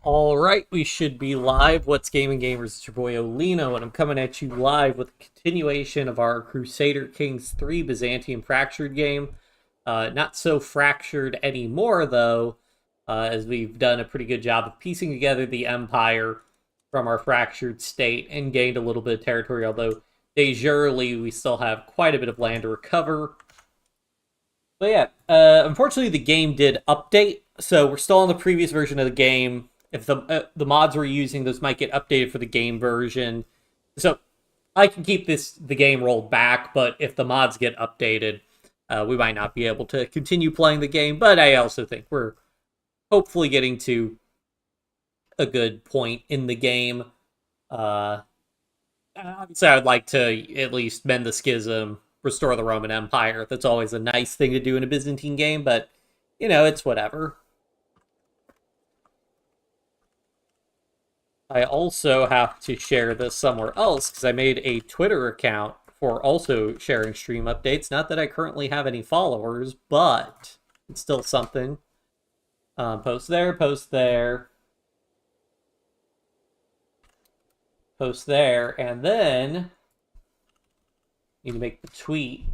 All right, we should be live. What's Gaming Gamers? It's your boy Olino, and I'm coming at you live with a continuation of our Crusader Kings 3 Byzantium Fractured game. Not so fractured anymore, though, as we've done a pretty good job of piecing together the empire from our fractured state and gained a little bit of territory, although de jurely we still have quite a bit of land to recover. But yeah, unfortunately the game did update, so we're still on the previous version of the game. If the mods we're using, those might get updated for the game version. So I can keep the game rolled back, but if the mods get updated, we might not be able to continue playing the game. But I also think we're hopefully getting to a good point in the game. Obviously, I would like to at least mend the schism, restore the Roman Empire. That's always a nice thing to do in a Byzantine game, but, you know, it's whatever. I also have to share this somewhere else because I made a Twitter account for also sharing stream updates. Not that I currently have any followers, but it's still something. Post there, post there, post there, and then need to make the tweet.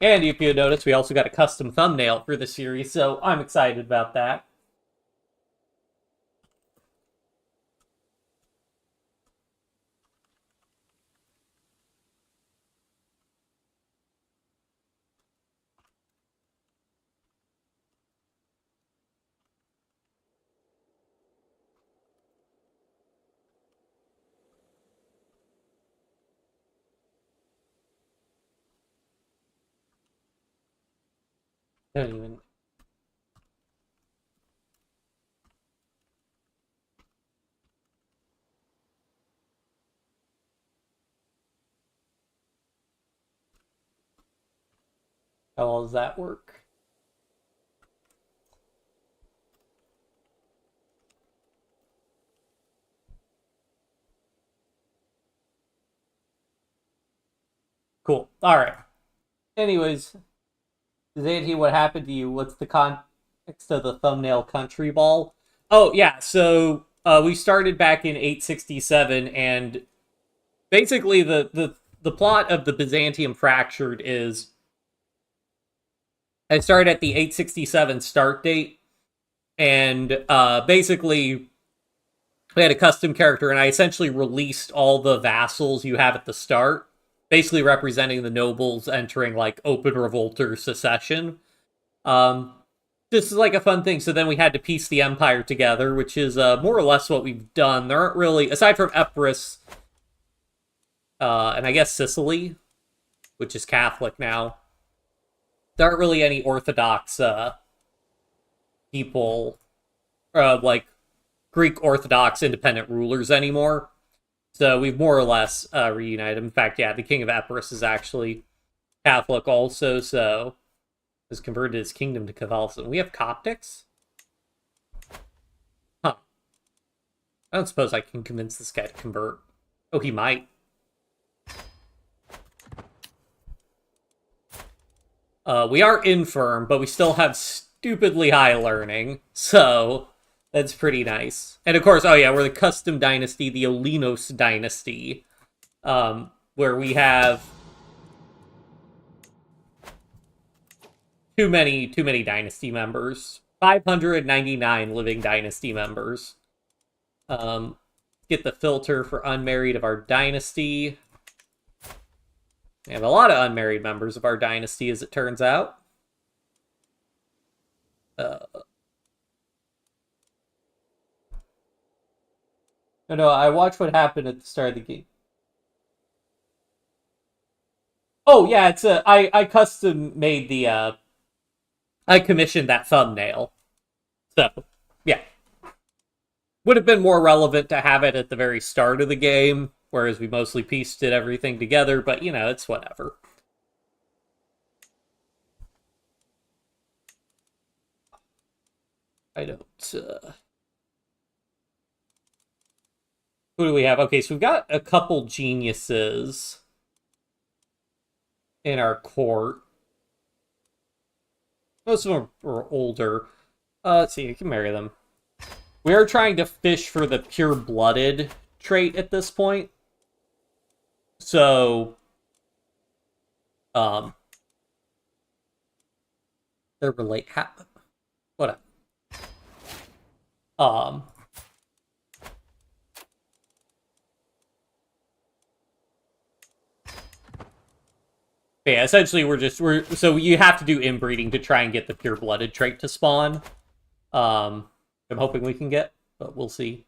And if you notice, we also got a custom thumbnail for the series, so I'm excited about that. I don't even... How well does that work? Cool. All right. Anyways, Byzantium, what happened to you? What's the context of the thumbnail country ball? Oh, yeah. So we started back in 867, and basically the plot of the Byzantium Fractured is I started at the 867 start date, and basically we had a custom character, and I essentially released all the vassals you have at the start, basically representing the nobles entering like open revolt or secession. This is like a fun thing. So then we had to piece the empire together, which is more or less what we've done. There aren't really, aside from Epirus, and I guess Sicily, which is Catholic now, there aren't really any Orthodox people, like Greek Orthodox independent rulers anymore. So we've more or less reunited. In fact, yeah, the King of Epirus is actually Catholic also, so has converted his kingdom to Catholicism. We have Coptics? Huh. I don't suppose I can convince this guy to convert. Oh, he might. We are infirm, but we still have stupidly high learning, so that's pretty nice. And of course, oh yeah, we're the custom dynasty, the Olinos dynasty, where we have too many dynasty members. 599 living dynasty members. Get the filter for unmarried of our dynasty. We have a lot of unmarried members of our dynasty, as it turns out. No, I watched what happened at the start of the game. Oh, yeah, it's I custom made the, I commissioned that thumbnail. So, yeah. Would have been more relevant to have it at the very start of the game, whereas we mostly pieced everything together, but, you know, it's whatever. I don't, Who do we have? Okay, so we've got a couple geniuses. in our court. Most of them are older. Let's see, you can marry them. We are trying to fish for the pure-blooded trait at this point. So, they're relate. Whatever. Yeah, essentially so you have to do inbreeding to try and get the pure-blooded trait to spawn. I'm hoping we can get, but we'll see.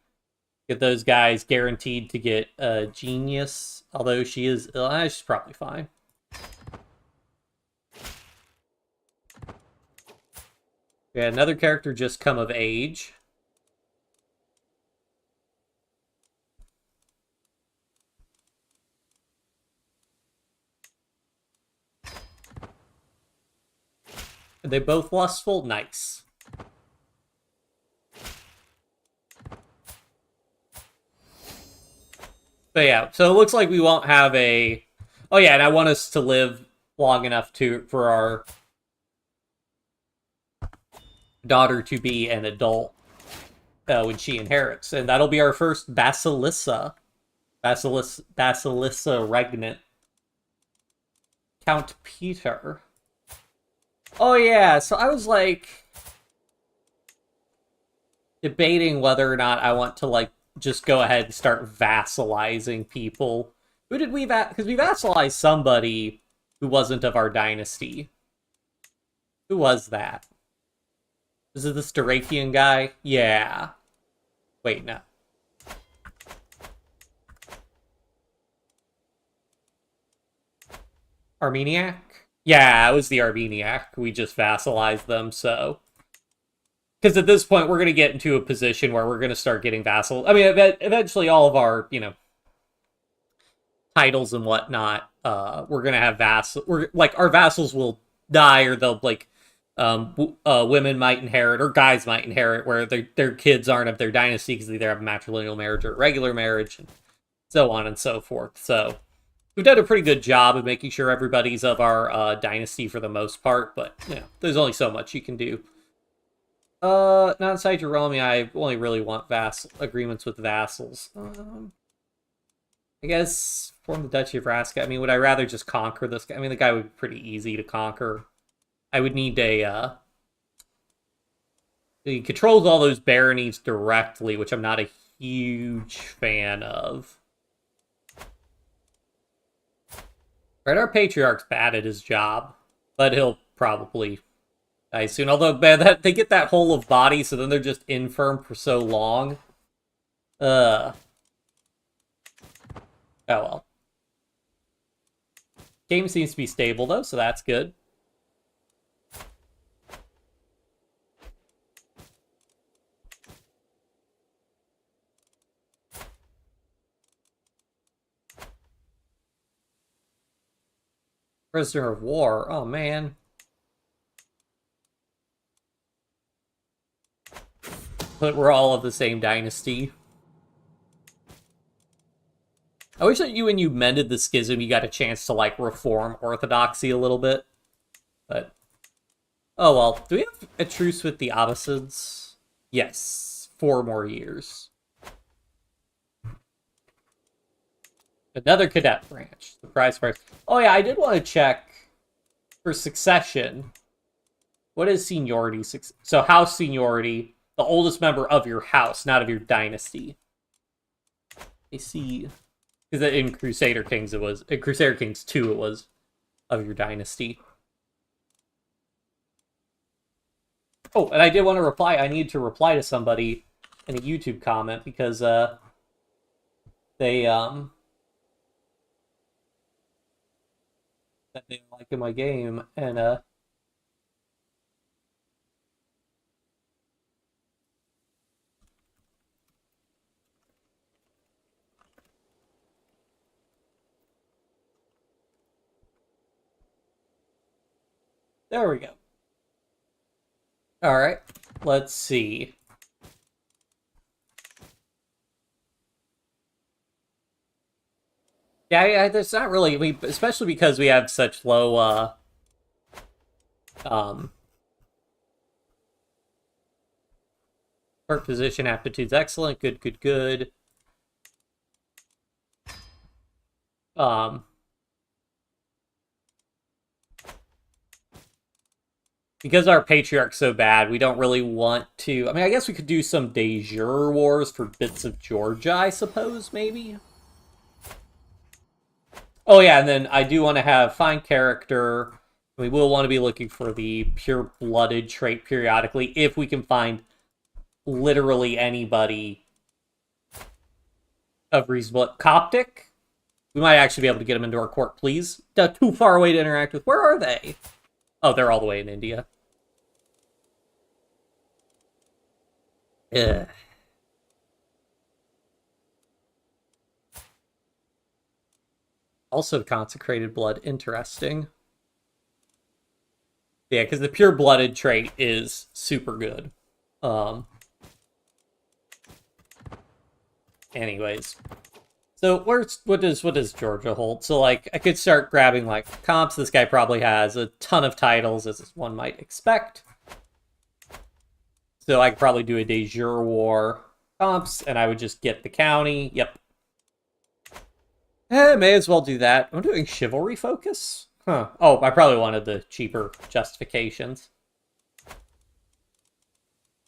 Get those guys guaranteed to get genius, although she's probably fine. Yeah, another character just come of age. Are they both lustful? Nice. But yeah, so it looks like we won't have a... Oh yeah, and I want us to live long enough for our daughter to be an adult when she inherits. And that'll be our first Basilissa. Basilissa Regnant. Count Peter. Oh yeah, so I was like... debating whether or not I want to like just go ahead and start vassalizing people. Who did we because we vassalized somebody who wasn't of our dynasty. Who was that? Is it the Starakian guy? Yeah. Wait, no. Armeniac? Yeah, it was the Armeniac. We just vassalized them, so... Because at this point, we're going to get into a position where we're going to start getting vassal. I mean, eventually all of our, titles and whatnot, we're going to have vassal. Our vassals will die, or they'll, women might inherit, or guys might inherit, where their kids aren't of their dynasty because they either have a matrilineal marriage or a regular marriage, and so on and so forth. So, we've done a pretty good job of making sure everybody's of our dynasty for the most part, but, there's only so much you can do. Not inside your realm, I only really want agreements with vassals. I guess form the Duchy of Raska. I mean, would I rather just conquer this guy? I mean, the guy would be pretty easy to conquer. I would need he controls all those baronies directly, which I'm not a huge fan of. Right, our Patriarch's bad at his job, but he'll probably... die soon. Although, man, they get that hole of body, so then they're just infirm for so long. Oh well. Game seems to be stable, though, so that's good. Prisoner of war. Oh, man. But we're all of the same dynasty. I wish that when you mended the schism, you got a chance to, reform orthodoxy a little bit. But, oh well. Do we have a truce with the Abbasids? Yes. 4 more years. Another cadet branch. Surprise, surprise. Oh yeah, I did want to check for succession. What is seniority? So house seniority... the oldest member of your house, not of your dynasty. I see. Because in Crusader Kings it was... in Crusader Kings 2 it was of your dynasty. Oh, and I did want to reply. I need to reply to somebody in a YouTube comment because they that they like in my game, and there we go. Alright, let's see. Yeah, there's not really, especially because we have such low, court position aptitude's excellent. Good. Um, because our patriarch's so bad, we don't really want to. I mean, I guess we could do some de jure wars for bits of Georgia, I suppose, maybe. Oh yeah, and then I do want to have fine character. We will want to be looking for the pure-blooded trait periodically if we can find literally anybody of reasonable. Coptic? We might actually be able to get them into our court, please. They're too far away to interact with. Where are they? Oh, they're all the way in India. Ugh. Also consecrated blood. Interesting. Yeah, because the pure-blooded trait is super good. Anyways. So what does Georgia hold? So like I could start grabbing like comps. This guy probably has a ton of titles, as one might expect. So I could probably do a de jure war comps, and I would just get the county. Yep. May as well do that. I'm doing chivalry focus. Huh. Oh, I probably wanted the cheaper justifications.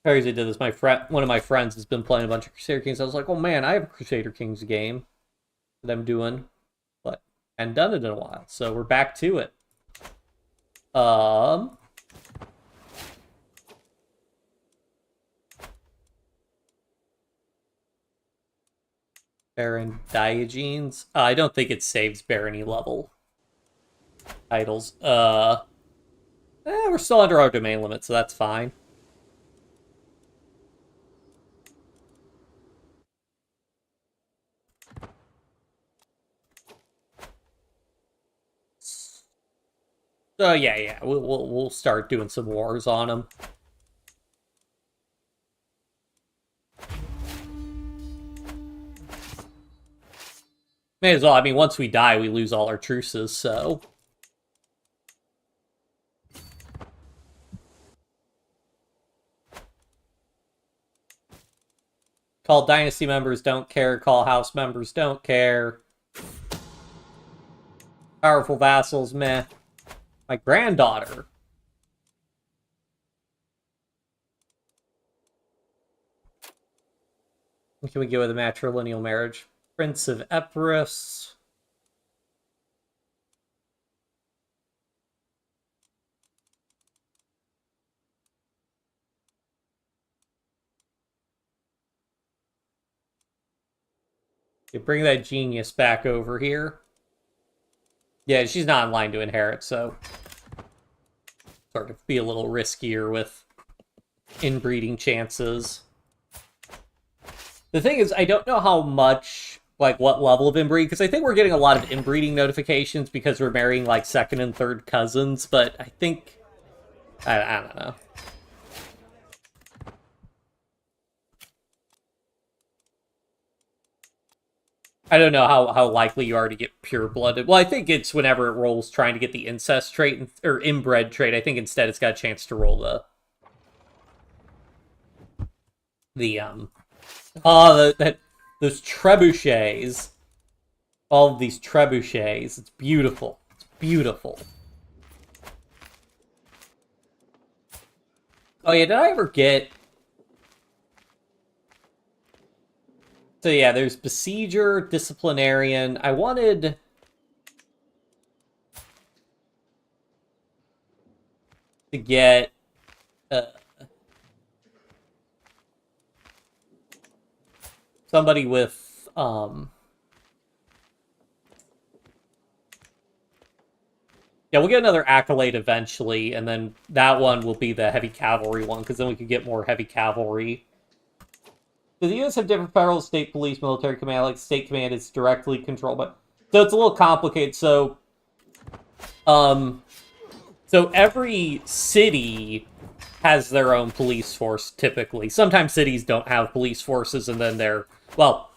Very easy did this. One of my friends has been playing a bunch of Crusader Kings. I was like, oh man, I have a Crusader Kings game that I'm doing, but I hadn't done it in a while, so we're back to it. Baron Diogenes. I don't think it saves barony level titles. We're still under our domain limit, so that's fine. So yeah, we'll start doing some wars on them. May as well. I mean, once we die, we lose all our truces, so. Call dynasty members, don't care. Call house members, don't care. Powerful vassals, meh. My granddaughter. Can we go with a matrilineal marriage? Prince of Epirus. You bring that genius back over here. Yeah, she's not in line to inherit, so sort of be a little riskier with inbreeding chances. The thing is, I don't know how much, like, what level of inbreeding, because I think we're getting a lot of inbreeding notifications because we're marrying, like, second and third cousins, but I think, I don't know. I don't know how likely you are to get pure-blooded. Well, I think it's whenever it rolls trying to get the incest trait, or inbred trait. I think instead it's got a chance to roll those trebuchets. All of these trebuchets. It's beautiful. It's beautiful. Oh yeah, did I ever get... So yeah, there's Besieger, Disciplinarian. I wanted... to get... somebody with... Yeah, we'll get another accolade eventually, and then that one will be the heavy cavalry one, because then we could get more heavy cavalry. Do the units have different federal, state police, military command? Like, state command is directly controlled by... So it's a little complicated, so... So every city has their own police force, typically. Sometimes cities don't have police forces, and then they're... Well,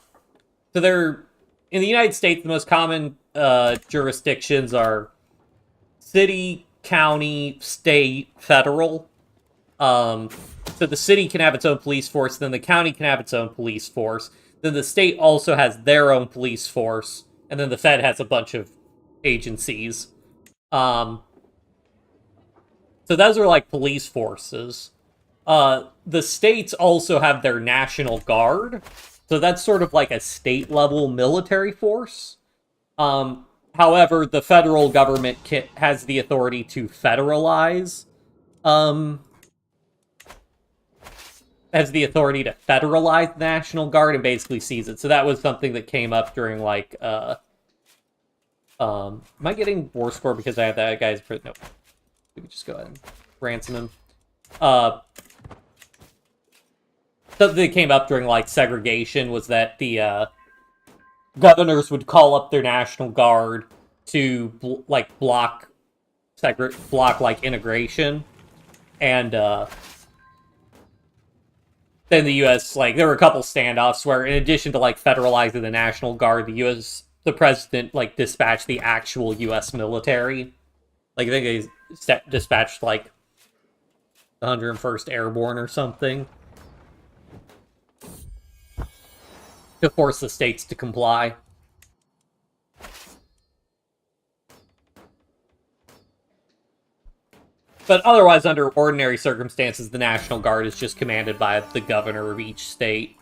so they're... in the United States, the most common jurisdictions are city, county, state, federal. So the city can have its own police force, then the county can have its own police force. Then the state also has their own police force, and then the Fed has a bunch of agencies. So those are like police forces. The states also have their National Guard, so that's sort of like a state-level military force. However, the federal government has the authority to federalize, has the authority to federalize the National Guard and basically seize it. So that was something that came up during, like, am I getting war score because I have that guy's... No. We could just go ahead and ransom him. Something that came up during, like, segregation was that the, governors would call up their National Guard to, block, integration. And, then the U.S., like, there were a couple standoffs where, in addition to, like, federalizing the National Guard, the president, like, dispatched the actual U.S. military. Like, I think they dispatched, like, the 101st Airborne or something to force the states to comply. But otherwise, under ordinary circumstances, the National Guard is just commanded by the governor of each state.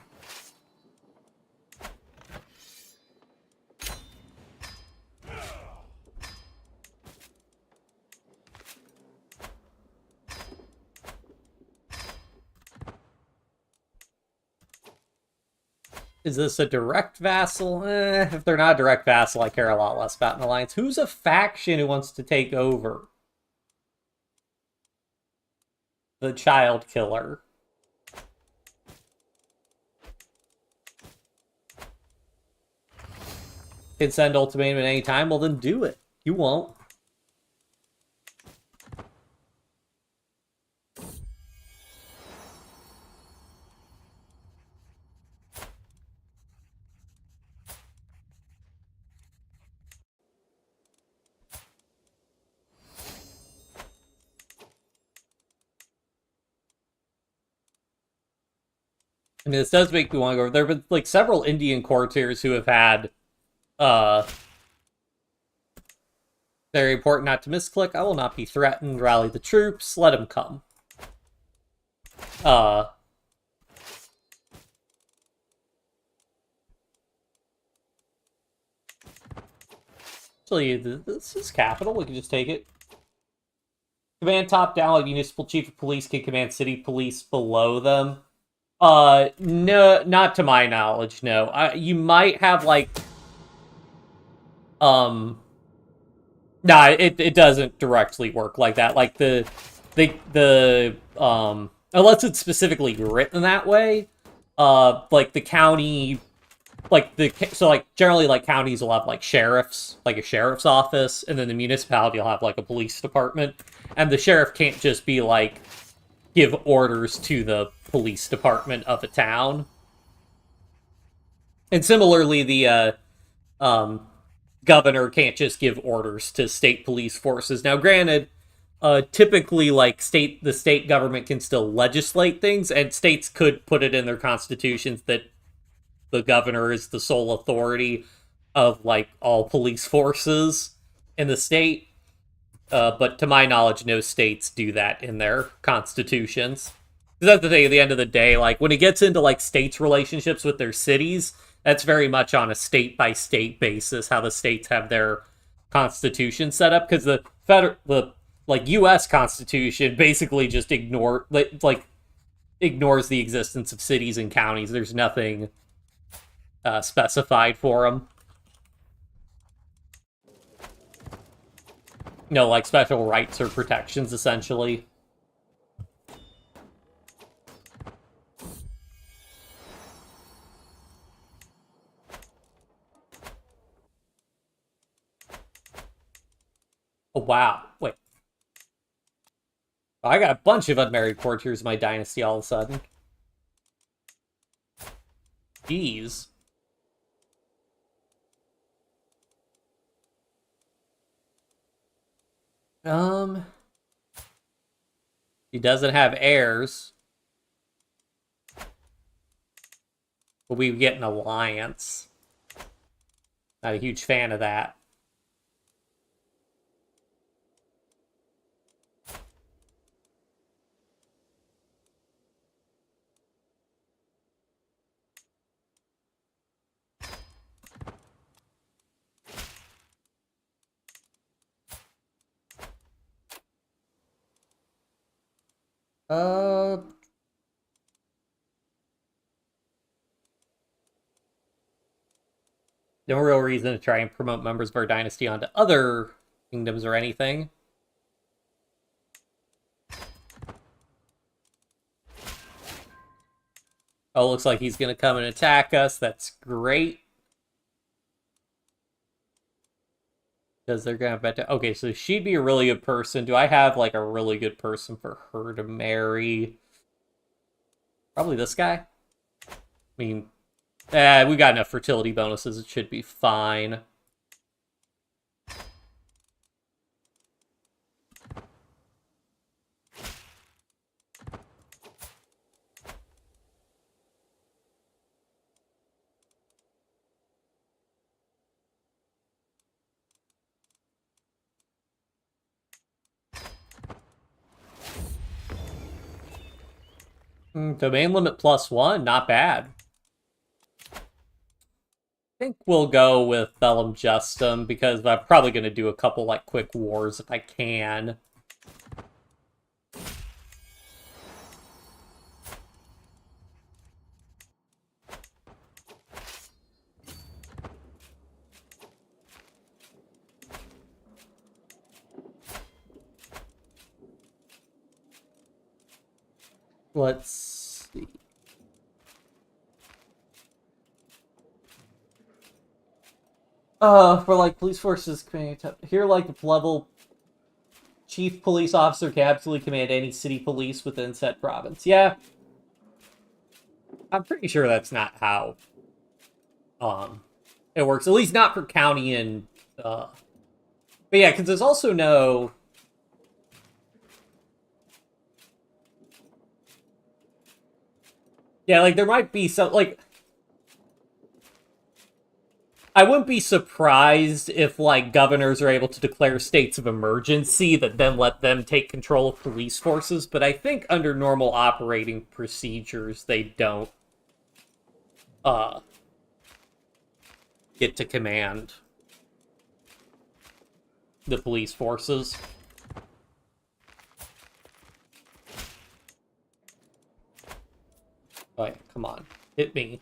Is this a direct vassal? If they're not a direct vassal, I care a lot less about an alliance. Who's a faction who wants to take over? The Child Killer. Can send ultimatum at any time? Well, then do it. You won't. I mean, this does make me want to go. There have been, like, several Indian courtiers who have had, very important not to misclick. I will not be threatened. Rally the troops. Let them come. Actually, this is capital. We can just take it. Command top down, like municipal chief of police can command city police below them. No, not to my knowledge, no. You might have, like... Nah, it doesn't directly work like that. Like, unless it's specifically written that way, like, the county... So, like, generally, like, counties will have, like, sheriffs, like a sheriff's office, and then the municipality will have, like, a police department. And the sheriff can't just be, like, give orders to the police department of a town. And similarly, the governor can't just give orders to state police forces. Now, granted, typically, like, the state government can still legislate things, and states could put it in their constitutions that the governor is the sole authority of, like, all police forces in the state. But to my knowledge, no states do that in their constitutions. That's the thing, at the end of the day, like, when it gets into, like, states' relationships with their cities, that's very much on a state-by-state basis, how the states have their constitution set up, because the U.S. Constitution basically just ignores the existence of cities and counties. There's nothing specified for them. No, like, special rights or protections, essentially. Oh, wow. Wait. Oh, I got a bunch of unmarried courtiers in my dynasty all of a sudden. Jeez. Um, he doesn't have heirs, but we get an alliance. Not a huge fan of that. Uh, no real reason to try and promote members of our dynasty onto other kingdoms or anything. Oh, looks like he's going to come and attack us. That's great. Because they're going to bet. Okay, so she'd be a really good person. Do I have, like, a really good person for her to marry? Probably this guy. I mean, we got enough fertility bonuses. It should be fine. Domain limit +1, not bad. I think we'll go with Bellum Justum, because I'm probably going to do a couple, like, quick wars if I can. Let's see. For like police forces, here like the level chief police officer can absolutely command any city police within said province. Yeah, I'm pretty sure that's not how it works. At least not for county and but yeah, because there's also no. Yeah, like there might be some like. I wouldn't be surprised if, like, governors are able to declare states of emergency that then let them take control of police forces, but I think under normal operating procedures, they don't, get to command the police forces. Oh yeah, come on. Hit me.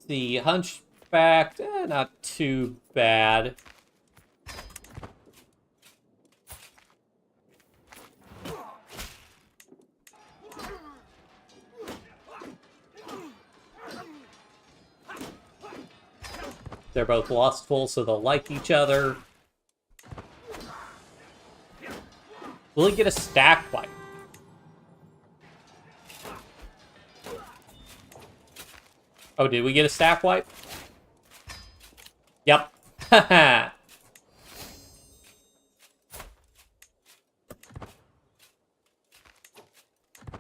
The Hunchback, not too bad. They're both lustful, so they'll like each other. Will he get a stack wipe? Oh, did we get a stack wipe? Yep. Haha.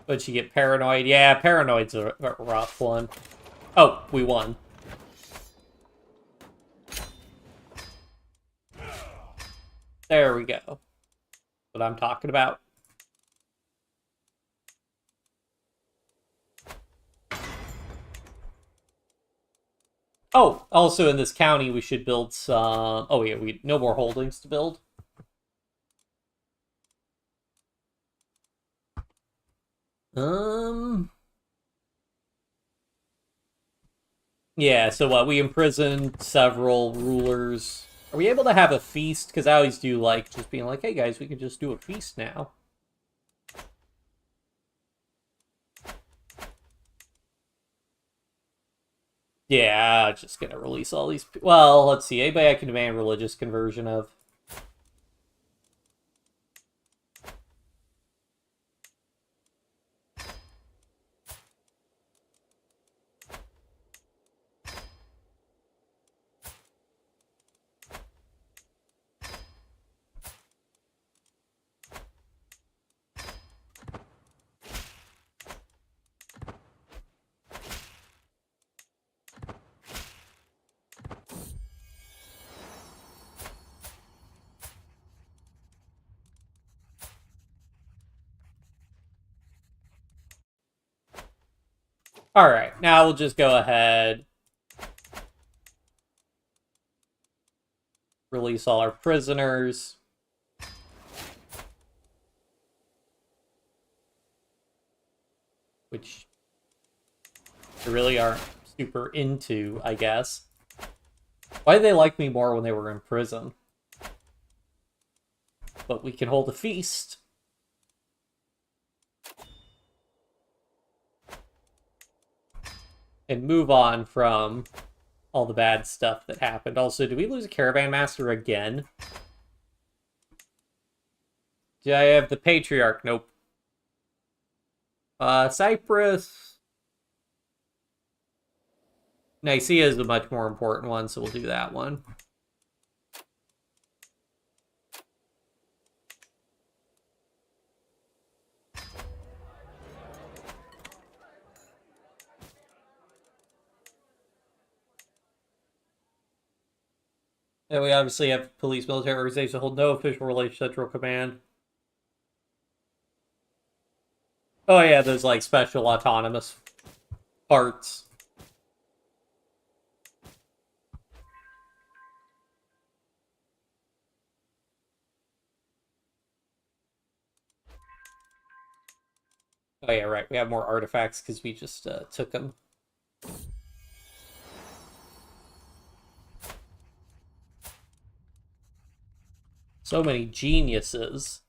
Would she get paranoid? Yeah, paranoid's a rough one. Oh, we won. There we go. What I'm talking about. Oh, also in this county we should build some... Oh yeah, we no more holdings to build. Yeah, so what, we imprisoned several rulers. Are we able to have a feast? Because I always do like just being like, hey guys, we can just do a feast now. Yeah, just gonna release all these... Well, let's see. Anybody I can demand religious conversion of? Alright, now we'll just go ahead. Release all our prisoners. Which they really aren't super into, I guess. Why did they like me more when they were in prison? But we can hold a feast. And move on from all the bad stuff that happened. Also, did we lose a caravan master again? Do I have the patriarch? Nope. Cyprus. Nicaea is a much more important one, so we'll do that one. And we obviously have police military organizations that hold no official relation to Central Command. Oh yeah, those like special autonomous parts. Oh yeah, right. We have more artifacts because we just took them. So many geniuses.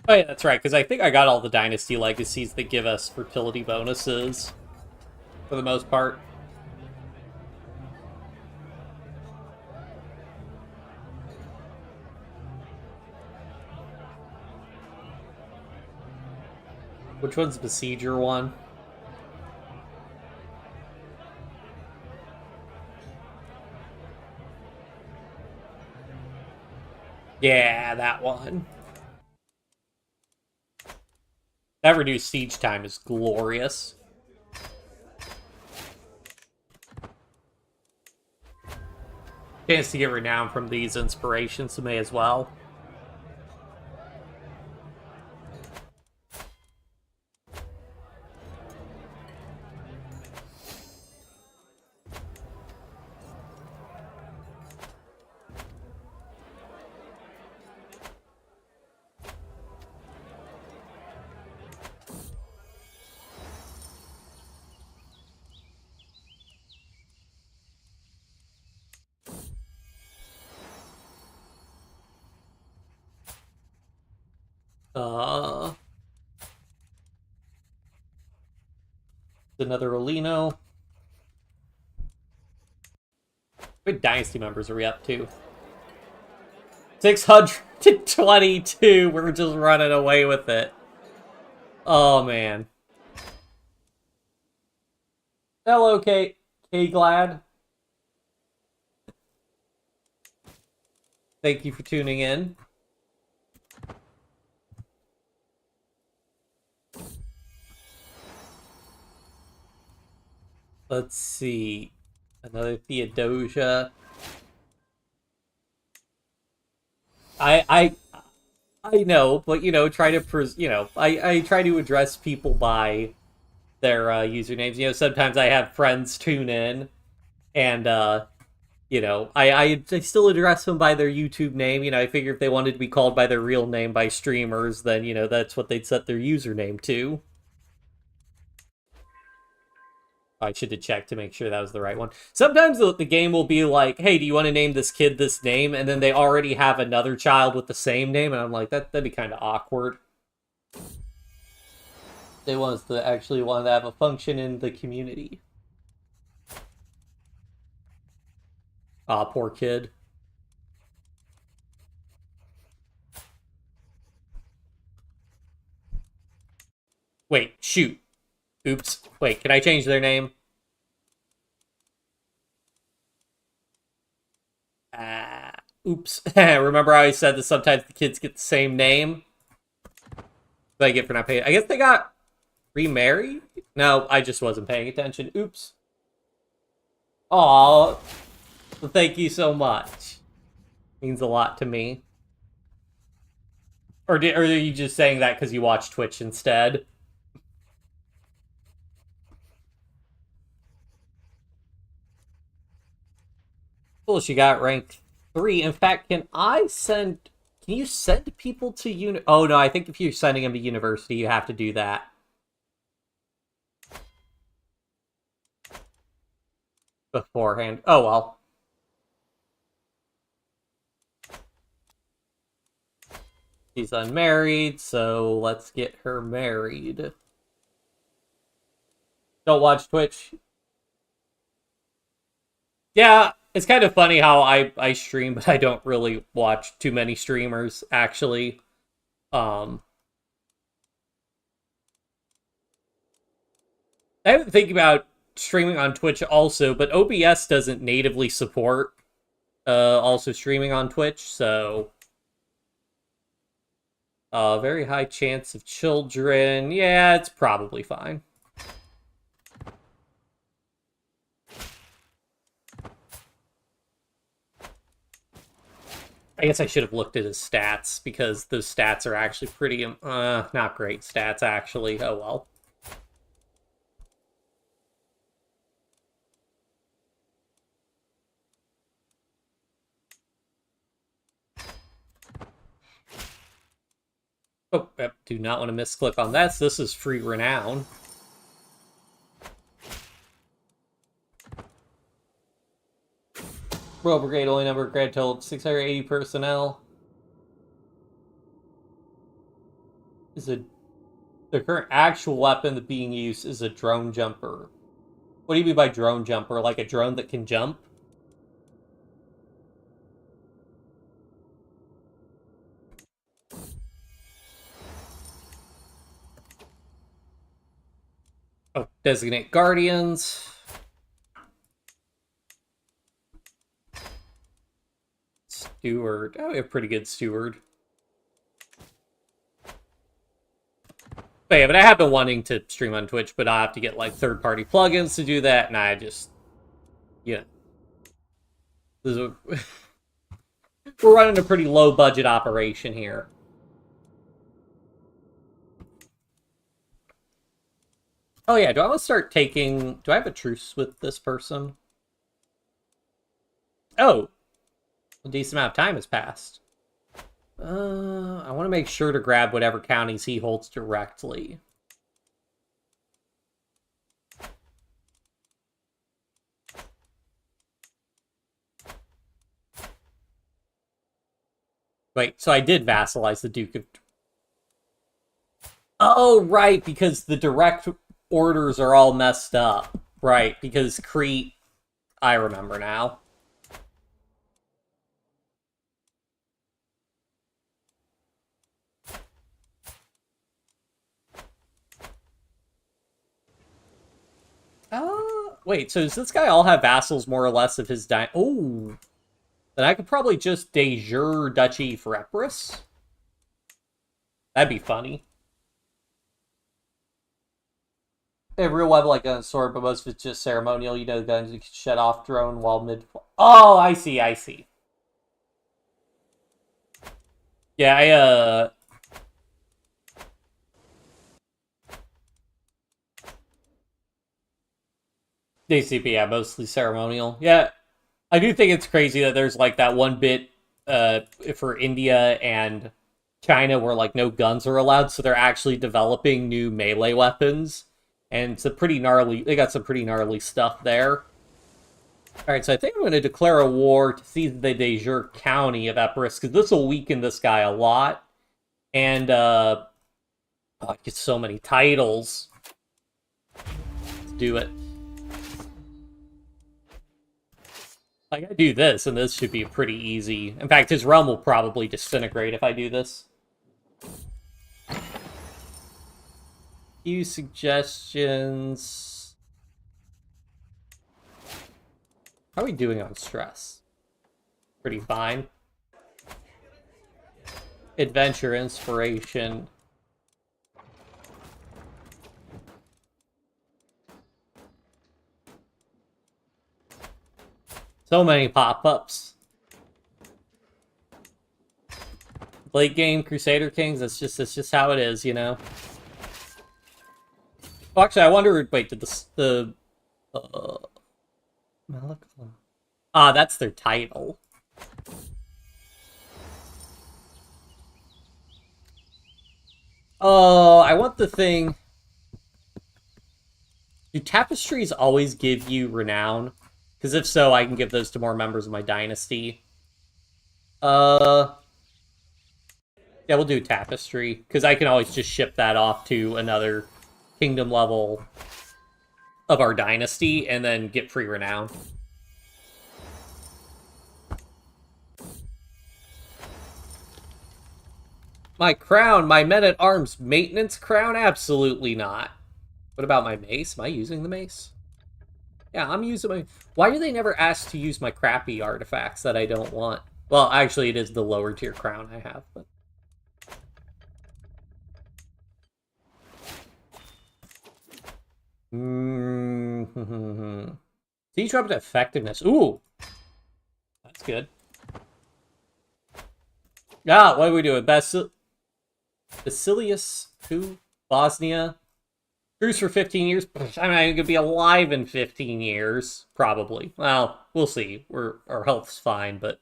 Oh yeah, that's right, because I think I got all the dynasty legacies that give us fertility bonuses, for the most part. Which one's the Besieger one? Yeah, that one. That reduced siege time is glorious. Chance to get renown from these inspirations to me as well. Another Olino. What dynasty members are we up to? 622. We're just running away with it. Oh, man. Hello, Kate. Glad. Thank you for tuning in. Let's see. Another Theodosia. I know, but try to I try to address people by their usernames. Sometimes I have friends tune in, and I still address them by their YouTube name. I figure if they wanted to be called by their real name by streamers, then that's what they'd set their username to. I should have checked to make sure that was the right one. Sometimes the game will be like, hey, do you want to name this kid this name? And then they already have another child with the same name, and I'm like, that'd be kind of awkward. They want us to actually want to have a function in the community. Ah, poor kid. Wait, shoot. Oops. Wait, can I change their name? Oops. Remember how I said that sometimes the kids get the same name? That I get for not paying. I guess they got remarried? No, I just wasn't paying attention. Oops. Aw. Well, thank you so much. Means a lot to me. Or are you just saying that because you watch Twitch instead? Cool, she got ranked 3. In fact, can you send people to Oh, no, I think if you're sending them to university, you have to do that. Beforehand. Oh, well. She's unmarried, so let's get her married. Don't watch Twitch. Yeah, it's kind of funny how I stream, but I don't really watch too many streamers, actually. I haven't think about streaming on Twitch also, but OBS doesn't natively support also streaming on Twitch, so very high chance of children. Yeah, it's probably fine. I guess I should have looked at his stats, because those stats are actually pretty, not great stats, actually. Oh, well. Oh, I do not want to misclick on that. This is free renown. Royal Brigade only number grand total 680 personnel. The current actual weapon that being used is a drone jumper. What do you mean by drone jumper? Like a drone that can jump? Oh, designate guardians. Steward. Oh, we have pretty good steward. But yeah, but I have been wanting to stream on Twitch, but I have to get like third-party plugins to do that, and I just, you know, we're running a pretty low-budget operation here. Oh yeah, do I want to start taking... Do I have a truce with this person? Oh, a decent amount of time has passed. I want to make sure to grab whatever counties he holds directly. Wait, so I did vassalize the Duke of... Oh, right, because the direct orders are all messed up. Right, because Crete... I remember now. Wait, so does this guy all have vassals more or less of his Oh! Then I could probably just de jure Duchy for Epirus. That'd be funny. A real weapon like a sword, but most of it's just ceremonial. You know, the guns you can shut off drone while mid... Oh, I see, I see. Yeah, DCP, yeah, mostly ceremonial. Yeah, I do think it's crazy that there's like that one bit for India and China where like no guns are allowed, so they're actually developing new melee weapons, and it's a pretty gnarly. They got some pretty gnarly stuff there. All right, so I think I'm going to declare a war to seize the de jure county of Epirus, because this will weaken this guy a lot, and oh, I get so many titles. Let's do it. Like, I do this, and this should be pretty easy. In fact, his realm will probably disintegrate if I do this. Few suggestions. How are we doing on stress? Pretty fine. adventure inspiration. So many pop-ups. Late game Crusader Kings, that's just how it is, you know? Oh, actually, I wonder, wait, did the ah, that's their title. Oh, I want the thing. Do tapestries always give you renown? Because if so, I can give those to more members of my dynasty. Yeah, we'll do tapestry, because I can always just ship that off to another kingdom level of our dynasty, and then get free renown. My crown, my men-at-arms maintenance crown? Absolutely not. What about my mace? Am I using the mace? Yeah, I'm using my... Why do they never ask to use my crappy artifacts that I don't want? Well, actually, it is the lower tier crown I have, but... Siege weapon effectiveness. Ooh! That's good. Ah, what are we doing? Basilius, who? Bosnia. Cruise for 15 years? I mean, I'm gonna be alive in 15 years. Probably. Well, we'll see. Our health's fine, but...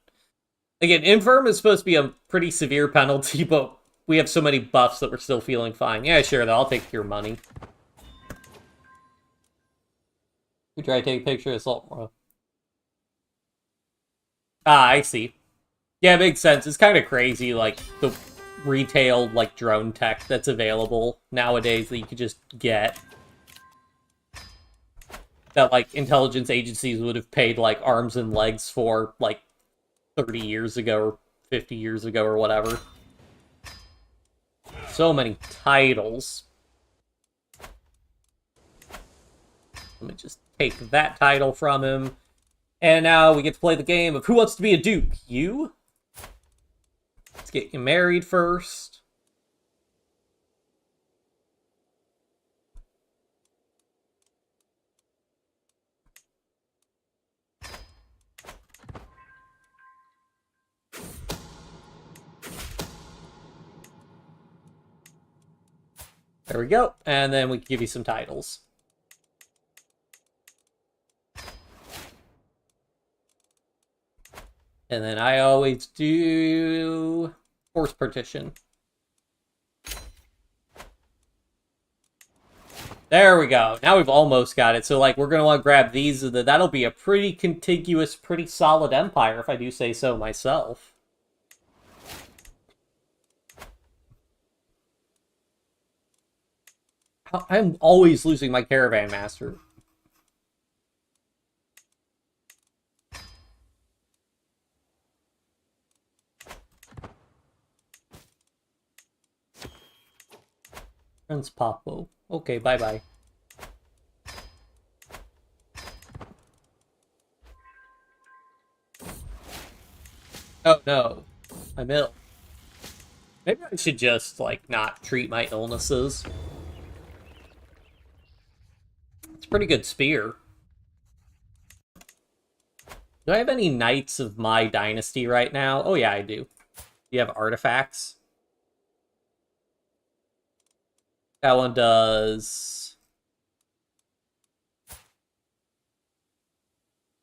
Again, Infirm is supposed to be a pretty severe penalty, but we have so many buffs that we're still feeling fine. Yeah, sure, I'll take your money. We try to take a picture of Salt. Ah, I see. Yeah, it makes sense. It's kind of crazy, like, the retail, like, drone tech that's available nowadays that you could just get. That, like, intelligence agencies would have paid, like, arms and legs for, like, 30 years ago or 50 years ago or whatever. So many titles. Let me just take that title from him. And now we get to play the game of Who Wants to Be a Duke? You? Let's get you married first. There we go. And then we can give you some titles. And then I always do force partition. There we go. Now we've almost got it. So, like, we're going to want to grab these. That'll be a pretty contiguous, pretty solid empire, if I do say so myself. I'm always losing my caravan master. Prince Popo. Okay, bye-bye. Oh, no. I'm ill. Maybe I should just, like, not treat my illnesses. It's a pretty good spear. Do I have any knights of my dynasty right now? Oh, yeah, I do. Do you have artifacts? That one does...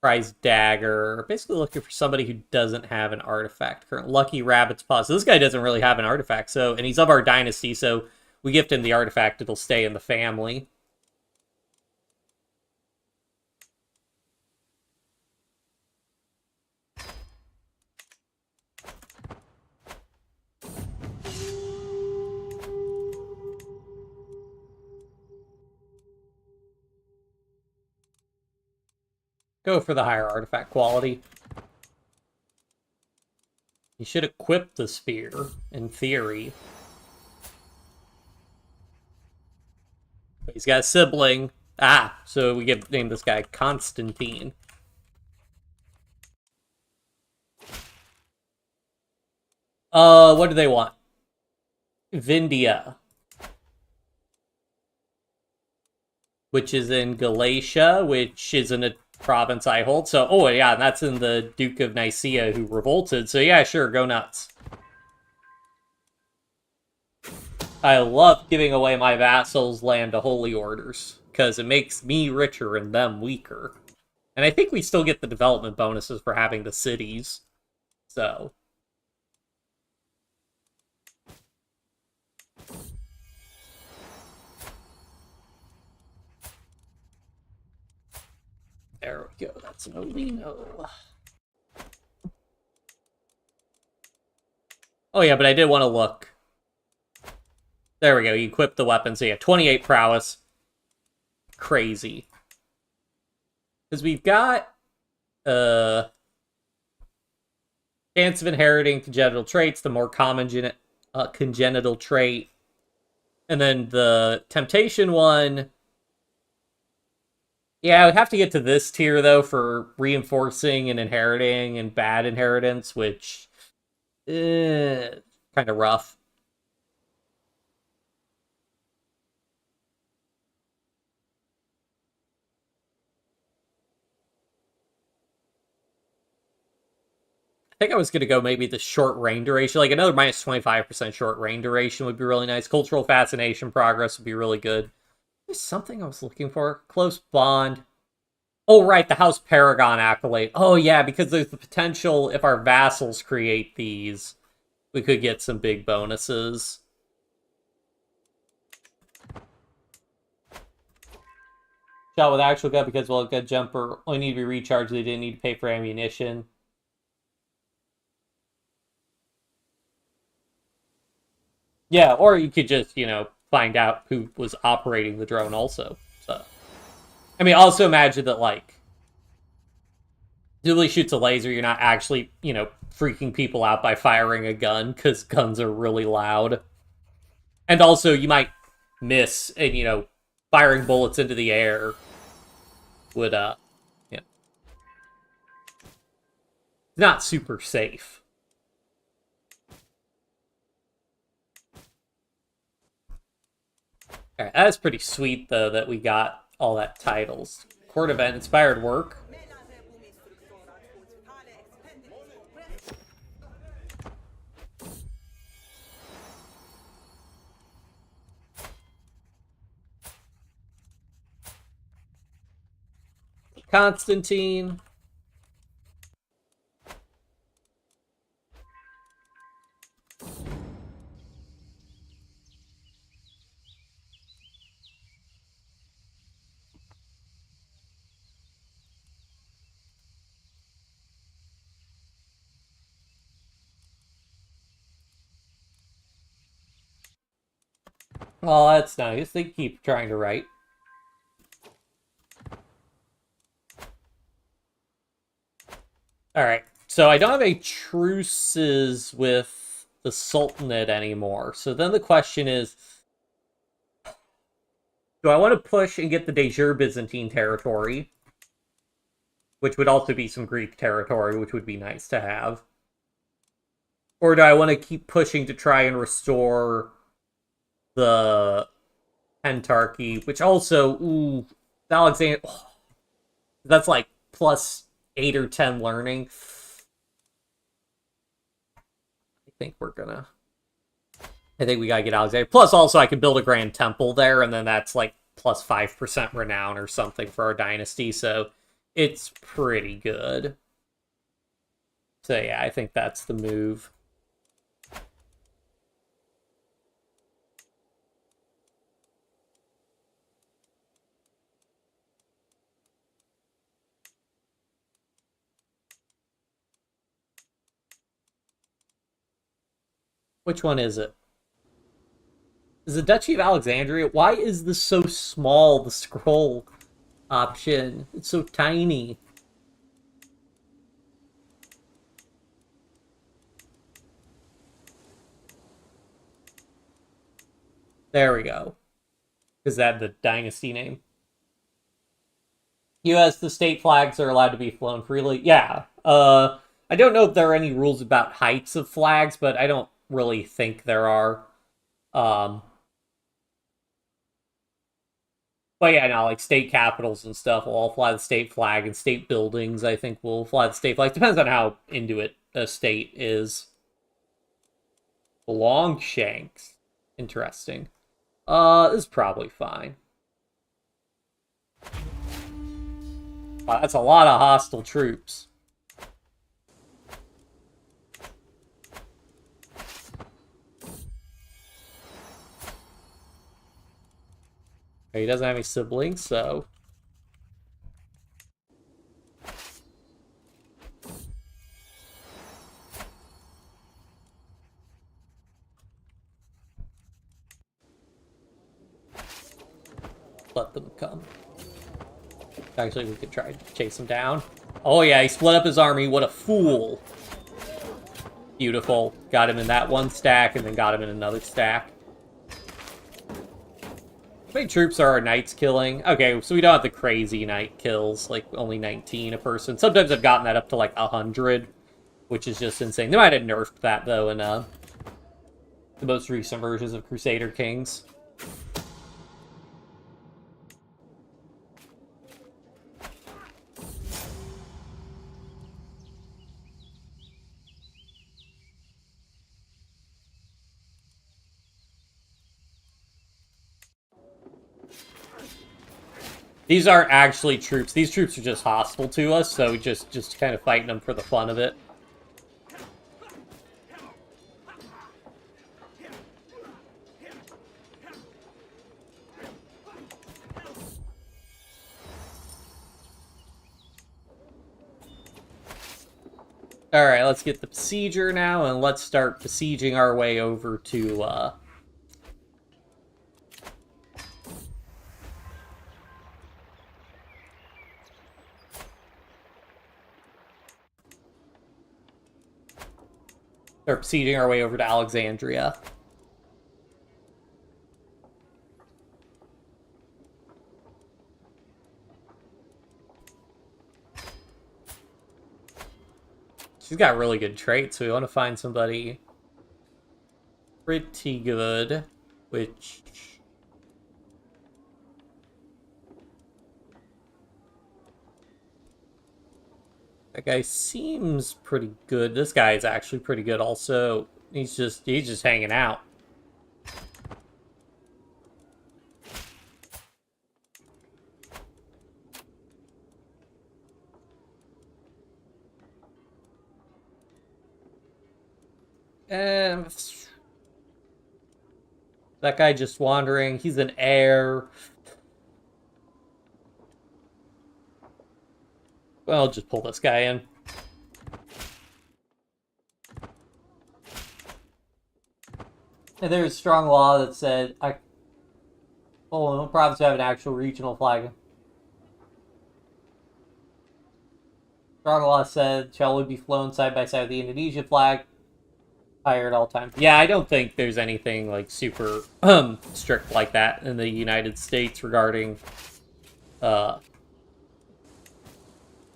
Prize dagger. Basically looking for somebody who doesn't have an artifact. Current Lucky Rabbit's Paw. So this guy doesn't really have an artifact, so, and he's of our dynasty, so we gift him the artifact, it'll stay in the family. Go for the higher artifact quality. You should equip the spear, in theory. But he's got a sibling. Ah, so we name this guy Constantine. What do they want? Vindia, which is in Galatia, which isn't a province I hold. So, oh yeah, and that's in the Duke of Nicaea who revolted. So yeah, sure, go nuts. I love giving away my vassals' land to holy orders, because it makes me richer and them weaker. And I think we still get the development bonuses for having the cities. So. There we go, that's an Olino. Oh yeah, but I did want to look. There we go, you equip the weapon, so yeah, 28 prowess. Crazy. Because we've got chance of inheriting congenital traits, the more common congenital trait. And then the temptation one. Yeah, I would have to get to this tier, though, for reinforcing and inheriting and bad inheritance, which kind of rough. I think I was going to go maybe the short reign duration. Like another minus 25% short reign duration would be really nice. Cultural fascination progress would be really good. There's something I was looking for. Close bond. Oh, right, the House Paragon accolade. Oh, yeah, because there's the potential, if our vassals create these, we could get some big bonuses. Shot with actual gun because, well, gun jumper only need to be recharged. They didn't need to pay for ammunition. Yeah, or you could just, find out who was operating the drone also. So, I mean, also imagine that, like, Dooley shoots a laser, you're not actually, freaking people out by firing a gun, because guns are really loud. And also, you might miss, and, firing bullets into the air would, not super safe. Alright, that's pretty sweet, though, that we got all that titles. Court event, inspired work. Constantine. Oh, that's nice. They keep trying to write. Alright, so I don't have any truces with the Sultanate anymore. So then the question is, do I want to push and get the de jure Byzantine territory? Which would also be some Greek territory, which would be nice to have. Or do I want to keep pushing to try and restore the Pentarchy, which also, Alexander, that's like plus 8 or 10 learning. I think we gotta get Alexander. Plus, also, I could build a Grand Temple there, and then that's like plus 5% renown or something for our dynasty, so it's pretty good. So yeah, I think that's the move. Which one is it? Is the Duchy of Alexandria? Why is this so small, the scroll option? It's so tiny. There we go. Is that the dynasty name? U.S. The state flags are allowed to be flown freely. Yeah. I don't know if there are any rules about heights of flags, but I don't really think there are. Um, but yeah, no, like state capitals and stuff will all fly the state flag, and state buildings, I think, will fly the state flag. Depends on how into it a state is. Longshanks. Interesting. This is probably fine. Wow, that's a lot of hostile troops. Okay, he doesn't have any siblings, so... let them come. Actually, we could try to chase him down. Oh yeah, he split up his army. What a fool. Beautiful. Got him in that one stack, and then got him in another stack. How many troops are our knights killing? Okay, so we don't have the crazy knight kills, like only 19 a person. Sometimes I've gotten that up to like 100, which is just insane. They might have nerfed that, though, in the most recent versions of Crusader Kings. These aren't actually troops. These troops are just hostile to us, so just kind of fighting them for the fun of it. Alright, let's get the besieger now, and let's start besieging our way over to, start besieging our way over to Alexandria. She's got really good traits, so we want to find somebody pretty good, which... that guy seems pretty good. This guy is actually pretty good also. He's just hanging out. And that guy just wandering. He's an heir. Well, I'll just pull this guy in. And there's strong law that said, no province to have an actual regional flag. Strong law said, shall be flown side by side with the Indonesia flag. Higher at all times. Yeah, I don't think there's anything like super strict like that in the United States regarding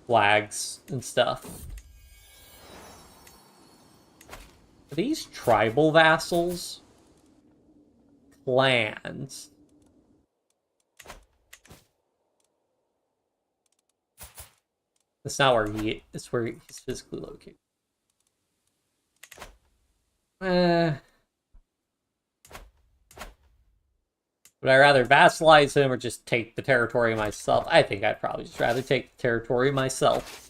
flags and stuff. Are these tribal vassals? Clans. That's not where it's where he's physically located. Would I rather vassalize him or just take the territory myself? I think I'd probably just rather take the territory myself.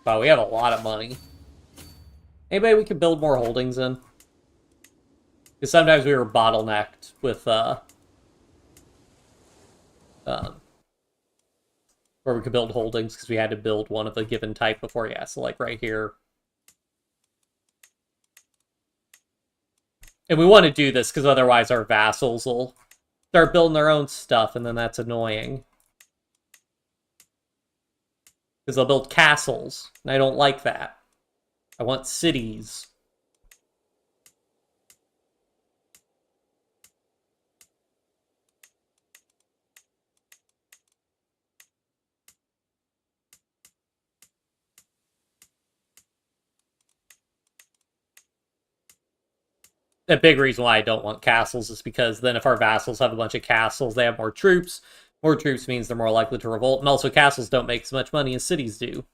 Wow, we have a lot of money. Anybody we could build more holdings in? Because sometimes we were bottlenecked with, where we could build holdings because we had to build one of a given type before. Yeah, so like right here. And we want to do this because otherwise our vassals will start building their own stuff, and then that's annoying. Because they'll build castles, and I don't like that. I want cities. a big reason why I don't want castles is because then if our vassals have a bunch of castles, they have more troops. More troops means they're more likely to revolt, and also castles don't make as much money as cities do.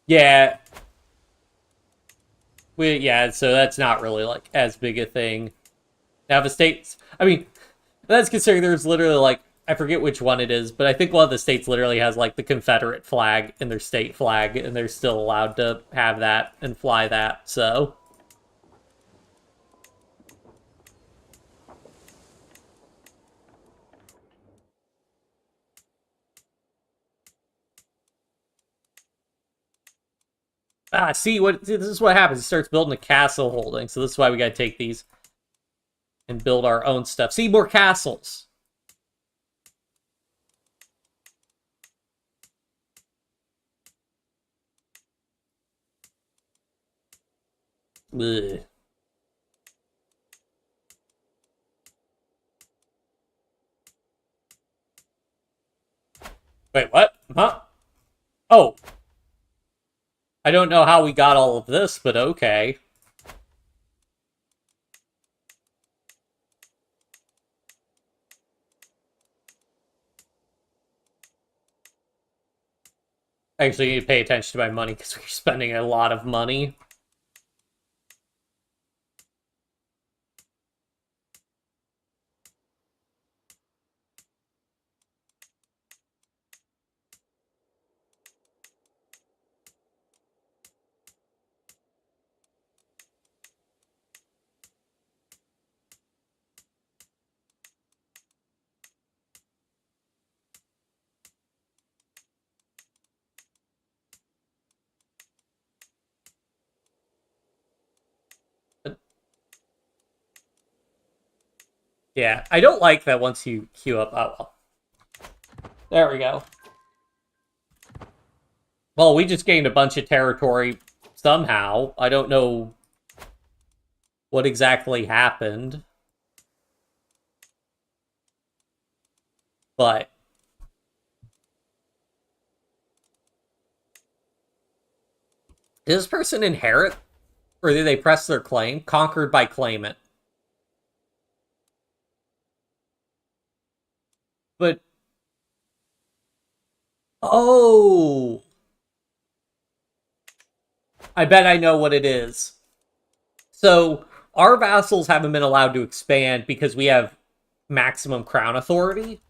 Yeah. So that's not really, like, as big a thing. Now, the states... I mean, that's considering there's literally, like, I forget which one it is, but I think one of the states literally has, like, the Confederate flag in their state flag, and they're still allowed to have that and fly that, so... see, this is what happens. It starts building a castle holding, so this is why we gotta take these and build our own stuff. See, more castles! Ugh. Wait, what? Huh? Oh. I don't know how we got all of this, but okay. Actually, you need to pay attention to my money because we're spending a lot of money. Yeah, I don't like that once you queue up. Oh, well. There we go. Well, we just gained a bunch of territory somehow. I don't know what exactly happened. But... did this person inherit? Or did they press their claim? Conquered by claimant. But... oh! I bet I know what it is. So, our vassals haven't been allowed to expand because we have maximum crown authority,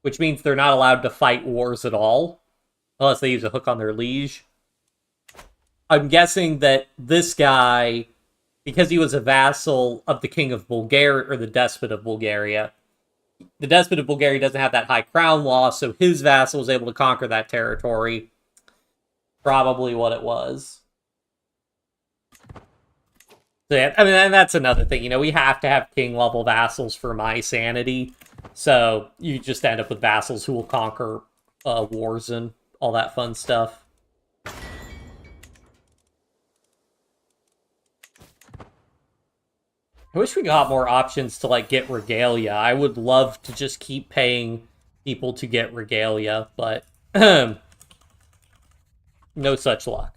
which means they're not allowed to fight wars at all, unless they use a hook on their liege. I'm guessing that this guy, because he was a vassal of the king of Bulgaria, or the despot of Bulgaria, the despot of Bulgaria doesn't have that high crown law, so his vassal was able to conquer that territory. Probably what it was. So yeah, I mean, and that's another thing. You know, we have to have king-level vassals for my sanity. So you just end up with vassals who will conquer wars and all that fun stuff. I wish we got more options to, like, get regalia. I would love to just keep paying people to get regalia, but no such luck.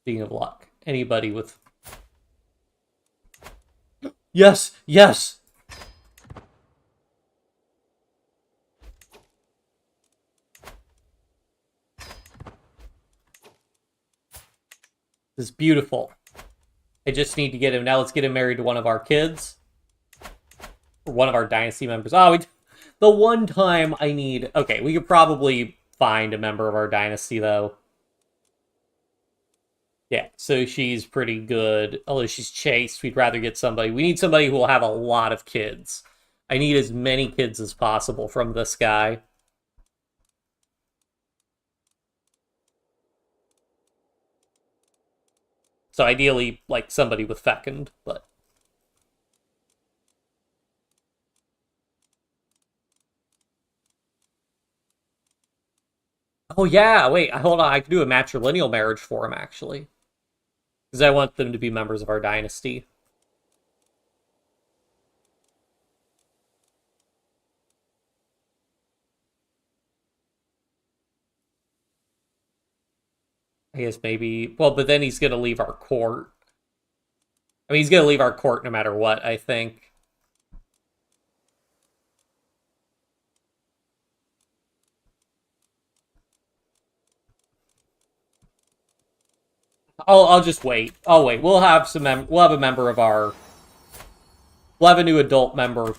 Speaking of luck, anybody with... yes! Yes! This is beautiful. I just need to get him. Now let's get him married to one of our kids. Or one of our dynasty members. Oh, the one time I need... okay, we could probably find a member of our dynasty, though. Yeah, so she's pretty good. Although she's chaste, we'd rather get somebody... we need somebody who will have a lot of kids. I need as many kids as possible from this guy. So ideally, like, somebody with fecund, but... oh yeah, wait, hold on, I can do a matrilineal marriage for him, actually. Because I want them to be members of our dynasty. I guess maybe... Well, but then he's going to leave our court. I mean, he's going to leave our court no matter what, I think. I'll just wait. I'll wait. We'll have we'll have a member of our... We'll have a new adult member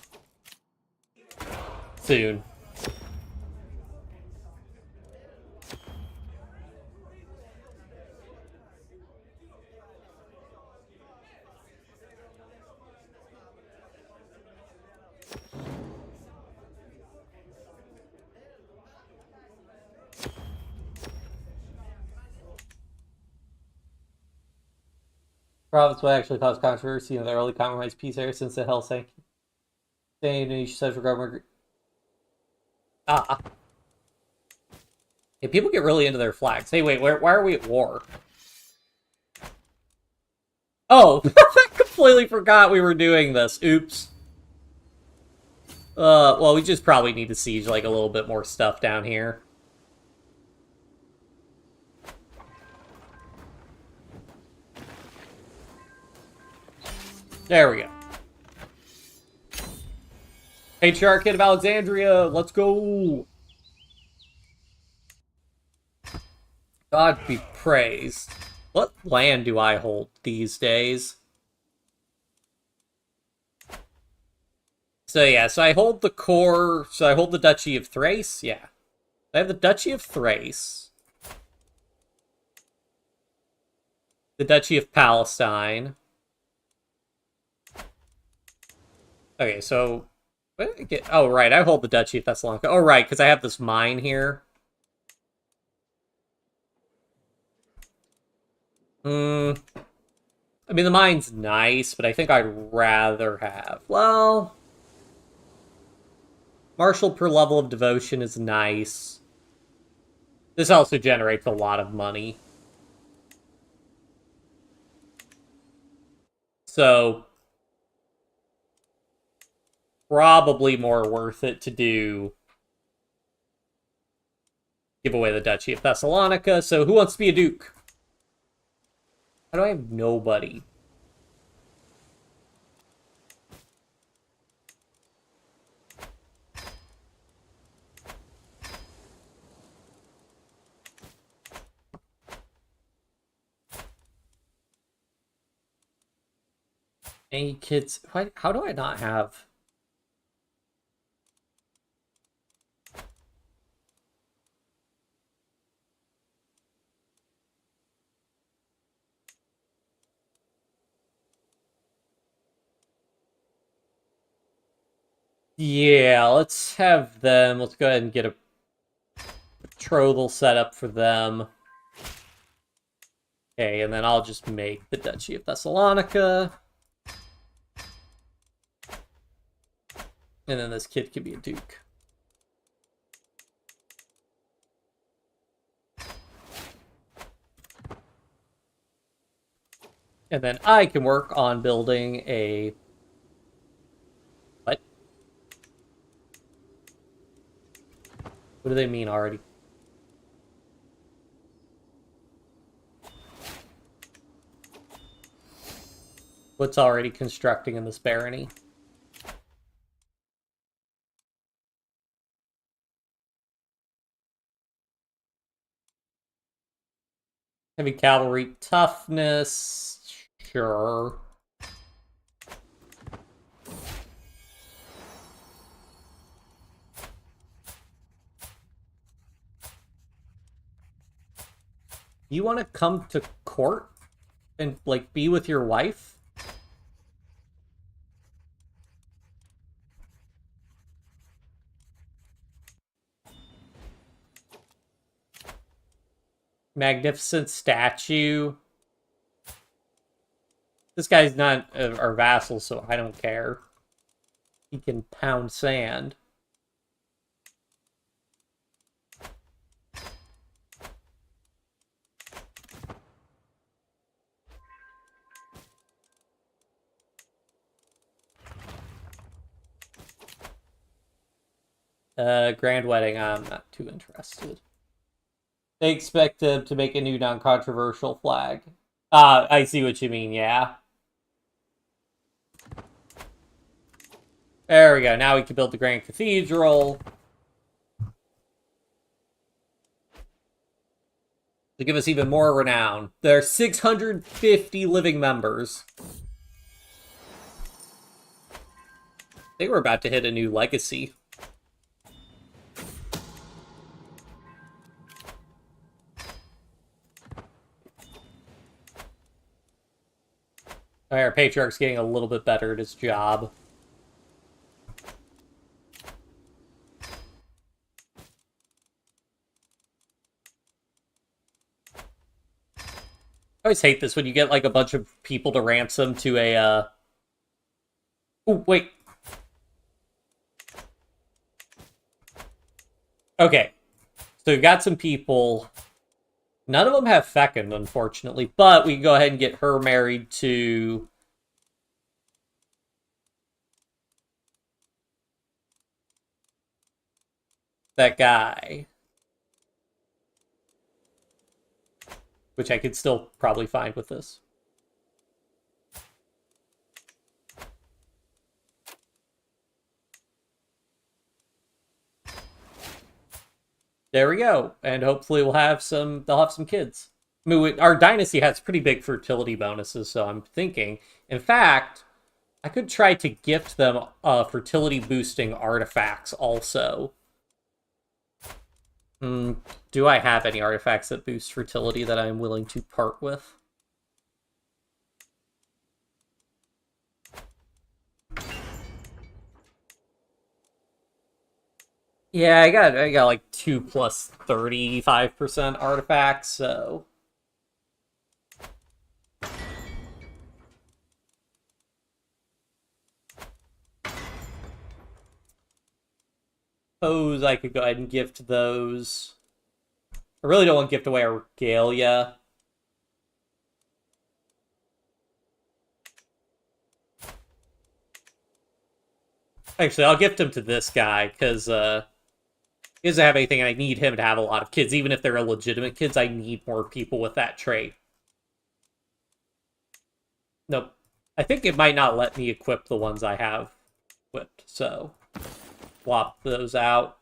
soon. Province would actually cause controversy in the early compromise peace era since the Helsinki Danish central government. Ah. Yeah, people get really into their flags. Hey, wait, why are we at war? Oh, I completely forgot we were doing this. Oops. Well, we just probably need to siege, like, a little bit more stuff down here. There we go. Patriarchate of Alexandria, let's go! God be praised. What land do I hold these days? So yeah, so I hold the core, so I hold the Duchy of Thrace, yeah. I have the Duchy of Thrace. The Duchy of Palestine. Okay, so... Oh, right, I hold the Duchy of Thessalonica. Oh, right, because I have this mine here. I mean, the mine's nice, but I think I'd rather have... Well... Martial per level of devotion is nice. This also generates a lot of money. So... Probably more worth it to do... Give away the Duchy of Thessalonica. So who wants to be a duke? How do I have nobody? Any kids? How do I not have... Yeah, let's have them. Let's go ahead and get a betrothal set up for them. Okay, and then I'll just make the Duchy of Thessalonica. And then this kid can be a duke. And then I can work on building a... What? What do they mean already? What's already constructing in this barony? Heavy cavalry toughness. Sure. You want to come to court and, like, be with your wife? Magnificent statue. This guy's not our vassal, so I don't care. He can pound sand. Grand wedding, I'm not too interested. They expect them to make a new non-controversial flag. I see what you mean, yeah. There we go. Now we can build the Grand Cathedral. To give us even more renown. There are 650 living members. I think we're about to hit a new legacy. Our patriarch's getting a little bit better at his job. I always hate this when you get like a bunch of people to ransom to a Oh, wait. Okay. So we've got some people. None of them have fecund, unfortunately, but we can go ahead and get her married to that guy. Which I could still probably find with this. There we go. And hopefully they'll have some kids. I mean, our dynasty has pretty big fertility bonuses, so I'm thinking. In fact, I could try to gift them fertility boosting artifacts also. Do I have any artifacts that boost fertility that I'm willing to part with? Yeah, I got like 2 plus 35% artifacts, so suppose I could go ahead and gift those. I really don't want to gift away our regalia. Actually, I'll gift him to this guy, because he doesn't have anything, and I need him to have a lot of kids. Even if they're illegitimate kids, I need more people with that trait. Nope. I think it might not let me equip the ones I have equipped, so swap those out.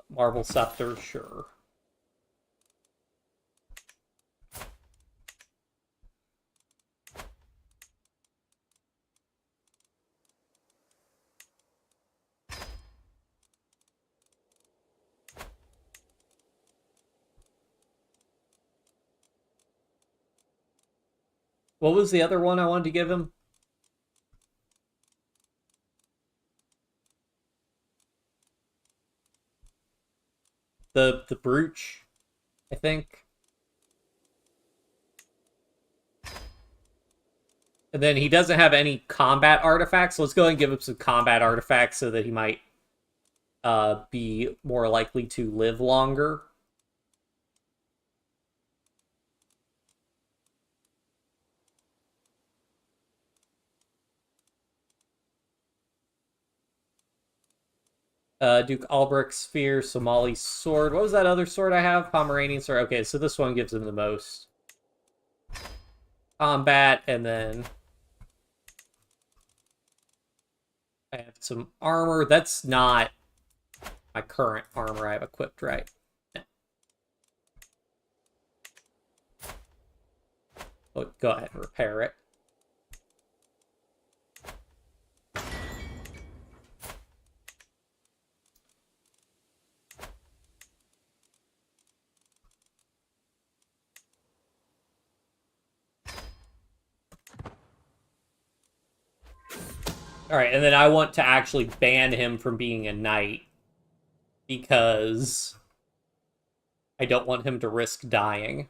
Marble Scepter, sure. What was the other one I wanted to give him? The brooch, I think. And then he doesn't have any combat artifacts, so let's go ahead and give him some combat artifacts so that he might be more likely to live longer. Duke Albrecht Sphere, Somali Sword. What was that other sword I have? Pomeranian Sword. Okay, so this one gives him the most combat, and then I have some armor. That's not my current armor I have equipped, right? No. Oh, go ahead and repair it. Alright, and then I want to actually ban him from being a knight, because I don't want him to risk dying.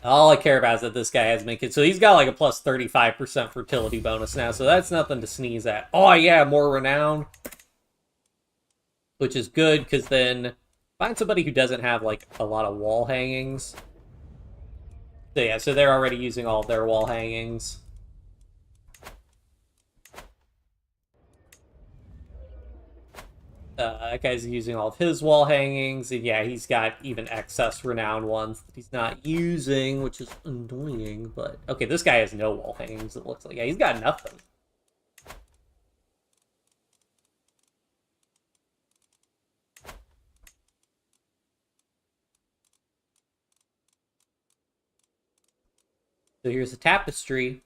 All I care about is that this guy has many kids. So he's got like a plus 35% fertility bonus now, so that's nothing to sneeze at. Oh yeah, more renown. Which is good, because then find somebody who doesn't have like a lot of wall hangings. So yeah, so they're already using all of their wall hangings. That guy's using all of his wall hangings, and yeah, he's got even excess renown ones that he's not using, which is annoying, but... Okay, this guy has no wall hangings, it looks like. Yeah, he's got nothing. So here's a tapestry.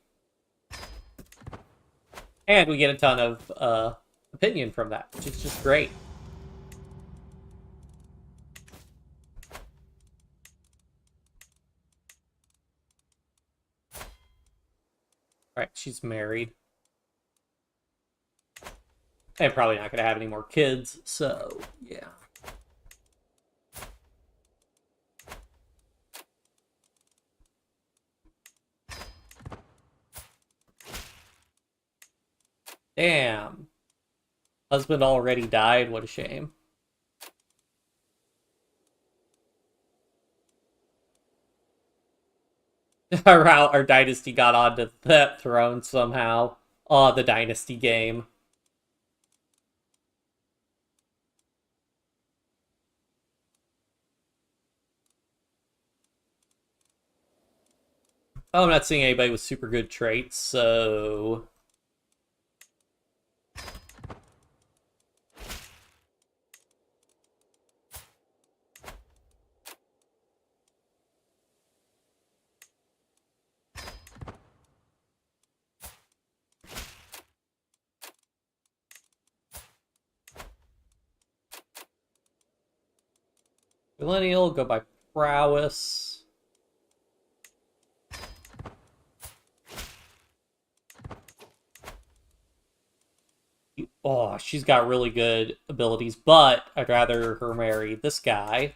And we get a ton of opinion from that, which is just great. Alright, she's married. And probably not going to have any more kids, so, yeah. Damn. Husband already died, what a shame. Our dynasty got onto that throne somehow. Oh, the dynasty game. Oh, I'm not seeing anybody with super good traits, so... Millennial, go by prowess. Oh, she's got really good abilities, but I'd rather her marry this guy.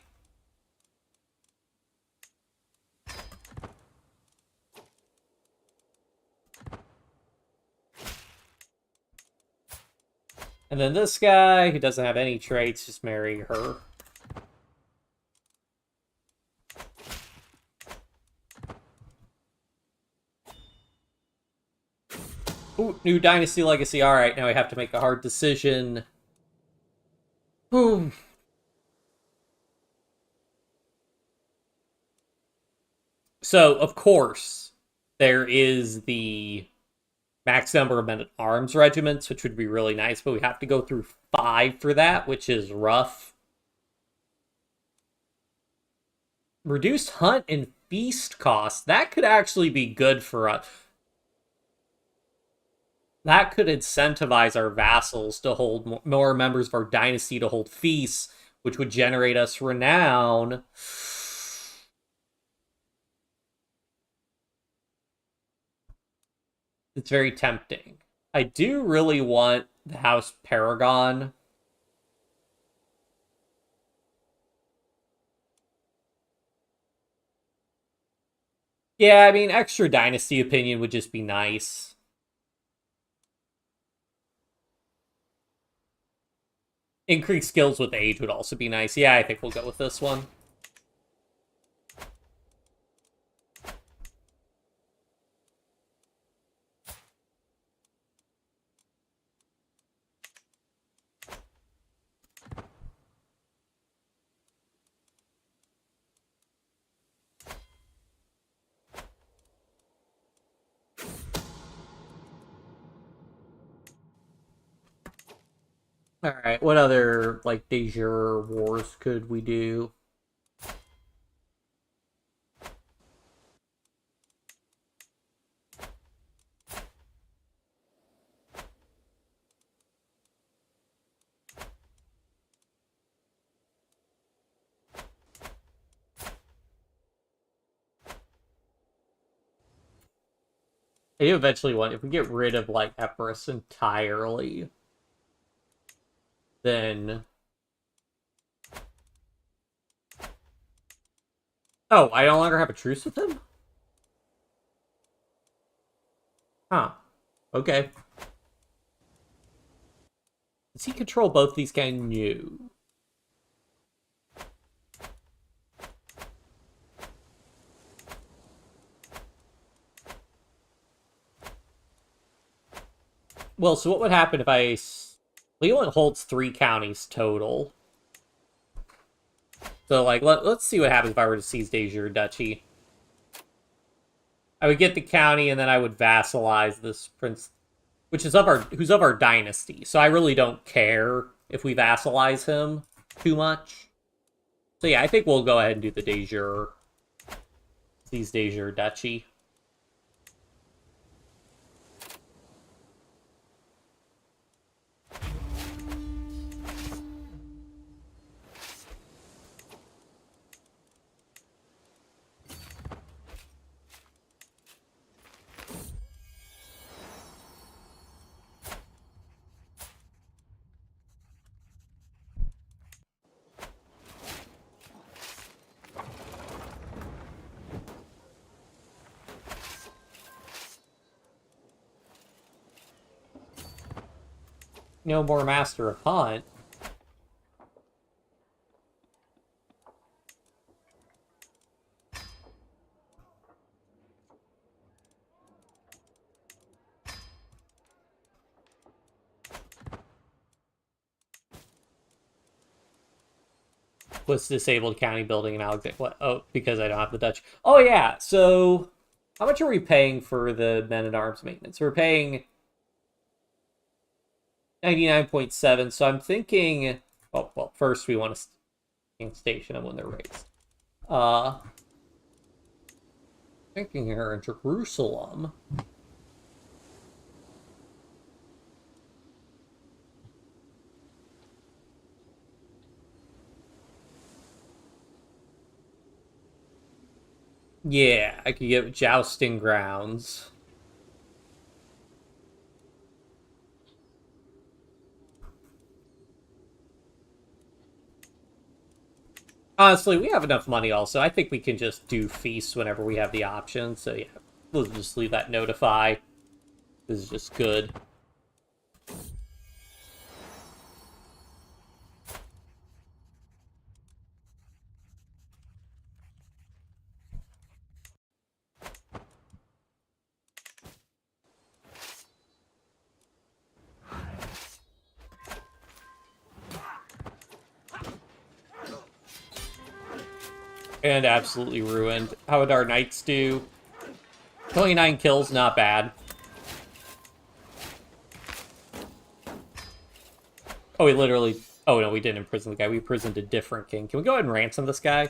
And then this guy, who doesn't have any traits, just marry her. Ooh, new dynasty legacy. Alright, now we have to make a hard decision. Boom. So, of course, there is the max number of men-at-arms regiments, which would be really nice, but we have to go through 5 for that, which is rough. Reduced hunt and feast costs. That could actually be good for us. That could incentivize our vassals to hold more members of our dynasty to hold feasts, which would generate us renown. It's very tempting. I do really want the House Paragon. Yeah, I mean, extra dynasty opinion would just be nice. Increased skills with age would also be nice. Yeah, I think we'll go with this one. Alright, what other, like, de jure wars could we do? I do eventually want, if we get rid of, like, Epirus entirely, then... Oh, I no longer have a truce with him? Huh. Okay. Does he control both these guys? No. Well, so what would happen if I Leland holds 3 counties total. So, like, let's see what happens if I were to seize De jure duchy. I would get the county, and then I would vassalize this prince, which is who's of our dynasty. So I really don't care if we vassalize him too much. So yeah, I think we'll go ahead and do the De jure. Seize De jure duchy. No more Master of Hunt. Was disabled county building in Alexandria. Oh, because I don't have the Dutch. Oh, yeah. So, how much are we paying for the men-at-arms maintenance? We're paying 99.7. So I'm thinking. Oh, well, first we want to station them when they're raised. Thinking here in Jerusalem. Yeah, I could get jousting grounds. Honestly, we have enough money also. I think we can just do feasts whenever we have the option. So yeah, we'll just leave that notify. This is just good. And absolutely ruined. How would our knights do? 29 kills, not bad. Oh, we literally... Oh, no, we didn't imprison the guy. We imprisoned a different king. Can we go ahead and ransom this guy?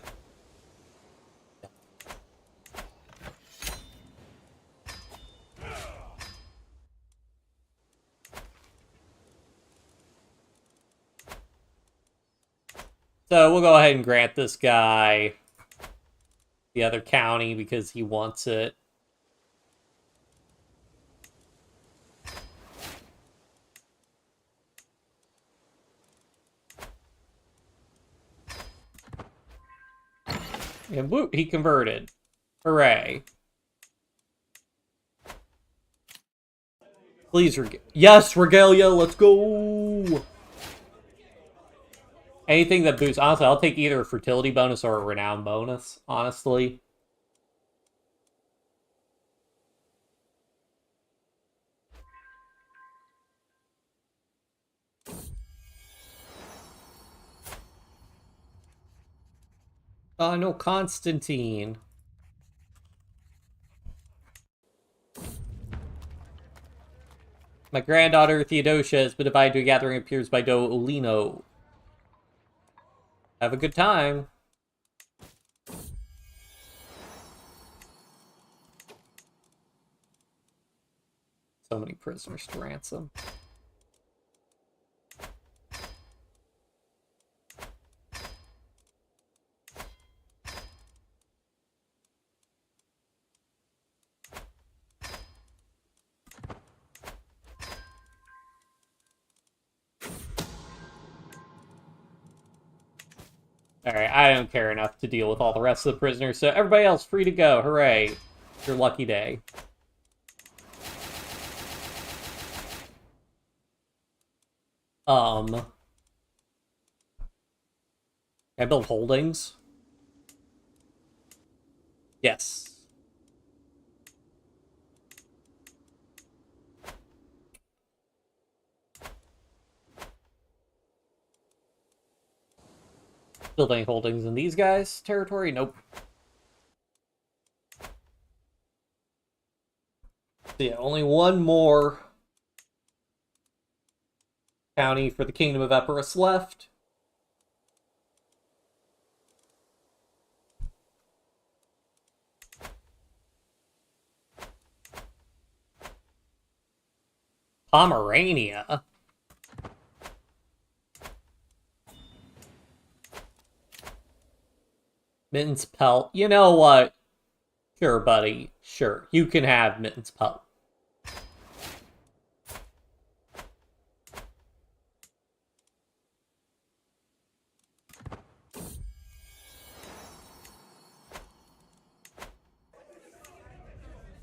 So we'll go ahead and grant this guy the other county because he wants it. And whoop, he converted. Hooray. Please, yes, Regalia, let's go! Anything that boosts... Honestly, I'll take either a fertility bonus or a renown bonus, honestly. No, Constantine. My granddaughter Theodosia has been invited to a gathering appears by Do Olino. Have a good time. So many prisoners to ransom. Alright, I don't care enough to deal with all the rest of the prisoners, so everybody else free to go. Hooray. It's your lucky day. Can I build holdings? Yes. Build any holdings in these guys' territory? Nope. So yeah, only one more county for the Kingdom of Epirus left. Pomerania. Mittens Pelt. You know what? Sure, buddy. Sure. You can have Mittens Pelt.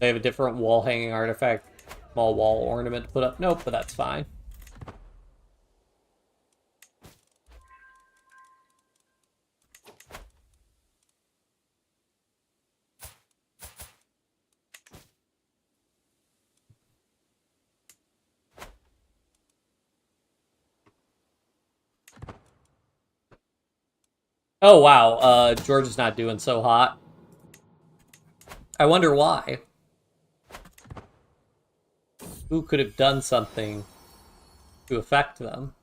They have a different wall hanging artifact, small wall ornament to put up. Nope, but that's fine. Oh wow, George is not doing so hot. I wonder why. Who could have done something to affect them?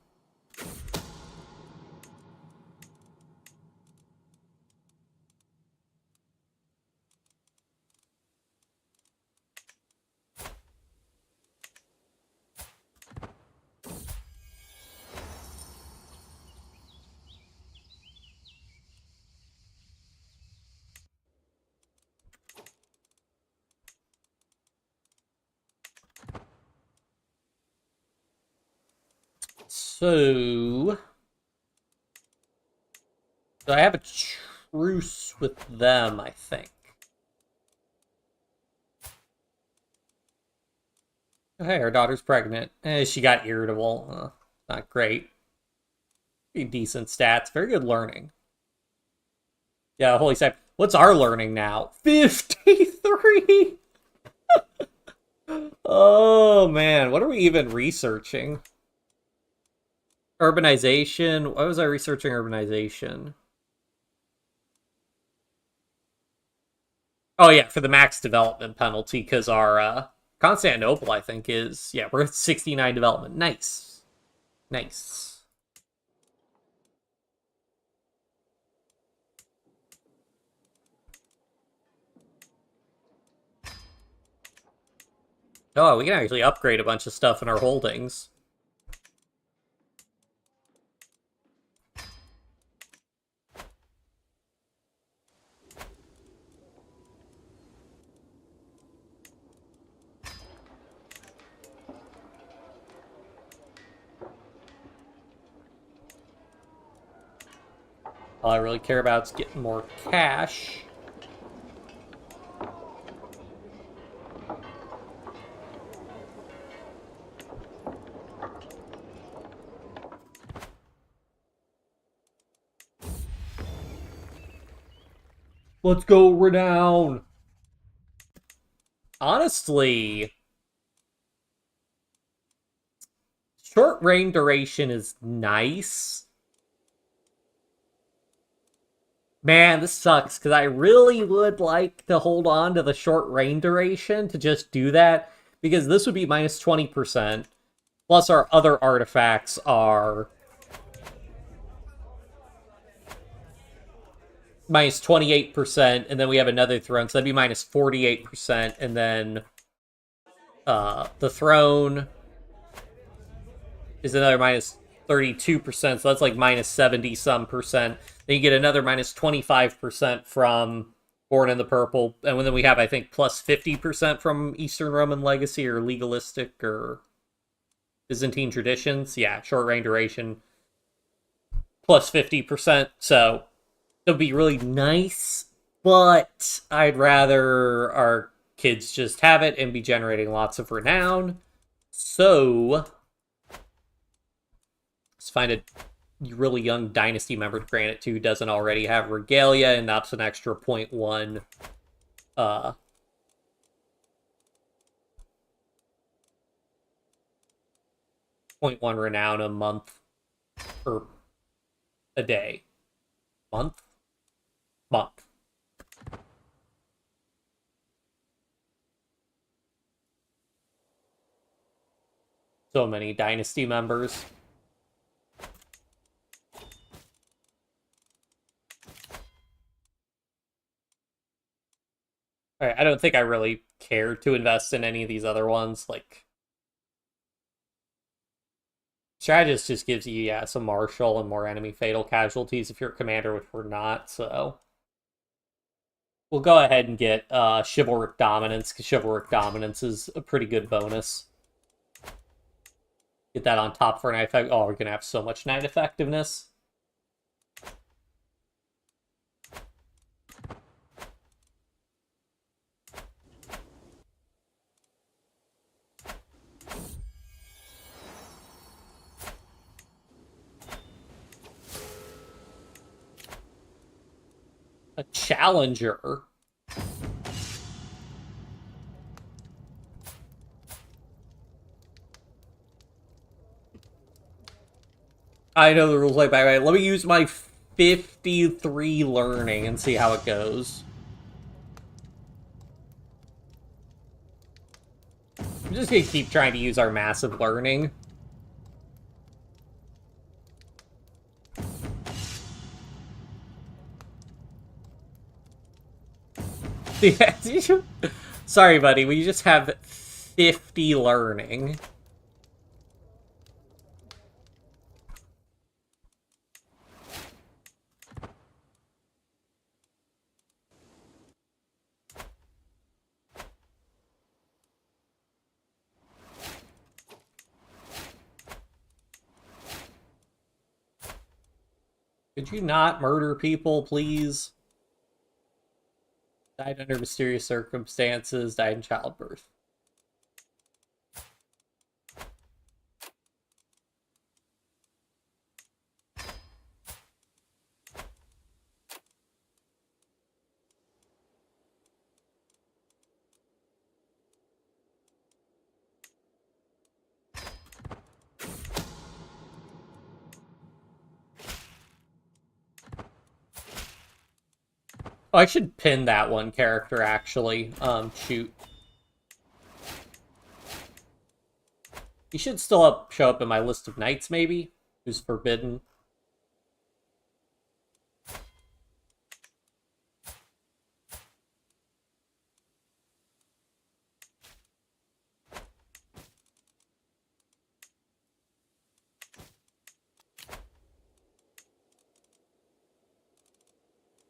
So I have a truce with them, I think. Hey, our daughter's pregnant. She got irritable. Not great. Pretty decent stats. Very good learning. Yeah, holy sap. What's our learning now? 53! Oh, man. What are we even researching? Urbanization. Why was I researching urbanization? Oh, yeah, for the max development penalty, because our Constantinople, I think, is... Yeah, we're at 69 development. Nice. Nice. Oh, we can actually upgrade a bunch of stuff in our holdings. All I really care about is getting more cash. Let's go, Renown! Honestly, short reign duration is nice. Man, this sucks, because I really would like to hold on to the short reign duration to just do that, because this would be minus 20%, plus our other artifacts are minus 28%, and then we have another throne, so that'd be minus 48%, and then the throne is another minus 32%, so that's like minus 70 some percent. Then you get another minus 25% from Born in the Purple, and then we have, I think, plus 50% from Eastern Roman Legacy or Legalistic or Byzantine Traditions. Yeah, short reign duration plus 50%, so it would be really nice, but I'd rather our kids just have it and be generating lots of renown. So let's find a really young dynasty member to grant it to who doesn't already have regalia, and that's an extra 0.1 0.1 renown a month or a day. Month? Month. So many dynasty members. Alright, I don't think I really care to invest in any of these other ones. Like, Strategist just gives you, yeah, some martial and more enemy fatal casualties if you're a commander, which we're not, so... We'll go ahead and get Chivalric Dominance, because Chivalric Dominance is a pretty good bonus. Get that on top for Knight Effect. Oh, we're going to have so much Knight Effectiveness. A Challenger. I know the rules like by let me use my 53 learning and see how it goes. I'm just gonna keep trying to use our massive learning. Sorry, buddy, we just have 50 learning. Could you not murder people, please? Died under mysterious circumstances, died in childbirth. Oh, I should pin that one character, actually. Shoot. He should still show up in my list of knights, maybe? Who's forbidden.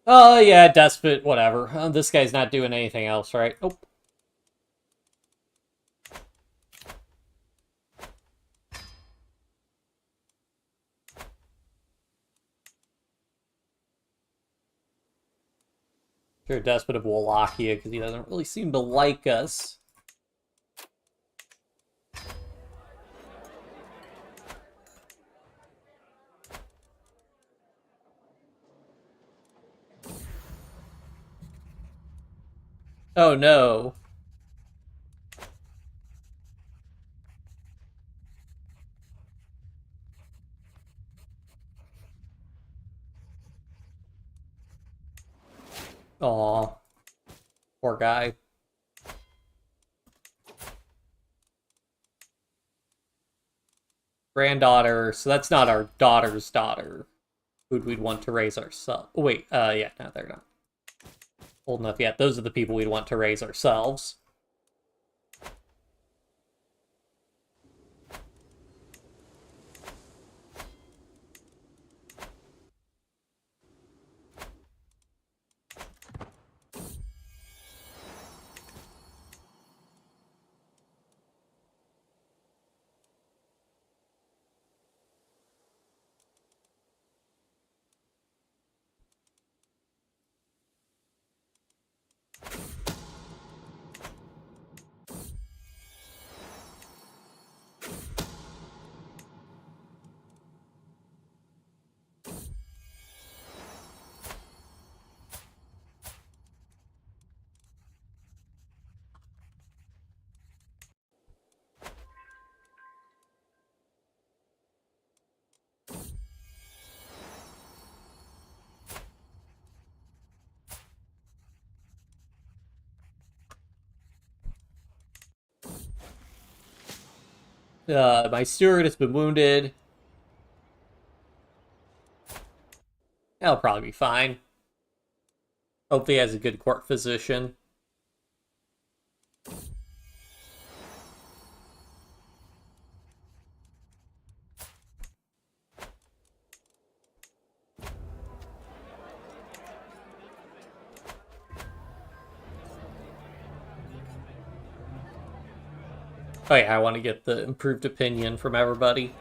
Oh, yeah, Despot, whatever. This guy's not doing anything else, right? Oh. Sure, Despot of Wallachia, because he doesn't really seem to like us. Oh, no. Aw. Poor guy. Granddaughter, so that's not our daughter's daughter. Who'd we'd want to raise ourselves. Oh, wait, yeah, no, they're not old enough yet. Those are the people we'd want to raise ourselves. My steward has been wounded. That'll probably be fine. Hopefully he has a good court physician. Oh yeah, I want to get the improved opinion from everybody.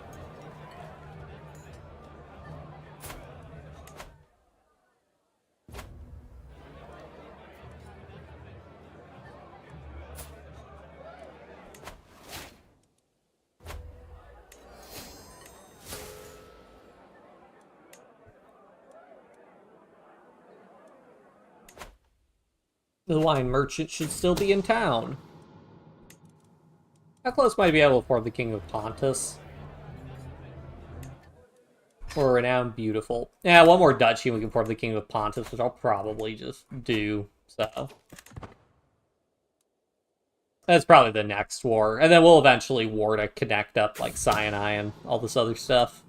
The wine merchant should still be in town. How close might I be able to afford the King of Pontus? Or renowned beautiful. Yeah, one more duchy and we can afford the King of Pontus, which I'll probably just do. So that's probably the next war. And then we'll eventually war to connect up like Sinai and all this other stuff.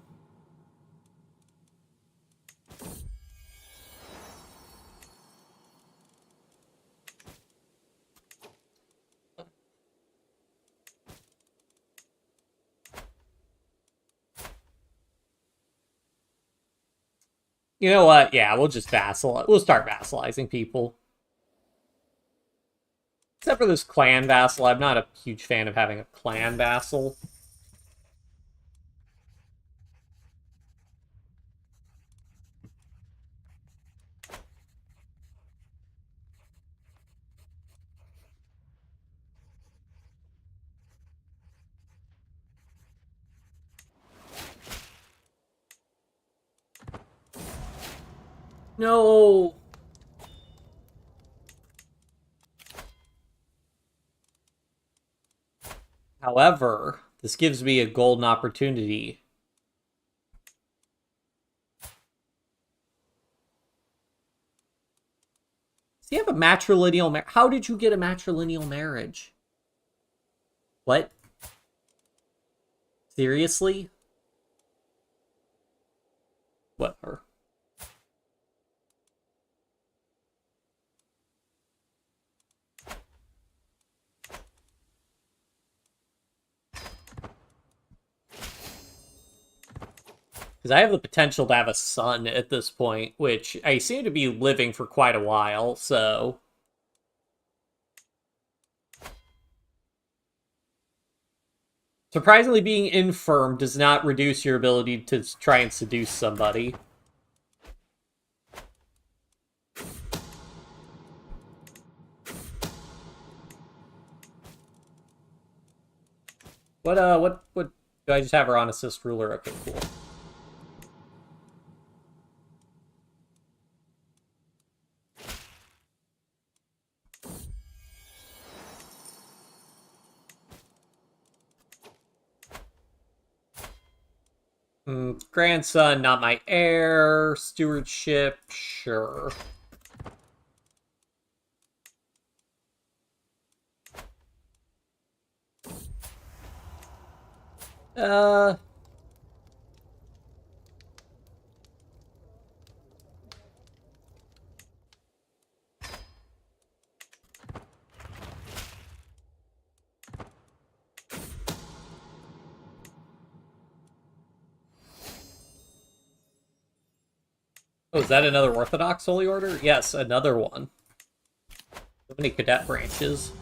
You know what? Yeah, we'll just vassal. We'll start vassalizing people. Except for this clan vassal. I'm not a huge fan of having a clan vassal. No! However, this gives me a golden opportunity. Does he have a matrilineal marriage? How did you get a matrilineal marriage? What? Seriously? Whatever. Because I have the potential to have a son at this point, which I seem to be living for quite a while, so... Surprisingly, being infirm does not reduce your ability to try and seduce somebody. What do I just have her on assist ruler? Okay, cool. Grandson, not my heir. Stewardship, sure. Oh, is that another Orthodox Holy Order? Yes, another one. So many cadet branches.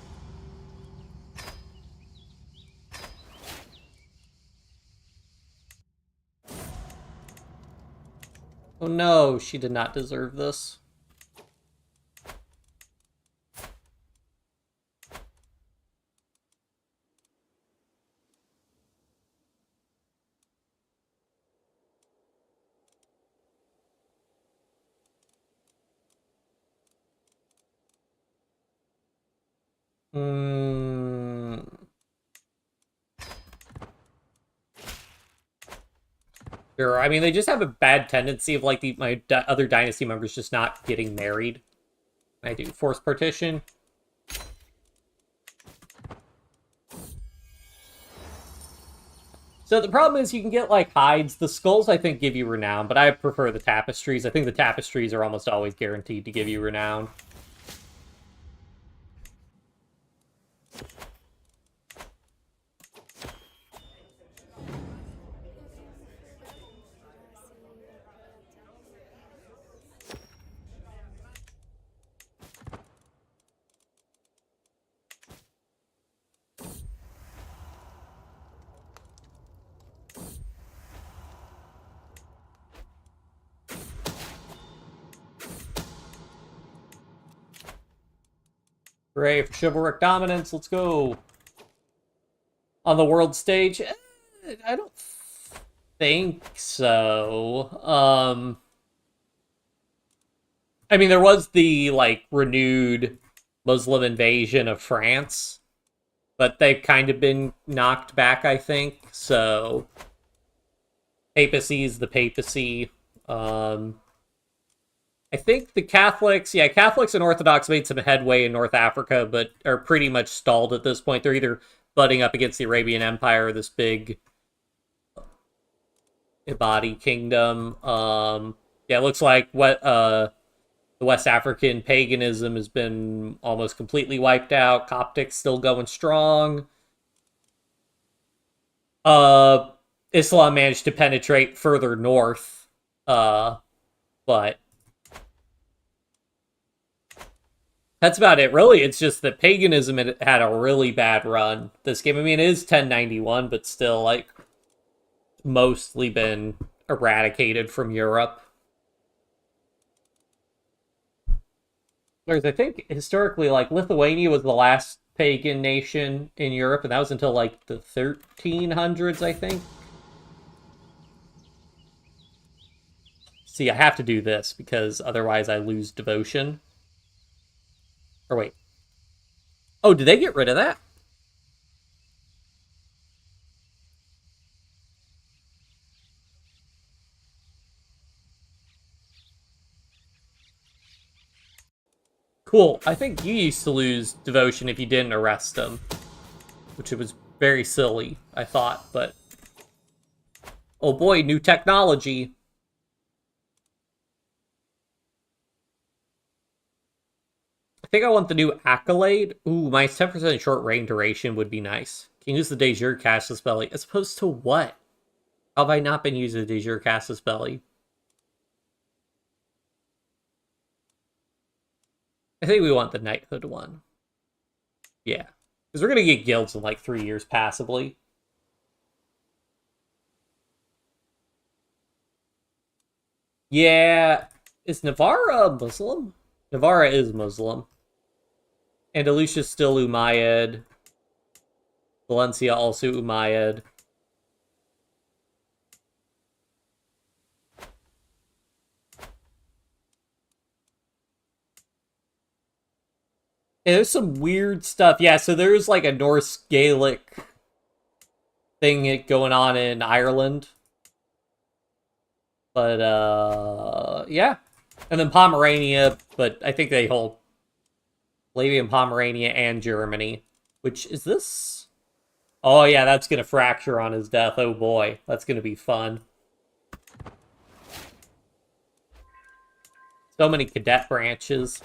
Oh no, she did not deserve this. Sure, I mean, they just have a bad tendency of, like, my other dynasty members just not getting married. I do forced partition. So the problem is you can get, like, hides. The skulls, I think, give you renown, but I prefer the tapestries. I think the tapestries are almost always guaranteed to give you renown. Hooray for chivalric dominance, let's go. On the world stage? I don't think so. I mean, there was the, like, renewed Muslim invasion of France, but they've kind of been knocked back, I think. So, papacy is the papacy. I think the Catholics, yeah, Catholics and Orthodox made some headway in North Africa, but are pretty much stalled at this point. They're either butting up against the Arabian Empire or this big Ibadi kingdom. Yeah, it looks like what the West African paganism has been almost completely wiped out. Coptic's still going strong. Islam managed to penetrate further north, but that's about it. Really, it's just that paganism had a really bad run this game. I mean, it is 1091, but still, like, mostly been eradicated from Europe. Whereas I think historically, like, Lithuania was the last pagan nation in Europe, and that was until, like, the 1300s, I think. See, I have to do this because otherwise I lose devotion. Or wait. Oh, did they get rid of that? Cool. I think you used to lose devotion if you didn't arrest them. Which it was very silly, I thought, but... Oh boy, new technology. I think I want the new Accolade. Ooh, my 10% short range duration would be nice. Can use the De Jure Cashless Belly. As opposed to what? How have I not been using the De Jure Cashless Belly? I think we want the Knighthood one. Yeah. Because we're going to get guilds in like 3 years, passably. Yeah. Is Navarra Muslim? Navarra is Muslim. Andalusia's still Umayyad. Valencia also Umayyad. Yeah, there's some weird stuff. Yeah, so there's like a Norse Gaelic thing going on in Ireland. But, yeah. And then Pomerania, but I think they hold Flavian, Pomerania, and Germany. Which, is this? Oh, yeah, that's going to fracture on his death. Oh, boy. That's going to be fun. So many cadet branches.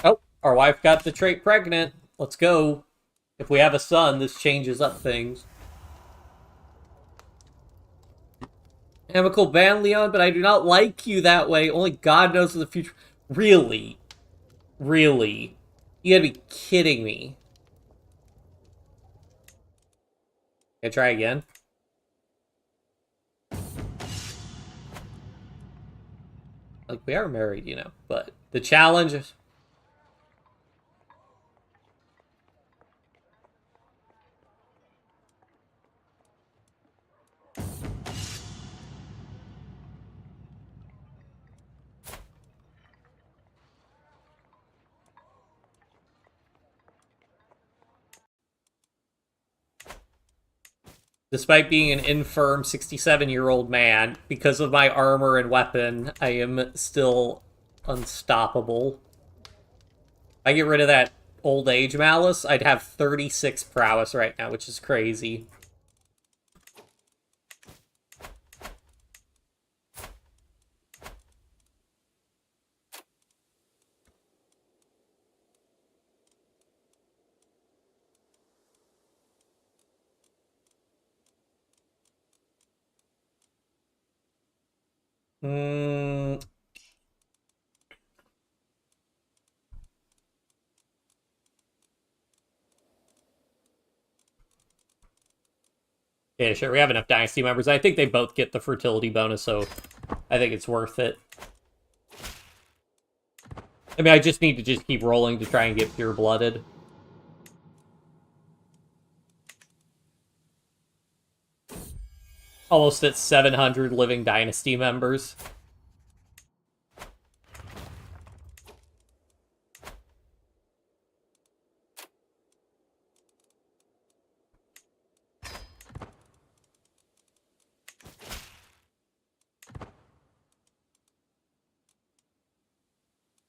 Oh, our wife got the trait pregnant. Let's go. If we have a son, this changes up things. Amicable ban, Leon, but I do not like you that way. Only God knows the future. Really? Really? You gotta be kidding me. Can I try again? Like, we are married, you know, but the challenge is... Despite being an infirm 67-year-old man, because of my armor and weapon, I am still unstoppable. If I get rid of that old age malice, I'd have 36 prowess right now, which is crazy. Yeah, sure. We have enough dynasty members. I think they both get the fertility bonus, so I think it's worth it. I mean, I just need to just keep rolling to try and get pure-blooded. Almost at 700 living dynasty members.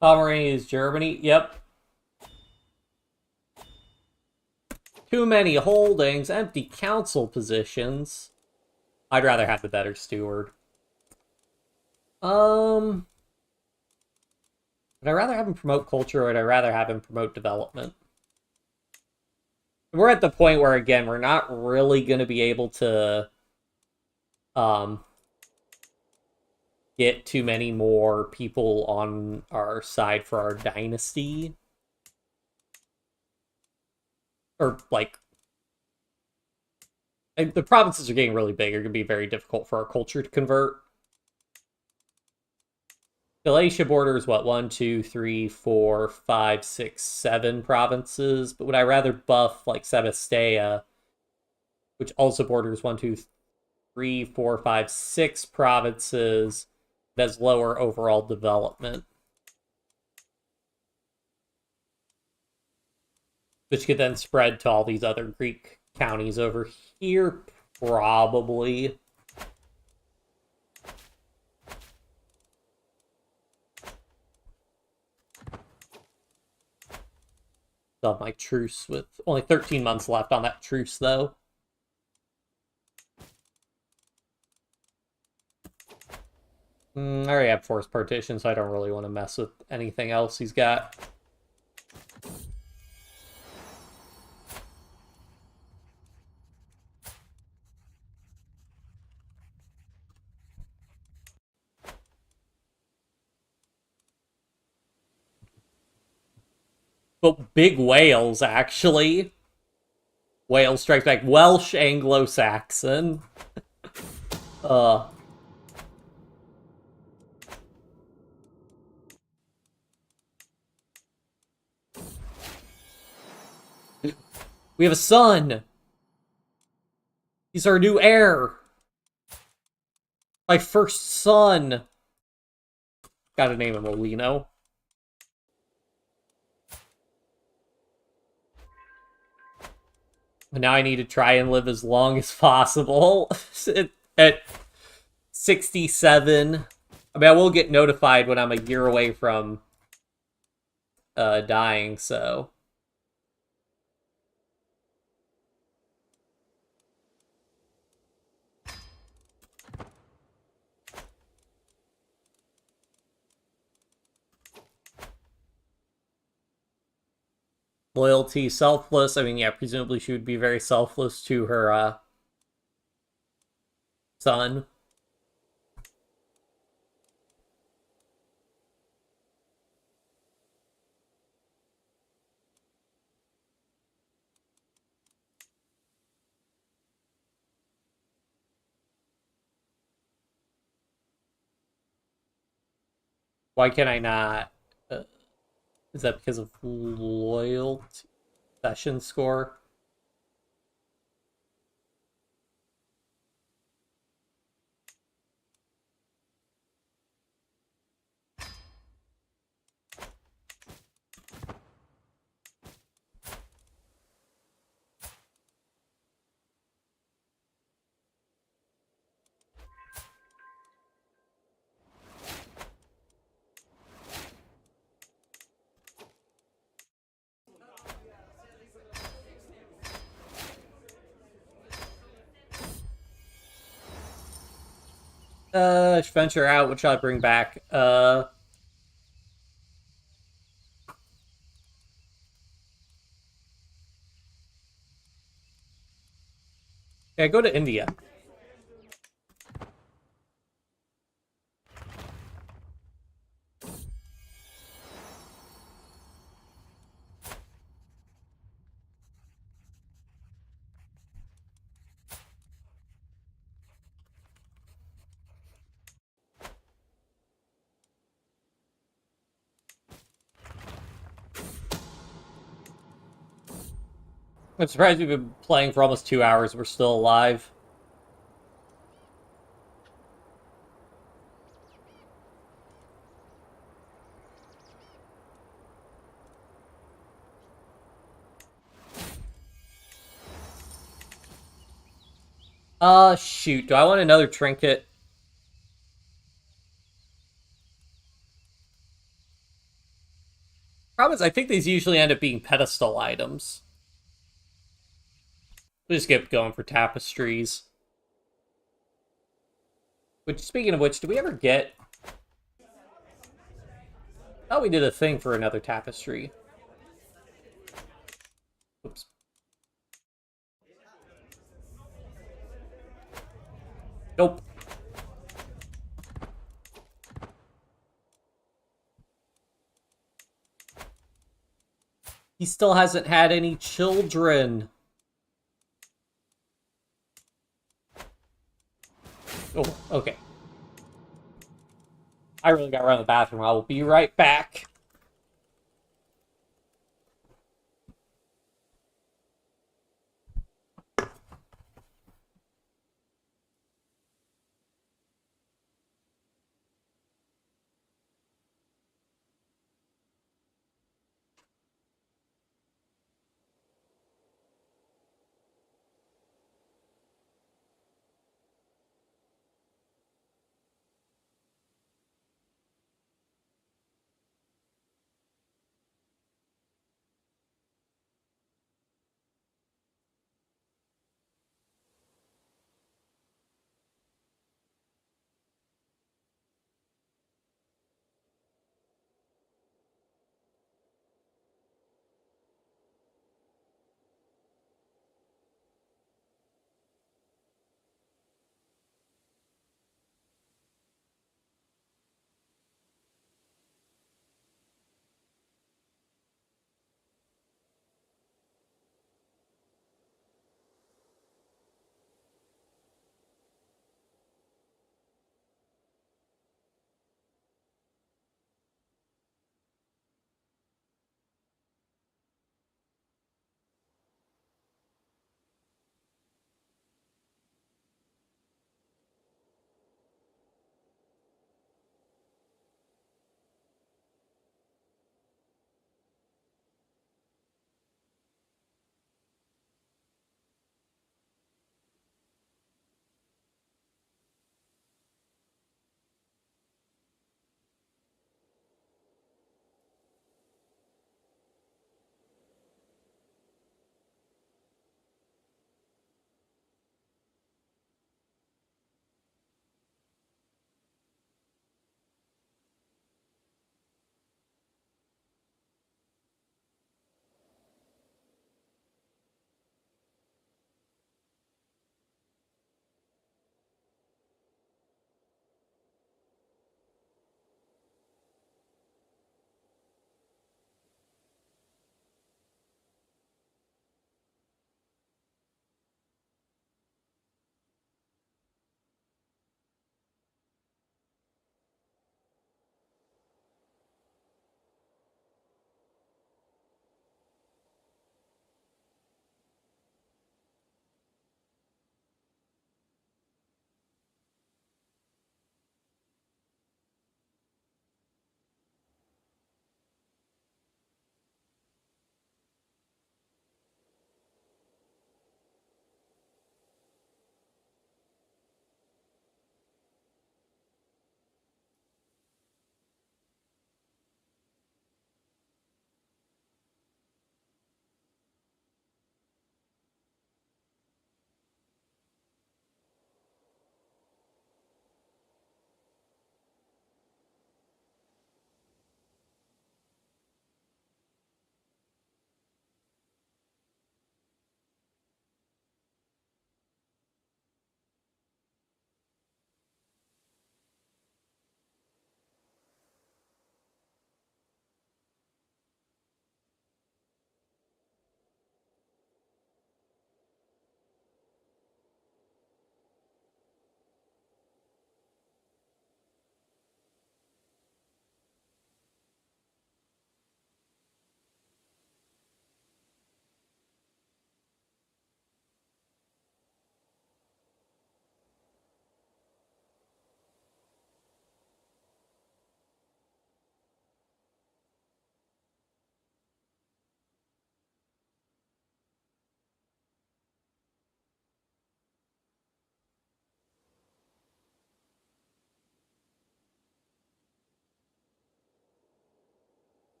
Pomerania is Germany. Yep. Too many holdings. Empty council positions. I'd rather have the better steward. Would I rather have him promote culture, or would I rather have him promote development? We're at the point where, again, we're not really going to be able to get too many more people on our side for our dynasty. Or, like, the provinces are getting really big. Are going to be very difficult for our culture to convert. Galatia borders, what, 1, 2, 3, 4, 5, 6, 7 provinces. But would I rather buff, like, Sebastea, which also borders 1, 2, 3, 4, 5, 6 provinces, that has lower overall development, which could then spread to all these other Greek counties over here, probably. Still have my truce with only 13 months left on that truce, though. I already have forced partition, so I don't really want to mess with anything else he's got. But big Wales, actually. Wales strikes back. Welsh Anglo-Saxon. We have a son. He's our new heir. My first son. Gotta name him Olino. Now I need to try and live as long as possible. At 67. I mean, I will get notified when I'm a year away from dying, so... Loyalty, selfless. I mean, yeah, presumably she would be very selfless to her son. Why can I not? Is that because of loyalty? Session score? Venture out. What should I bring back? Yeah, go to India. I'm surprised we've been playing for almost 2 hours. We're still alive. Shoot. Do I want another trinket? Problem is, I think these usually end up being pedestal items. We'll just get going for tapestries. Which, speaking of which, do we ever get... Oh, we did a thing for another tapestry. Oops. Nope. He still hasn't had any children. Oh, okay. I really gotta run to the bathroom. I will be right back.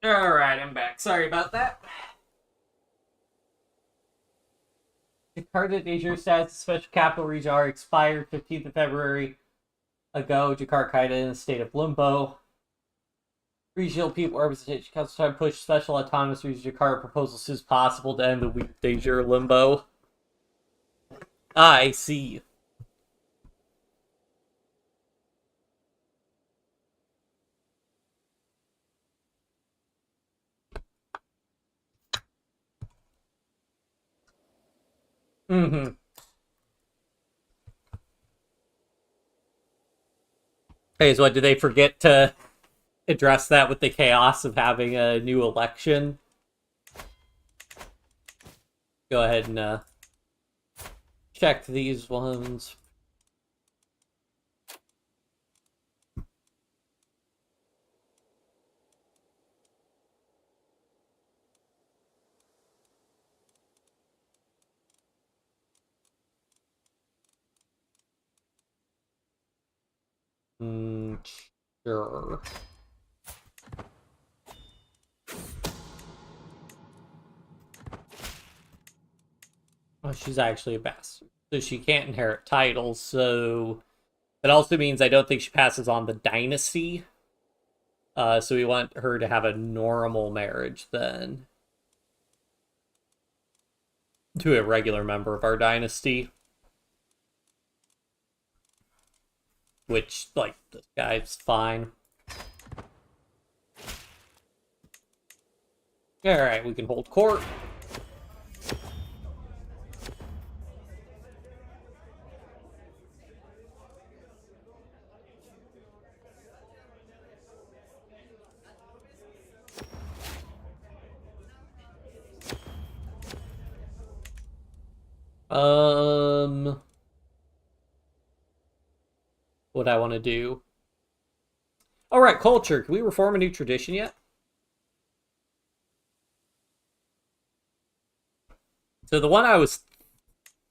Alright, I'm back. Sorry about that. Jakarta de jure status special capital region are expired 15th of February ago. Jakarta in a state of limbo. Regional people representation council trying to push special autonomous region Jakarta proposals as soon as possible to end the weak de jure limbo. I see. Mm-hmm. Hey, so what, did they forget to address that with the chaos of having a new election? Go ahead and check these ones. Sure. Oh, she's actually a bastard, so she can't inherit titles, so that also means I don't think she passes on the dynasty. So we want her to have a normal marriage then to a regular member of our dynasty. Which, like, this guy's fine. Alright, we can hold court. What I want to do. Alright, culture. Can we reform a new tradition yet? So the one I was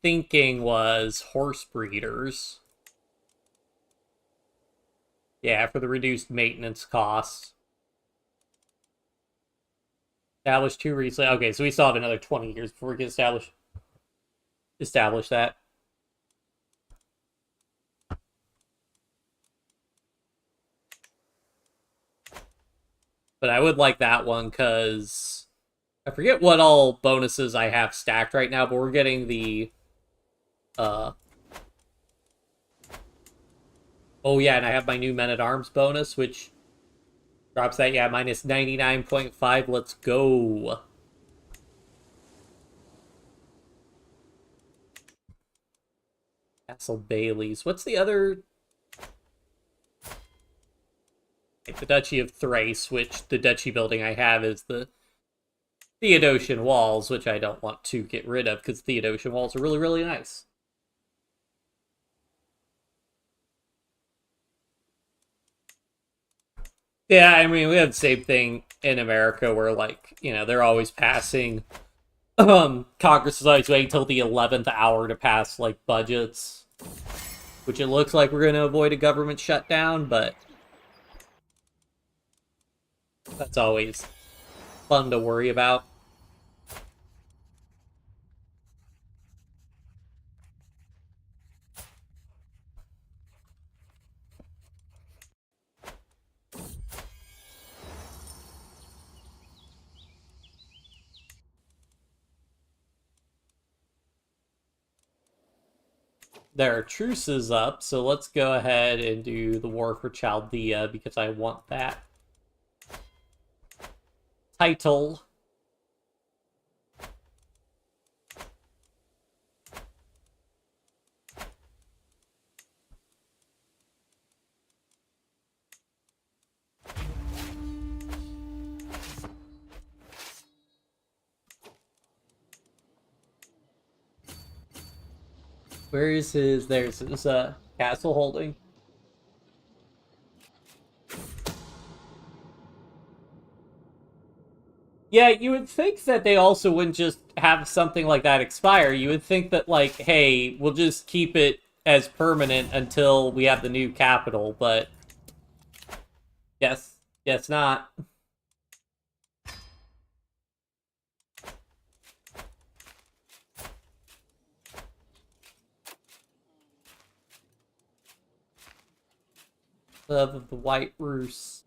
thinking was horse breeders. Yeah, for the reduced maintenance costs. Established too recently. Okay, so we still have another 20 years before we can establish that. But I would like that one because I forget what all bonuses I have stacked right now, but we're getting the oh yeah, and I have my new men-at-arms bonus, which drops that, yeah, minus 99.5. Let's go. Castle Bailey's. What's the other? The Duchy of Thrace, which the duchy building I have is the Theodosian walls, which I don't want to get rid of because Theodosian walls are really, really nice. Yeah, I mean, we have the same thing in America where, like, you know, they're always passing. Congress is always waiting until the 11th hour to pass, like, budgets. Which it looks like we're going to avoid a government shutdown, but that's always fun to worry about. There are truces up, so let's go ahead and do the war for Chaldea because I want that title. Where is his? There's his castle holding. Yeah, you would think that they also wouldn't just have something like that expire. You would think that, like, hey, we'll just keep it as permanent until we have the new capital, but yes, not. Of the White Roost.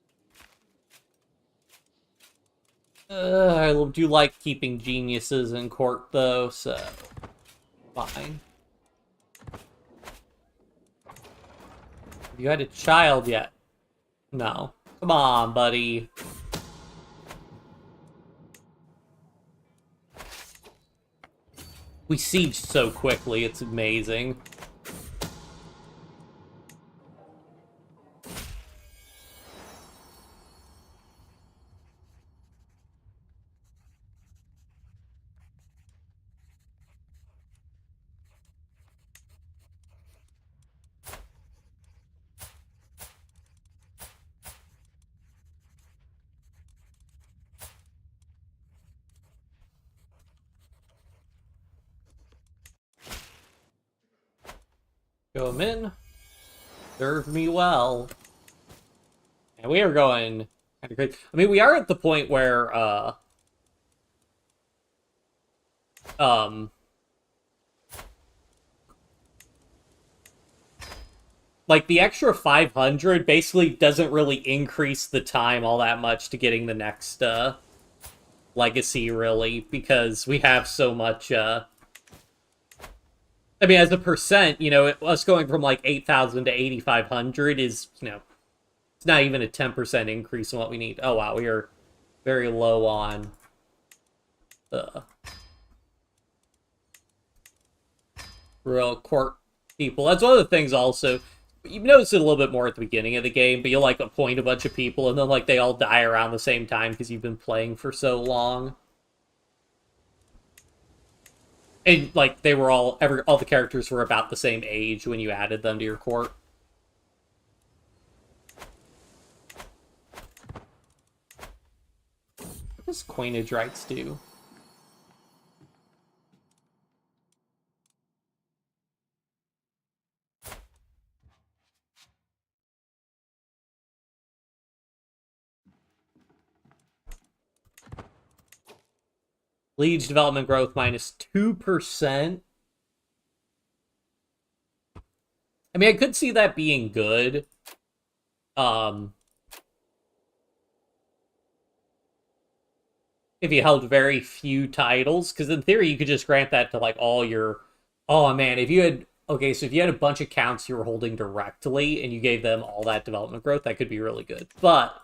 I do like keeping geniuses in court, though, so fine. Have you had a child yet? No. Come on, buddy. We siege so quickly, it's amazing. Go him in. Serve me well. And we are going kind of crazy. I mean, we are at the point where, like, the extra 500 basically doesn't really increase the time all that much to getting the next, legacy, really, because we have so much, I mean, as a percent, you know, us going from, like, 8,000 to 8,500 is, you know, it's not even a 10% increase in what we need. Oh, wow, we are very low on real court people. That's one of the things also. You notice it a little bit more at the beginning of the game, but you'll, like, appoint a bunch of people, and then, like, they all die around the same time because you've been playing for so long. And, like, they were all the characters were about the same age when you added them to your court. What does coinage rights do? Liege development growth minus 2%. I mean, I could see that being good. If you held very few titles, because in theory you could just grant that to, like, all your... Oh, man, if you had... Okay, so if you had a bunch of counts you were holding directly, and you gave them all that development growth, that could be really good. But,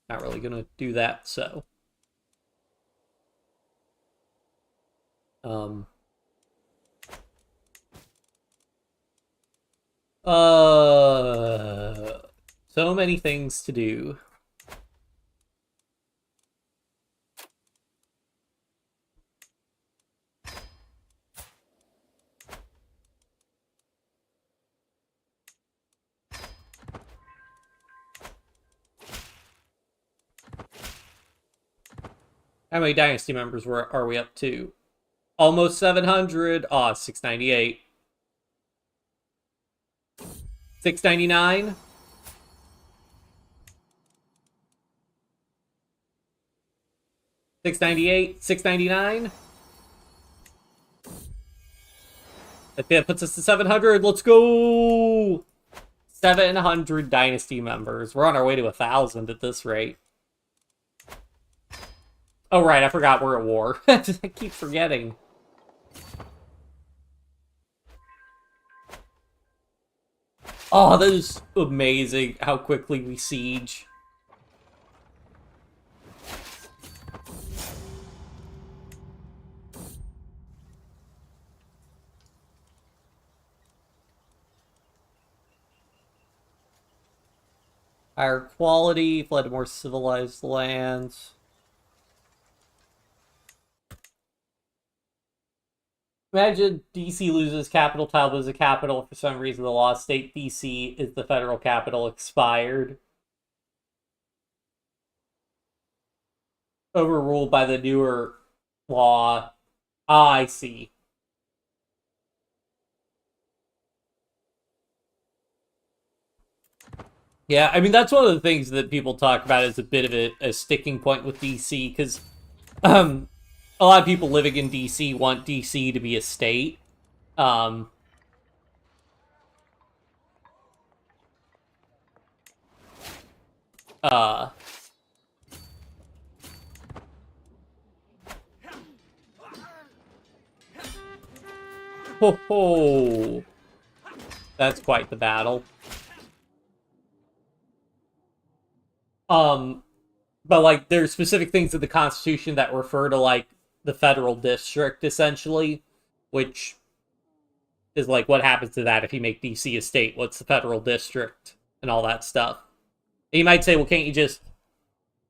not really gonna do that, so... So many things to do. How many dynasty members are we up to? Almost 700. Aw, 698. 699. 698. 699. That puts us to 700. Let's go! 700 dynasty members. We're on our way to 1,000 at this rate. Oh, right, I forgot we're at war. I keep forgetting. Oh, that is amazing how quickly we siege. Higher quality, fled to more civilized lands. Imagine DC loses capital, tile loses a capital. For some reason, the law state DC is the federal capital expired. Overruled by the newer law. Ah, I see. Yeah, I mean, that's one of the things that people talk about as a bit of a sticking point with DC, because a lot of people living in DC want DC to be a state. Uh, ho ho! That's quite the battle. But like, there's specific things in the Constitution that refer to like the federal district, essentially, which is like what happens to that if you make DC a state? What's the federal district and all that stuff? And you might say, well, can't you just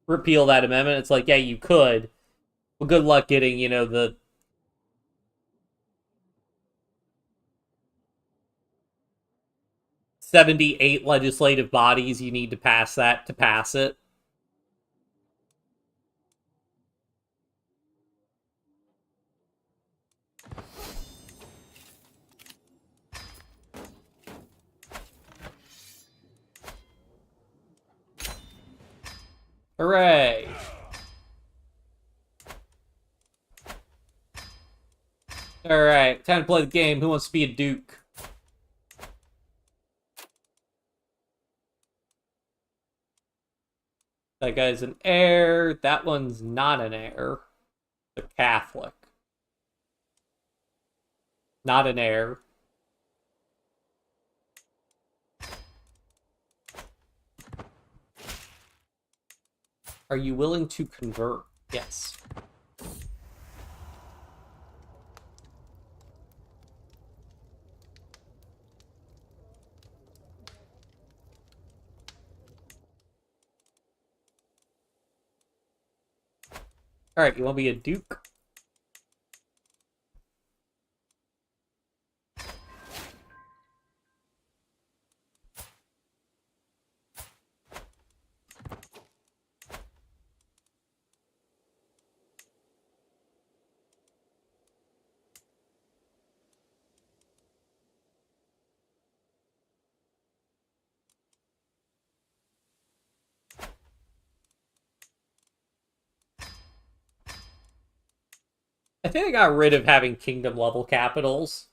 repeal that amendment? It's like, yeah, you could. Well, good luck getting, the 78 legislative bodies you need to pass that to pass it. Hooray! Alright, time to play the game. Who wants to be a duke? That guy's an heir. That one's not an heir. A Catholic. Not an heir. Are you willing to convert? Yes. Alright, you want to be a duke? I think I got rid of having kingdom level capitals.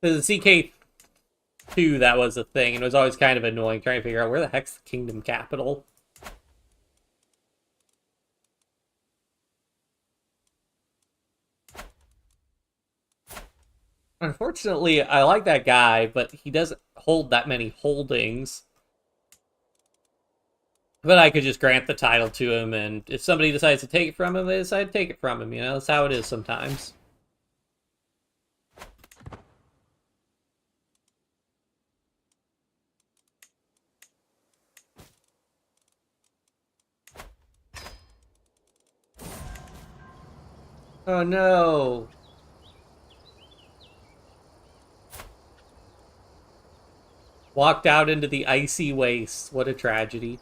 Because the CK2, that was a thing, and it was always kind of annoying trying to figure out where the heck's the kingdom capital. Unfortunately, I like that guy, but he doesn't hold that many holdings. But I could just grant the title to him, and if somebody decides to take it from him, they decide to take it from him, That's how it is sometimes. Oh no! Walked out into the icy waste. What a tragedy.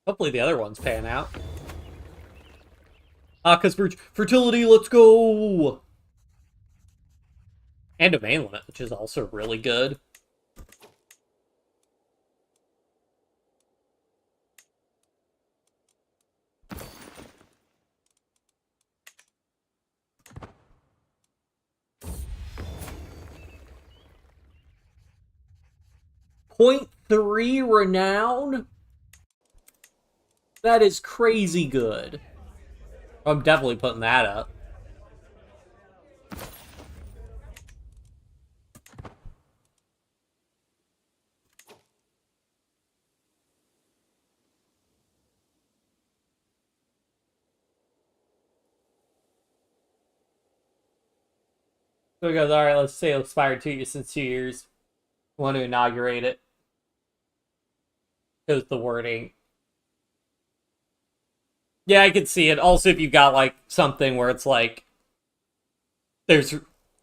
Hopefully the other ones pan out. Because fertility, let's go! And domain limit, which is also really good. .3 renown? That is crazy good. I'm definitely putting that up. So he goes, alright, let's say it'll expire 2 years since 2 years. Want to inaugurate it. Goes the wording. Yeah, I could see it. Also, if you got, like, something where it's like... There's...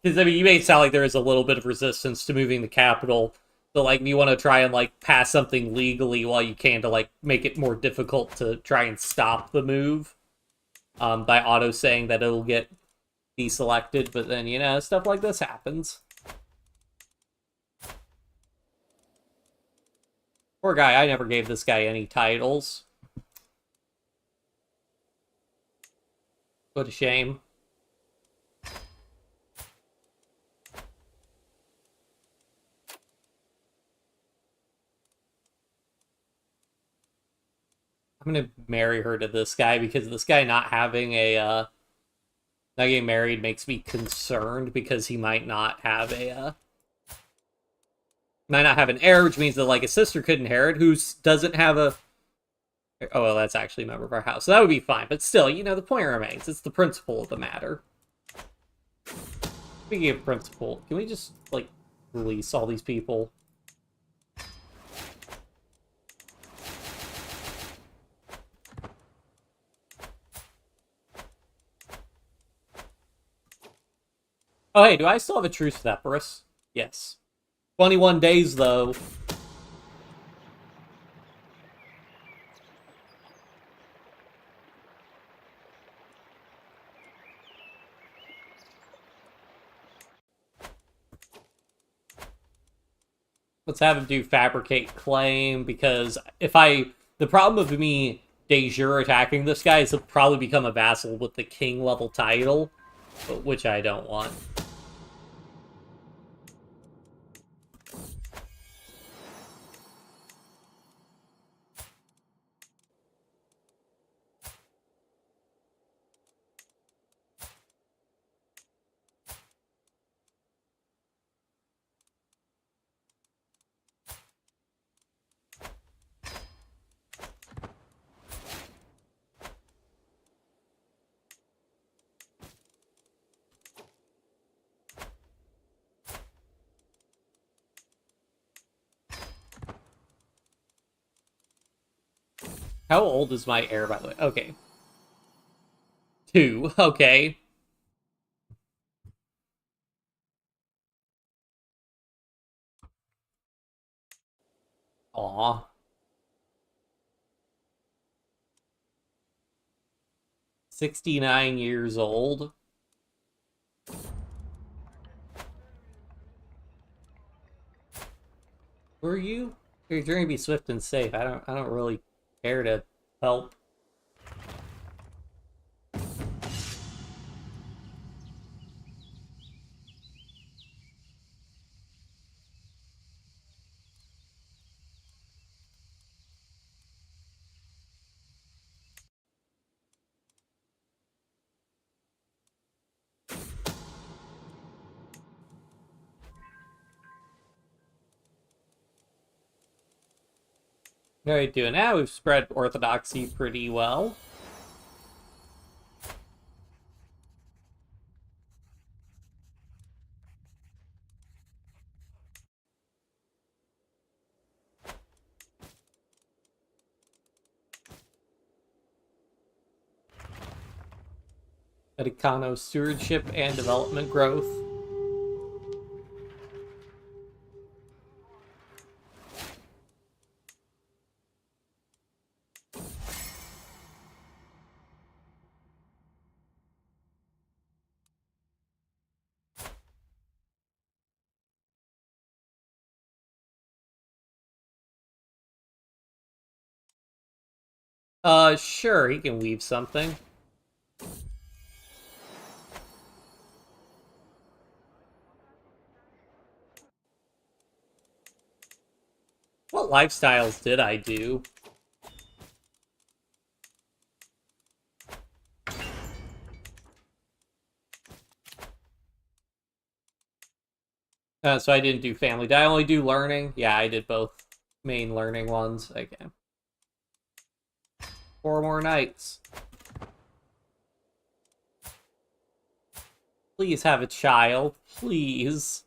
Because, I mean, you may sound like there is a little bit of resistance to moving the capital So, like, you want to try and, like, pass something legally while you can to, like, make it more difficult to try and stop the move by auto saying that it'll get deselected, but then, you know, stuff like this happens. Poor guy, I never gave this guy any titles. What a shame. I'm gonna marry her to this guy because this guy not having a not getting married makes me concerned because he might not have a might not have an heir, which means that like a sister could inherit who doesn't have a. Oh well, that's actually a member of our house, so that would be fine. But still, you know, the point remains. It's the principle of the matter. Speaking of principle, can we just like release all these people? Oh, hey, do I still have a truce with Epirus? Yes. 21 days, though. Let's have him do Fabricate Claim, because if I... The problem of me de jure attacking this guy is he'll probably become a vassal with the king level title, which I don't want. How old is my heir, by the way? Okay. 2. Okay. Aw. 69 years old. Who are you? Your journey be swift and safe. I don't really care to help. How are you doing now? We've spread orthodoxy pretty well. Vaticano stewardship and development growth. Sure, he can weave something. What lifestyles did I do? So I didn't do family. Did I only do learning? Yeah, I did both main learning ones. Okay. 4 more nights. Please have a child. Please.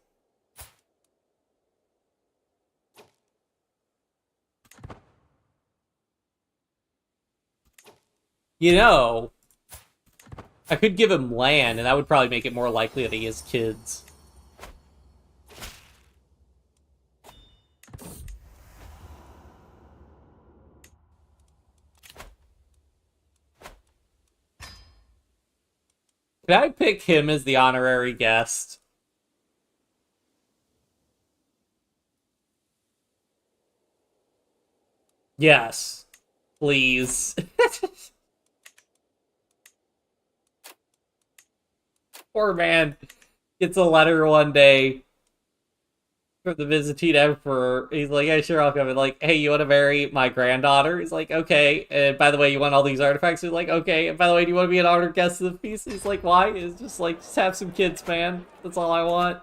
You know, I could give him land, and that would probably make it more likely that he has kids. Can I pick him as the honorary guest? Yes. Please. Poor man gets a letter one day from the Byzantine Emperor. He's like, "Yeah, sure, I'll come." And like, "Hey, you want to marry my granddaughter?" He's like, "Okay." And by the way, you want all these artifacts? He's like, "Okay." And by the way, do you want to be an honored guest of the feast? He's like, "Why?" It's just like, just have some kids, man. That's all I want.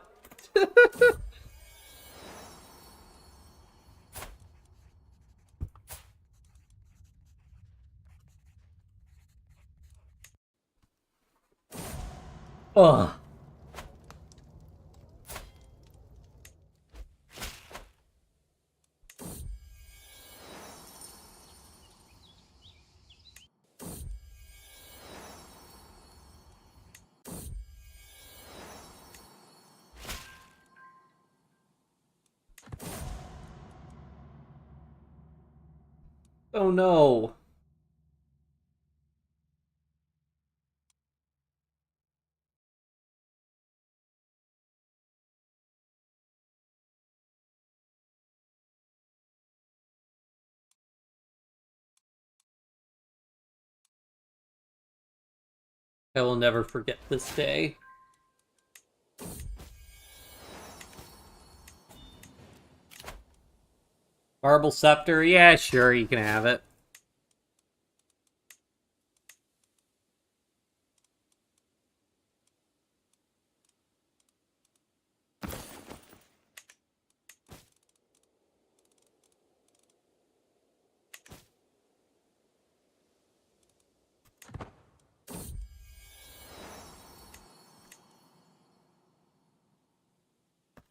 Ugh. Oh no. I will never forget this day. Marble Scepter? Yeah, sure, you can have it.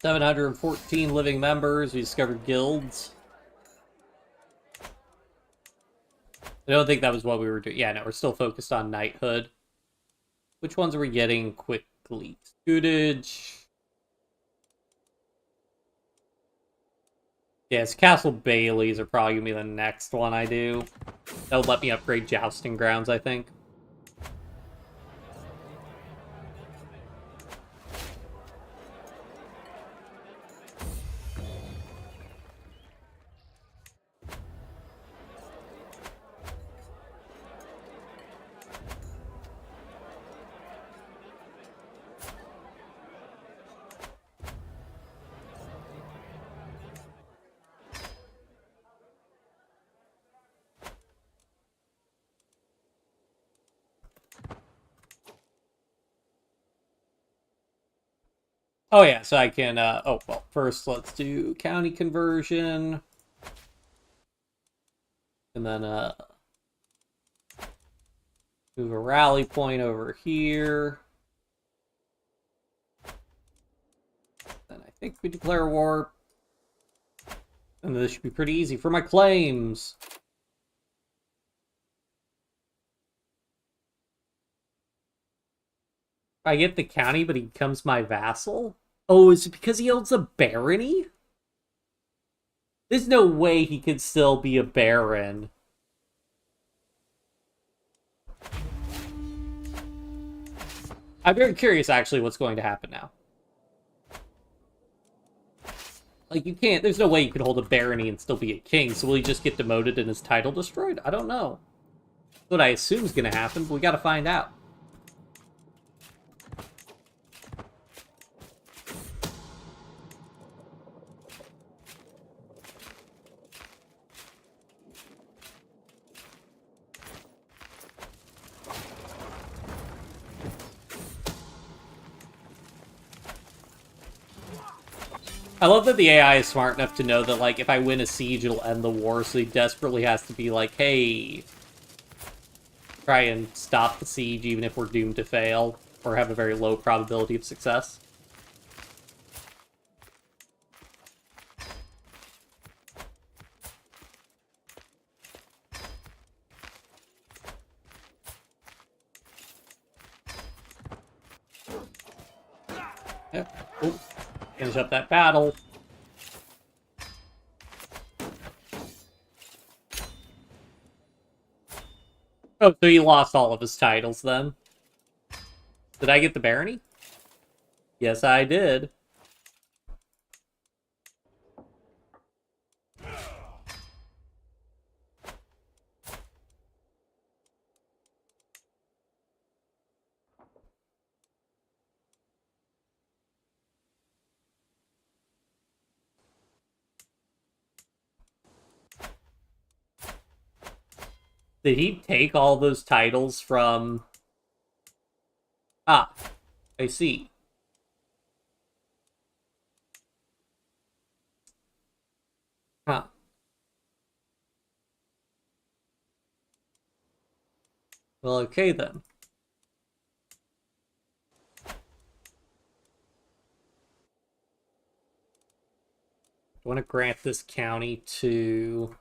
$714 living members. We discovered guilds. I don't think that was what we were doing. Yeah, no, we're still focused on knighthood. Which ones are we getting quickly? Scootage. Yes, Castle Baileys are probably going to be the next one I do. That'll let me upgrade Jousting Grounds, I think. Oh yeah, so I can, oh, well, first let's do county conversion. And then, move a rally point over here. Then I think we declare war. And this should be pretty easy for my claims. I get the county, but he becomes my vassal? Oh, is it because he owns a barony? There's no way he could still be a baron. I'm very curious, actually, what's going to happen now. Like, you can't... There's no way you could hold a barony and still be a king, so will he just get demoted and his title destroyed? I don't know. That's what I assume is going to happen, but we gotta find out. I love that the AI is smart enough to know that, like, if I win a siege, it'll end the war, so he desperately has to be like, hey, try and stop the siege even if we're doomed to fail, or have a very low probability of success. Yep. Oh, finish up that battle. Oh, so he lost all of his titles then? Did I get the barony? Yes, I did. Did he take all those titles from... Ah, I see. Huh. Well, okay then. I want to grant this county to...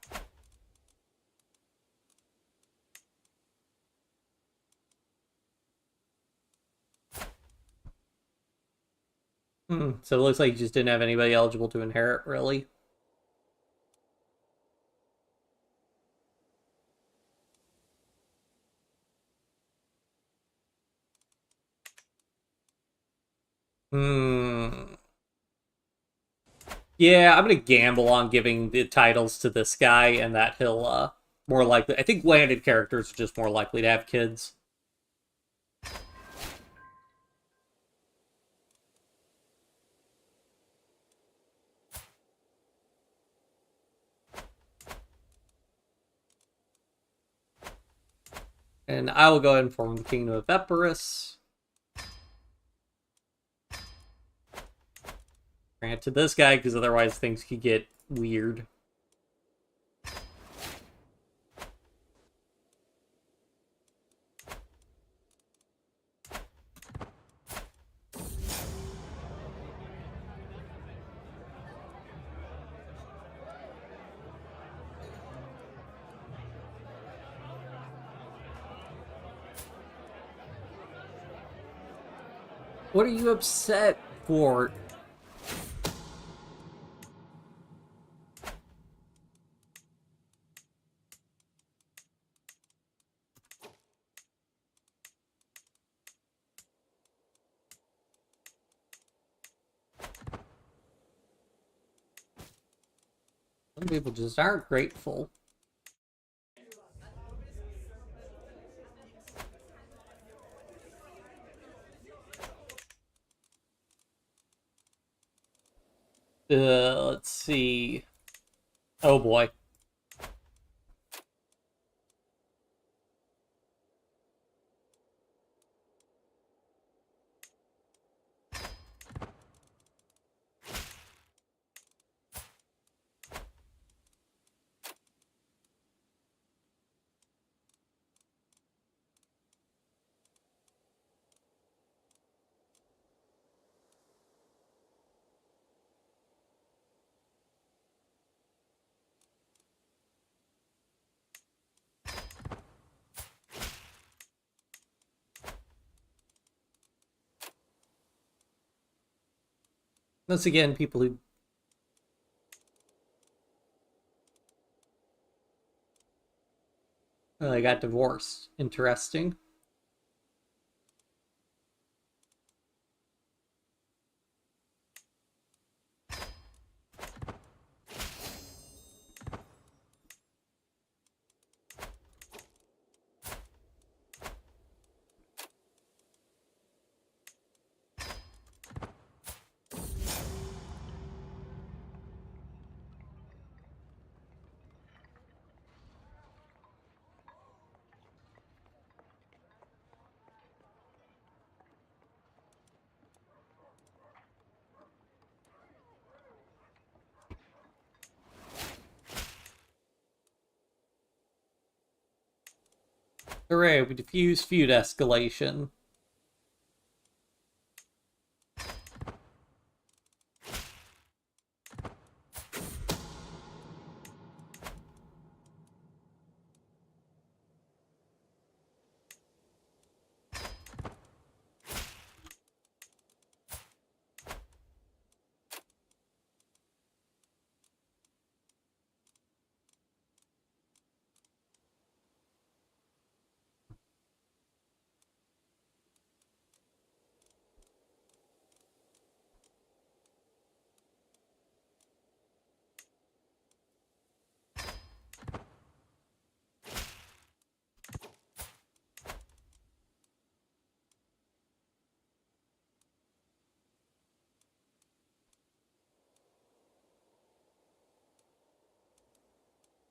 So it looks like you just didn't have anybody eligible to inherit, really. Yeah, I'm gonna gamble on giving the titles to this guy, and that he'll more likely. I think landed characters are just more likely to have kids. And I will go ahead and form the Kingdom of Epirus. Grant to this guy, because otherwise things could get weird. What are you upset for? Some people just aren't grateful. Let's see. Oh boy. Once again, people who got divorced. Interesting. Hooray, we diffuse feud escalation.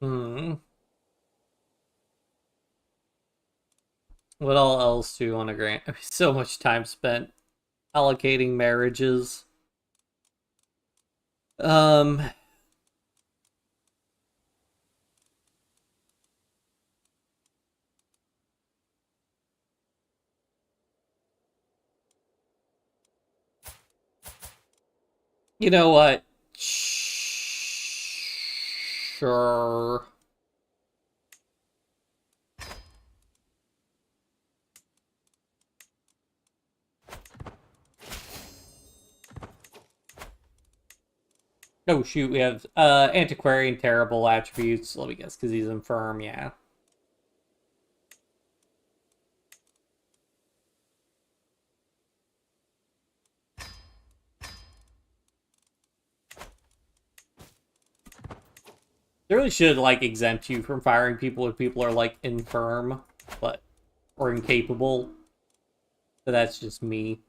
Hmm. What all else do you want to grant? I mean, so much time spent allocating marriages. Um, you know what? Sure. Oh shoot, we have antiquarian terrible attributes. Let me guess, because he's infirm, yeah. They really should like exempt you from firing people if people are like infirm, but or incapable. But that's just me.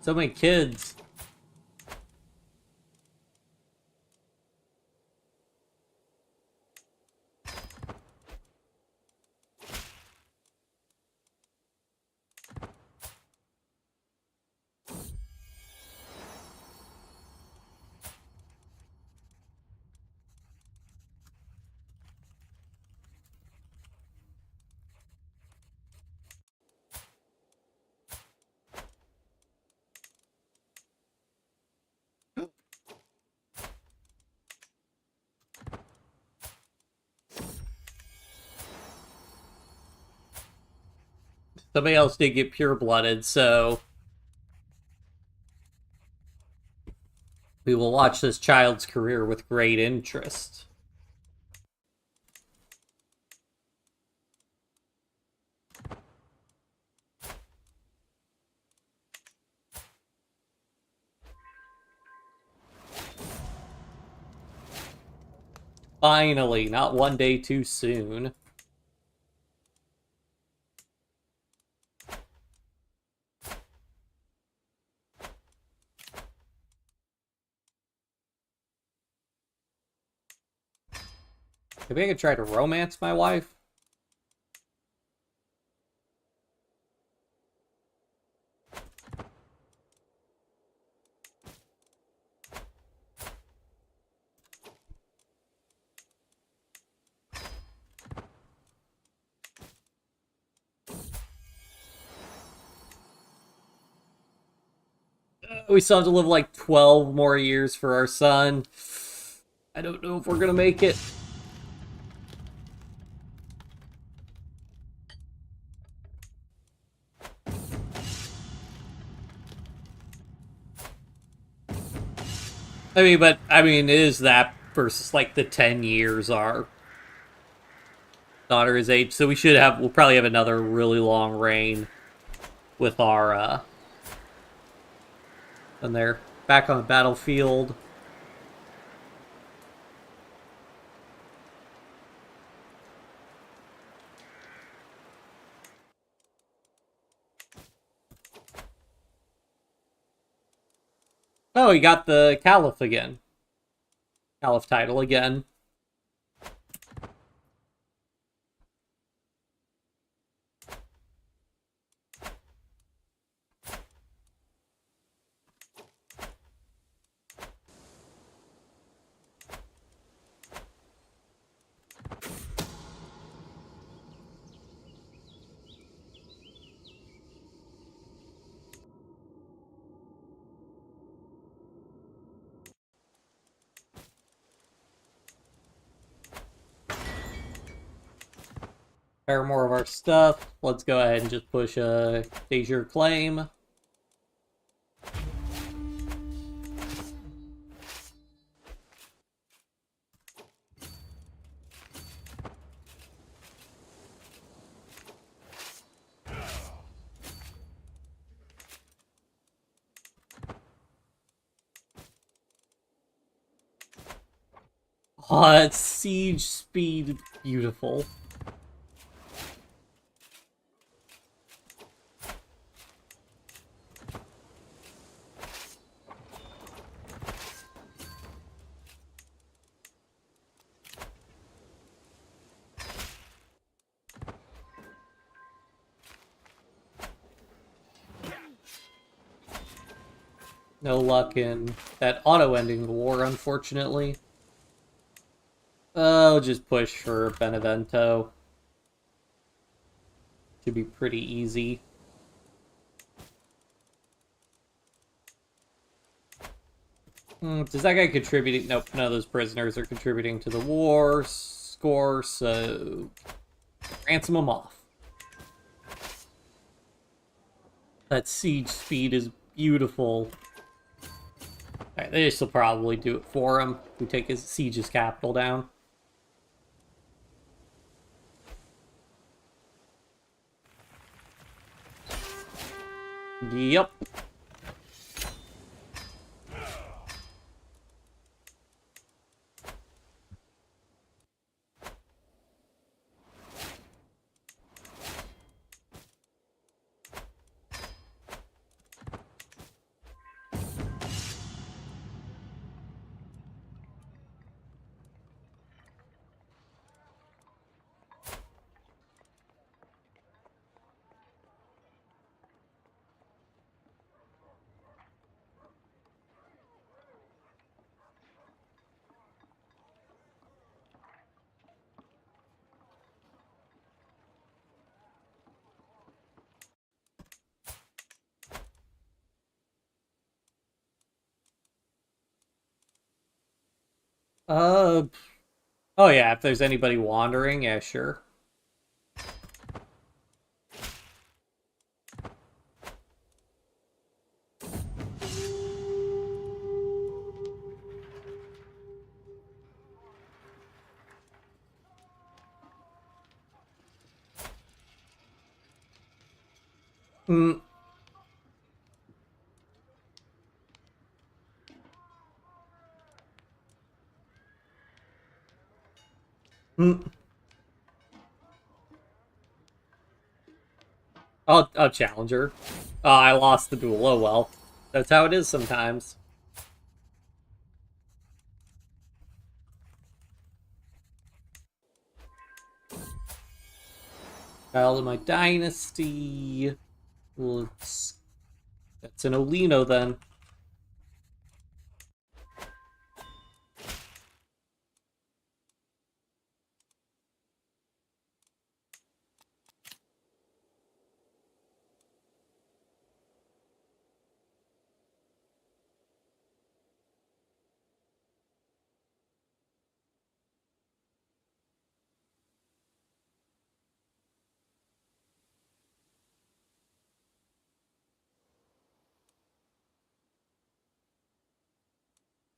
So many kids. Somebody else did get pure-blooded, so we will watch this child's career with great interest. Finally, not one day too soon. Maybe I could try to romance my wife? We still have to live like 12 more years for our son. I don't know if we're gonna make it. It is that versus like the 10 years our daughter is age. So we'll probably have another really long reign with our, when they're back on the battlefield. Oh, he got the Caliph again. Caliph title again. Prepare more of our stuff. Let's go ahead and just push a de jure claim. Oh, that siege speed, beautiful. No luck in that auto-ending the war, unfortunately. Oh, just push for Benevento. Should be pretty easy. Does that guy contributing? Nope, none of those prisoners are contributing to the war score, so ransom them off. That siege speed is beautiful. Alright, this will probably do it for him. We take his siege's capital down. Yep. Uh, oh yeah, if there's anybody wandering, yeah, sure. Mm, mm. I'll challenge her. Oh, I lost the duel. Oh well. That's how it is sometimes. Battle of my dynasty. Let's. That's an Olino then.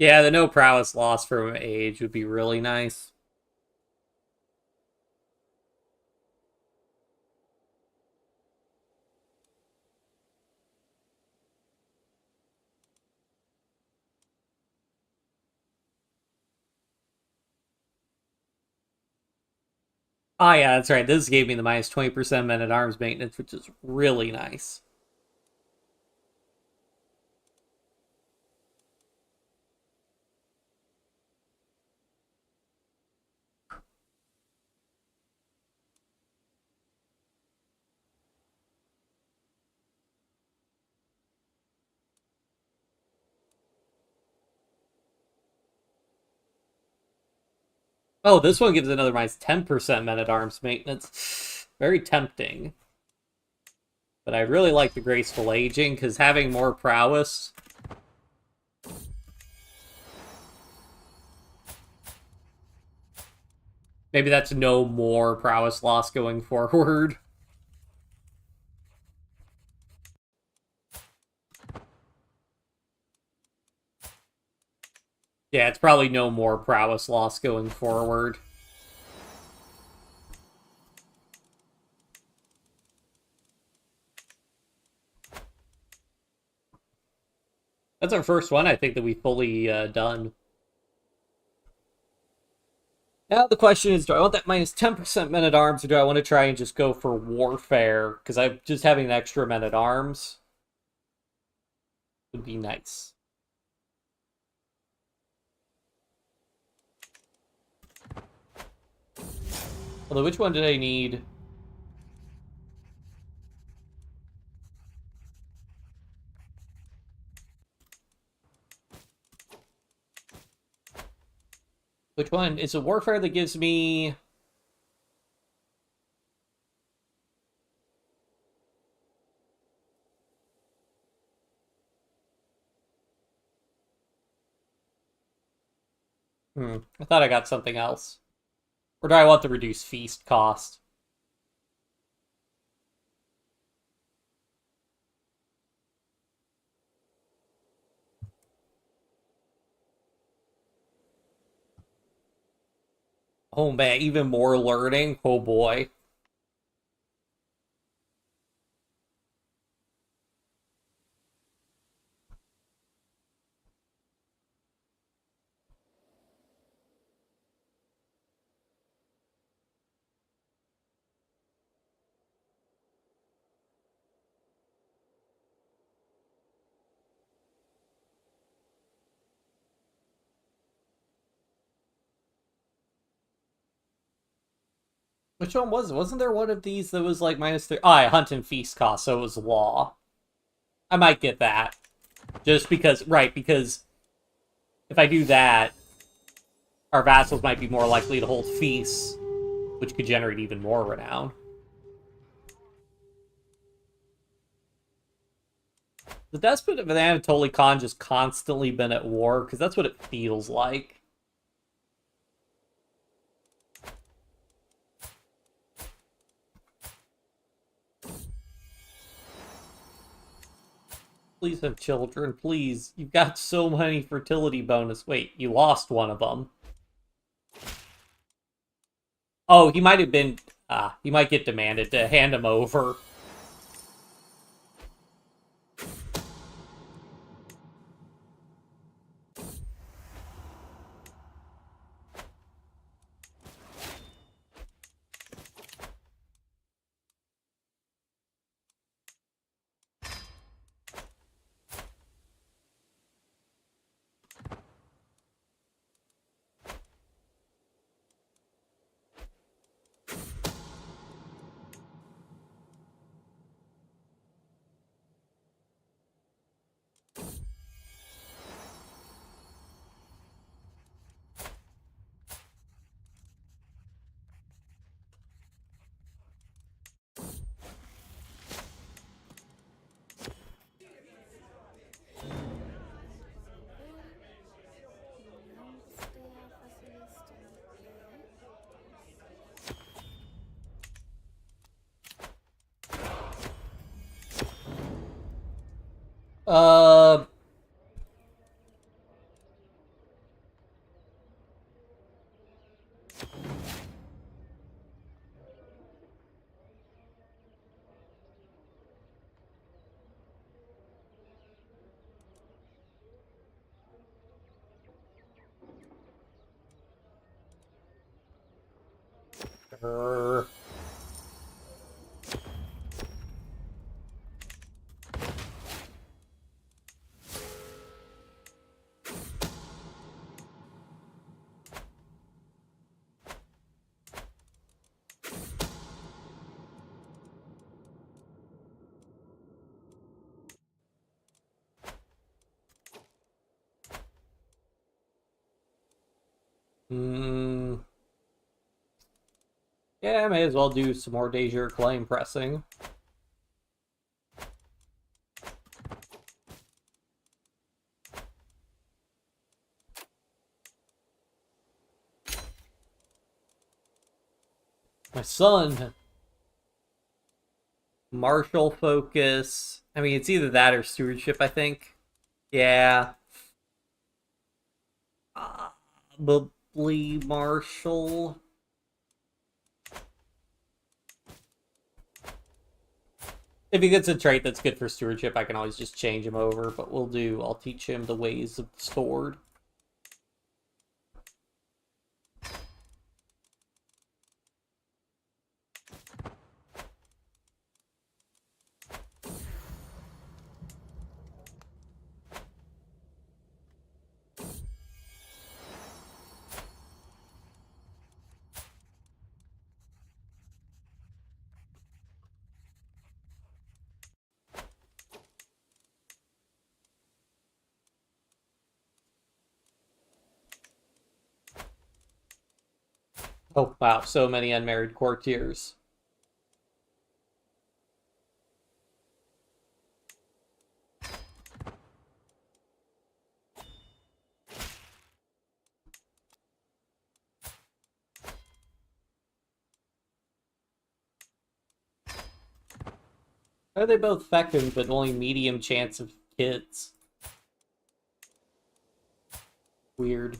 Yeah, the no prowess loss from age would be really nice. Oh yeah, that's right. This gave me the minus 20% men at arms maintenance, which is really nice. Oh, this one gives another minus 10% men at arms maintenance. Very tempting. But I really like the graceful aging, because having more prowess. Maybe that's no more prowess loss going forward. Yeah, it's probably no more prowess loss going forward. That's our first one, I think, that we fully done. Now the question is, do I want that minus 10% men at arms, or do I want to try and just go for warfare? Because I'm just having an extra men at arms would be nice. Although, which one did I need? Which one? It's a warfare that gives me... I thought I got something else. Or do I want the reduced feast cost? Oh man, even more learning? Oh boy. Which one was it? Wasn't there one of these that was like minus 3? Oh, yeah, hunt and feast cost, so it was law. I might get that. Just because, right, because if I do that, our vassals might be more likely to hold feasts, which could generate even more renown. The Despot of Anatolia Khan just constantly been at war, because that's what it feels like. Please have children, please. You've got so many fertility bonus. Wait, you lost one of them. Oh, he might have been... he might get demanded to hand him over. Uh... Grr. Yeah, I may as well do some more De Jure claim pressing. My son. Martial focus. I mean, it's either that or stewardship, I think. Yeah. Probably martial. If he gets a trait that's good for stewardship, I can always just change him over, but I'll teach him the ways of the sword. Oh, wow, so many unmarried courtiers. Are they both fecund, but only medium chance of kids? Weird.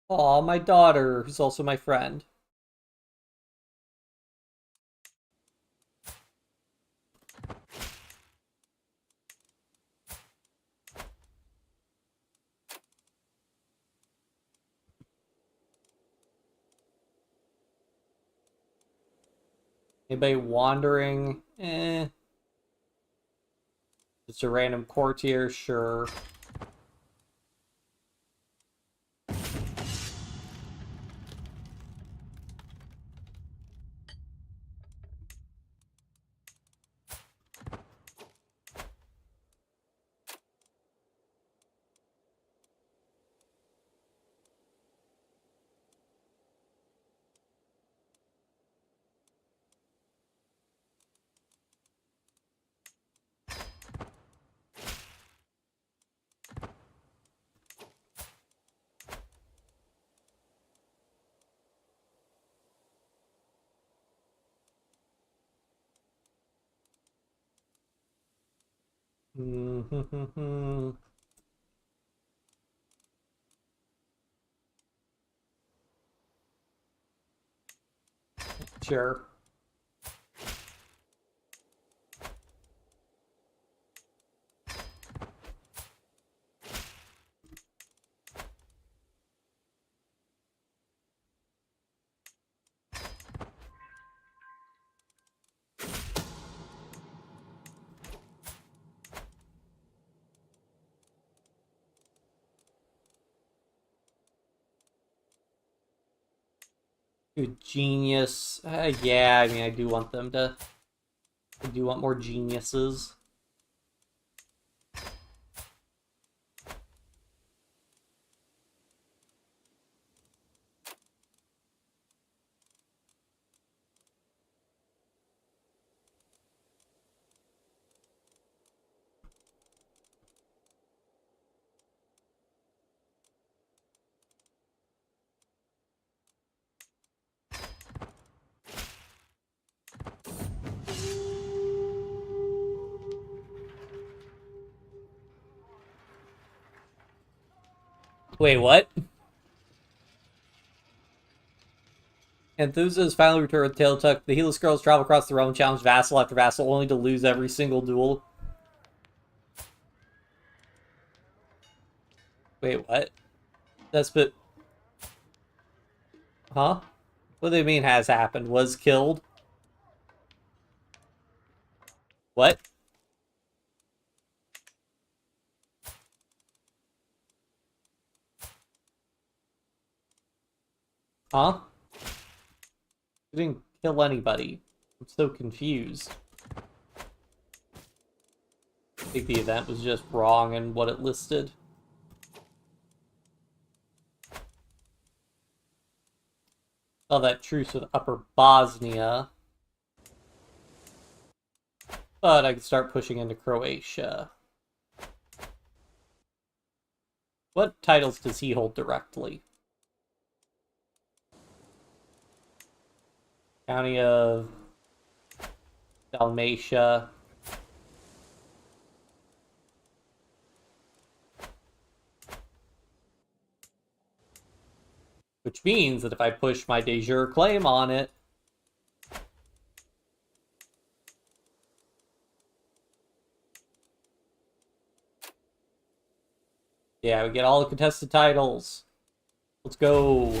Aw, my daughter, who's also my friend. Anybody wandering? Eh. Just a random courtier, sure. Sure. Good genius. Yeah, I mean, I do want them to. I do want more geniuses. Wait, what? Enthusiasts finally return with Tail Tuck. The Heeless girls travel across the realm, challenge vassal after vassal, only to lose every single duel. Wait, what? Despot. Huh? What do they mean has happened? Was killed? What? Huh? We didn't kill anybody. I'm so confused. I think the event was just wrong in what it listed. Oh, that truce with Upper Bosnia. But I could start pushing into Croatia. What titles does he hold directly? County of Dalmatia. Which means that if I push my de jure claim on it, yeah, we get all the contested titles. Let's go.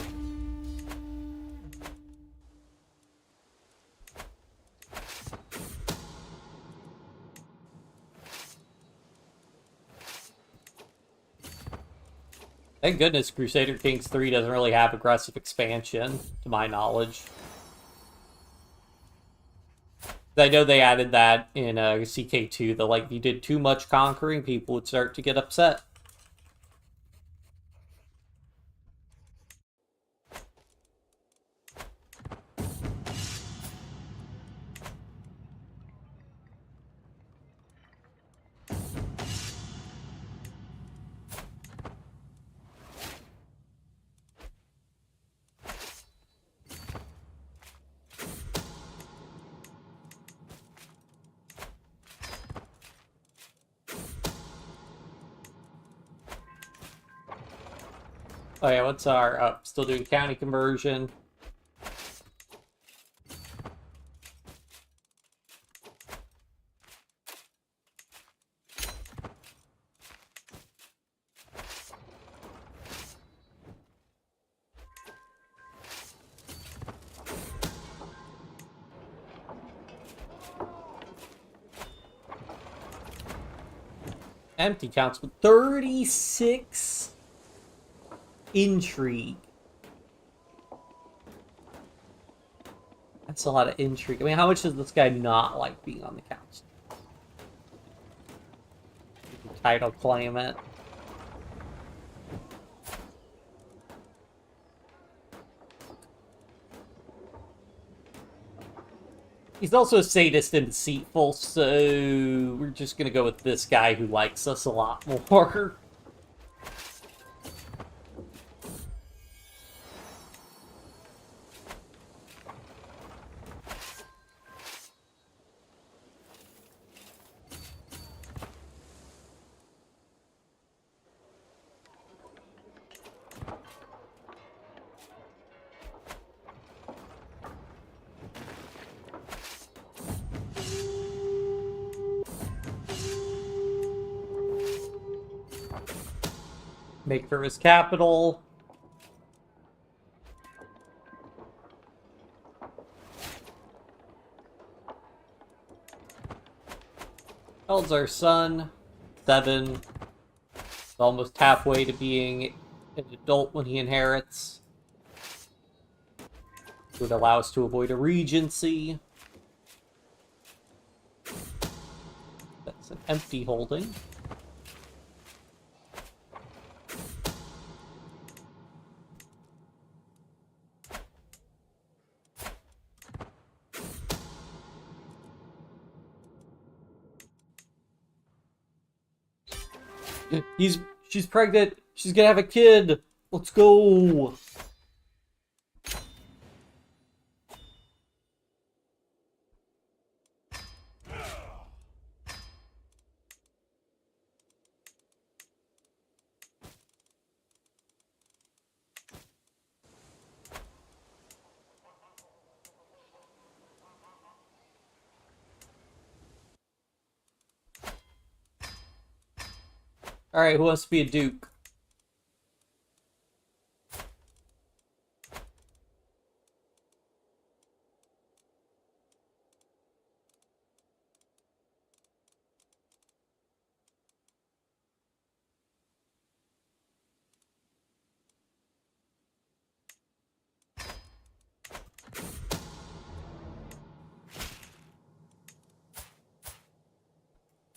Thank goodness Crusader Kings 3 doesn't really have aggressive expansion, to my knowledge. I know they added that in CK2, that like, if you did too much conquering, people would start to get upset. Oh yeah, what's our... still doing county conversion. Empty counts with 36 intrigue. That's a lot of intrigue. I mean, how much does this guy not like being on the council? Title claimant. He's also a sadist and deceitful, so we're just gonna go with this guy who likes us a lot more. Make for his capital. Elds our son. 7. He's almost halfway to being an adult when he inherits. It would allow us to avoid a regency. That's an empty holding. She's pregnant. She's gonna have a kid. Let's go. Alright, who wants to be a duke?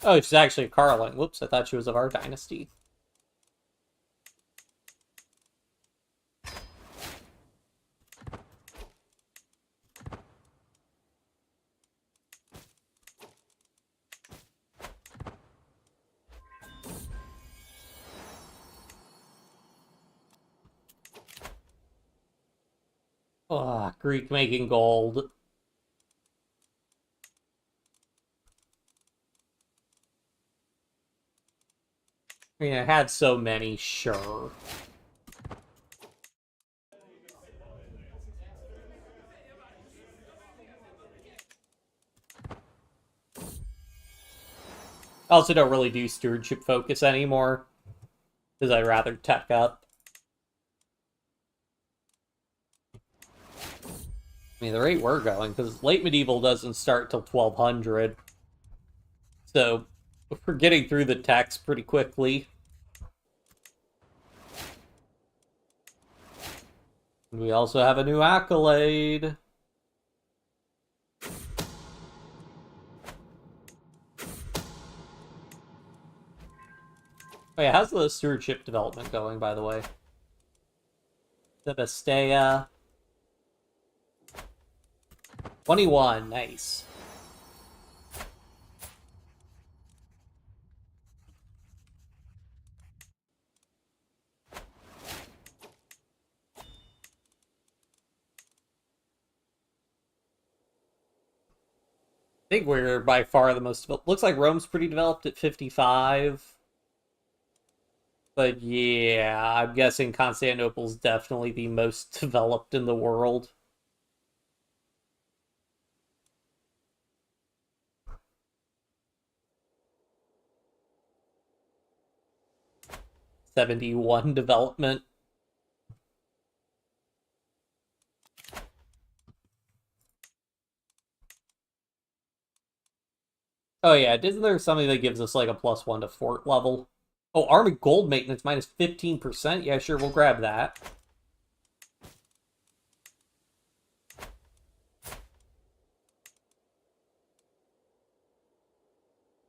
Oh, she's actually a Carling. Whoops, I thought she was of our dynasty. Oh, Greek making gold. I mean, I had so many, sure. I also don't really do stewardship focus anymore, because I'd rather tech up. I mean, the rate we're going, because late medieval doesn't start till 1200. So, we're getting through the text pretty quickly. We also have a new accolade. Oh yeah, how's the stewardship development going, by the way? Sebastia. 21, nice. I think we're by far the most developed. Looks like Rome's pretty developed at 55. But yeah, I'm guessing Constantinople's definitely the most developed in the world. '71 development. Oh yeah, isn't there something that gives us like a +1 to fort level? Oh, army gold maintenance minus 15%? Yeah, sure, we'll grab that.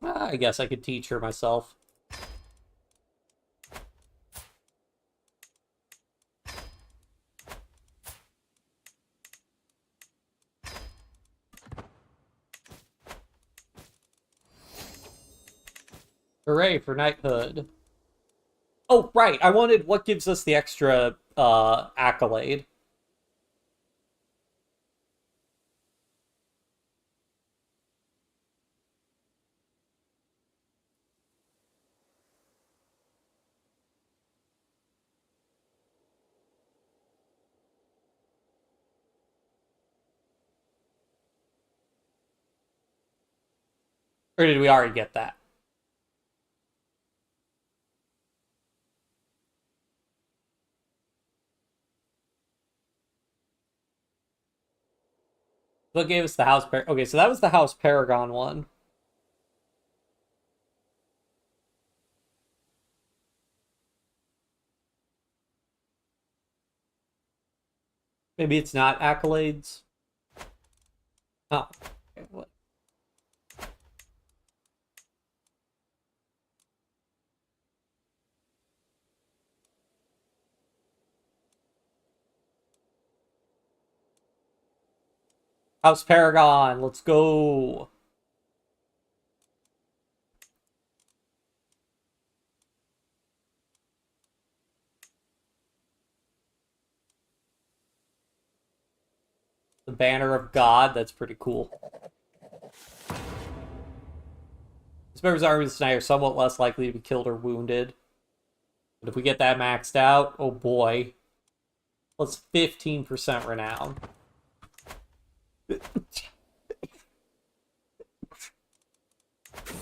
I guess I could teach her myself. Hooray for knighthood. Oh, right, I wanted what gives us the extra accolade. Or did we already get that? What gave us the House Okay, so that was the House Paragon one. Maybe it's not accolades. Oh, okay, what? House Paragon, let's go. The Banner of God, that's pretty cool. This member's armies tonight are somewhat less likely to be killed or wounded. But if we get that maxed out, oh boy. Plus 15% renown.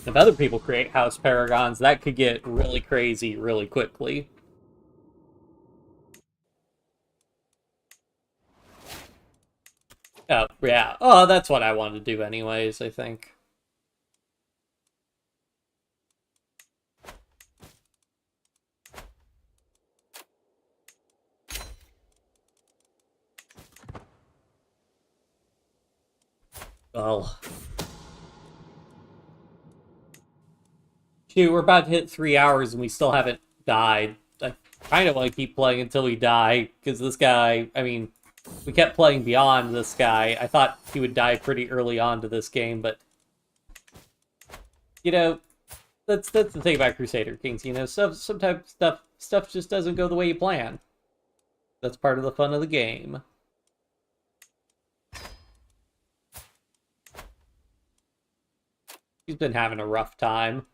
If other people create House Paragons, that could get really crazy really quickly. Oh, yeah. Oh, that's what I wanted to do anyways, I think. Well. Shoot, we're about to hit 3 hours and we still haven't died. I kind of want to keep playing until we die, because this guy, I mean, we kept playing beyond this guy. I thought he would die pretty early on to this game, but you know, that's the thing about Crusader Kings. You know, sometimes stuff just doesn't go the way you plan. That's part of the fun of the game. He's been having a rough time.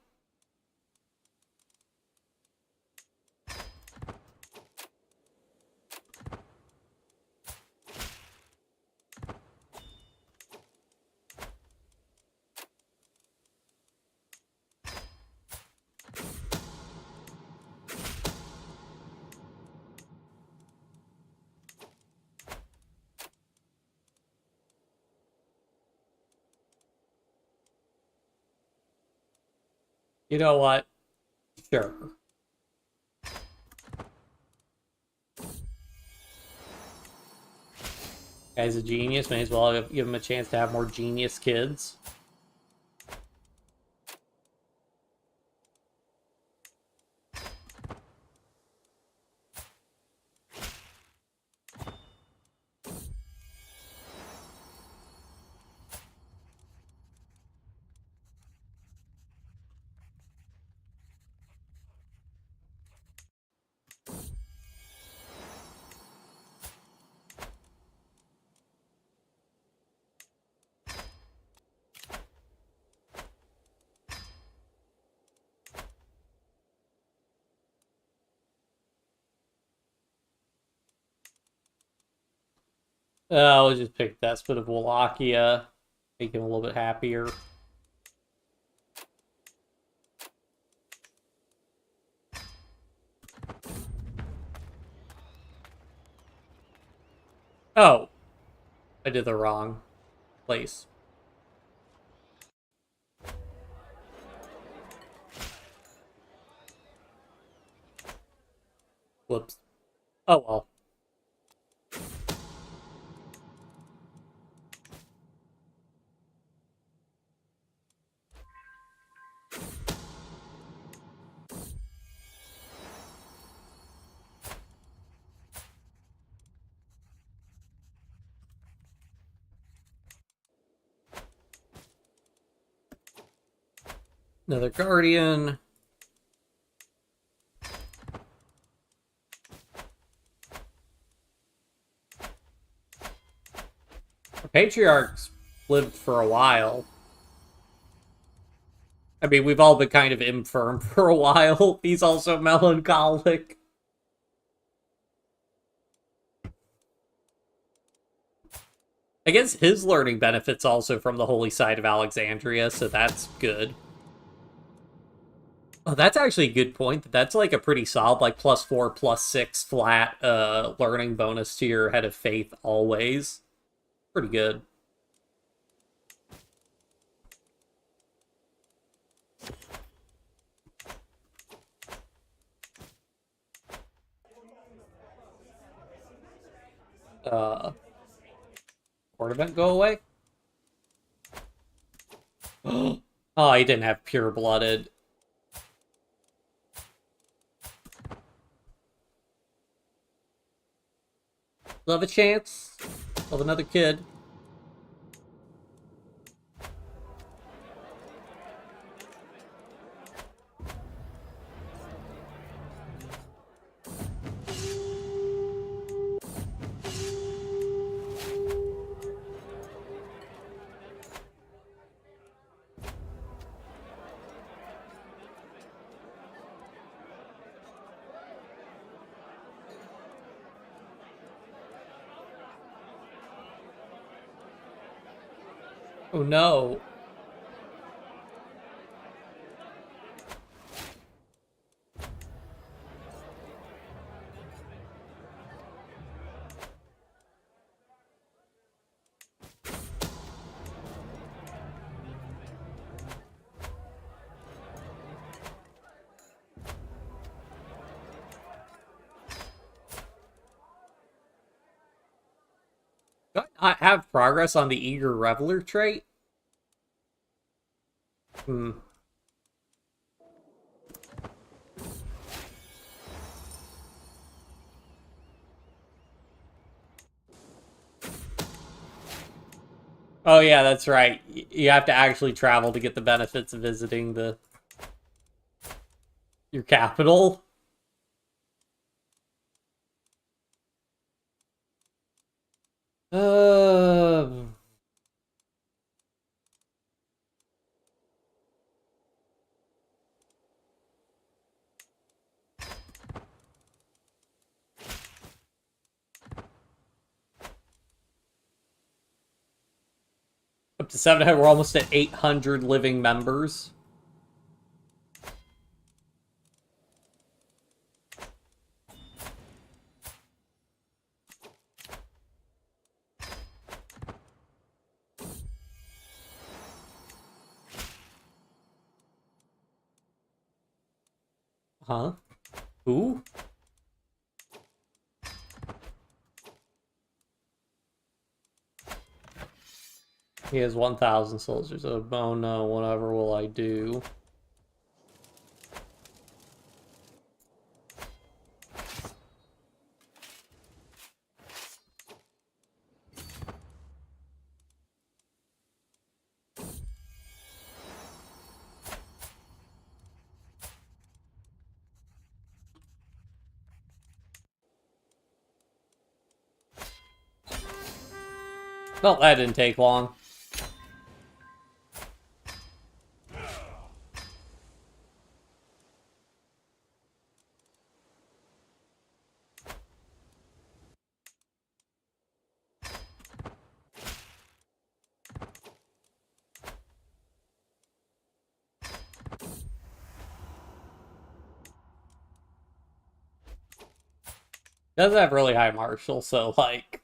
You know what? Sure. Guy's a genius. May as well give him a chance to have more genius kids. I'll just pick Despot of Wallachia. Make him a little bit happier. Oh, I did the wrong place. Whoops. Oh well. Another Guardian. The Patriarchs lived for a while. I mean, we've all been kind of infirm for a while. He's also melancholic. I guess his learning benefits also from the holy site of Alexandria, so that's good. Oh, that's actually a good point. That's like a pretty solid, like +4, +6 flat learning bonus to your head of faith always. Pretty good. Court event go away? Oh, he didn't have pure-blooded. Love a chance. Love another kid. Oh no. Do I not have progress on the Eager Reveler trait? Hmm. Oh yeah, that's right. You have to actually travel to get the benefits of visiting your capital. Uh, Up to 700. We're almost at 800 living members. Huh? Who? He has 1,000 soldiers. Oh no, whatever will I do? Well, that didn't take long. Doesn't have really high martial, so like...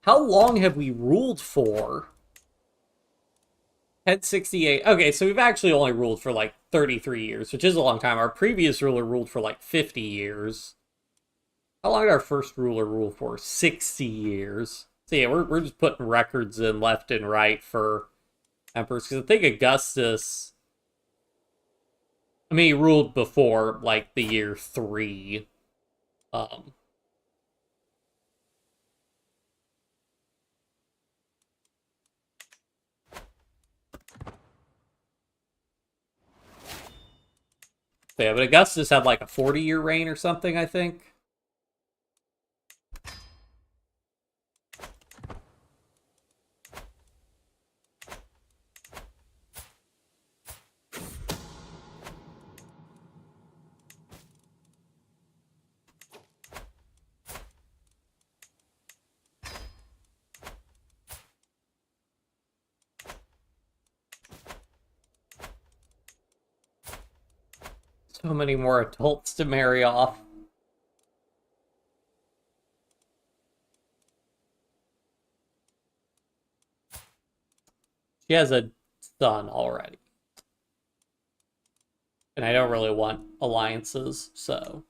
How long have we ruled for? 1068. Okay, so we've actually only ruled for like 33 years, which is a long time. Our previous ruler ruled for like 50 years. How long did our first ruler rule for? 60 years. So yeah, we're just putting records in left and right for emperors. Because I think Augustus... I mean, he ruled before, like, the year 3. Um... Yeah, but Augustus had like a 40-year reign or something, I think. So many more adults to marry off. She has a son already. And I don't really want alliances, so...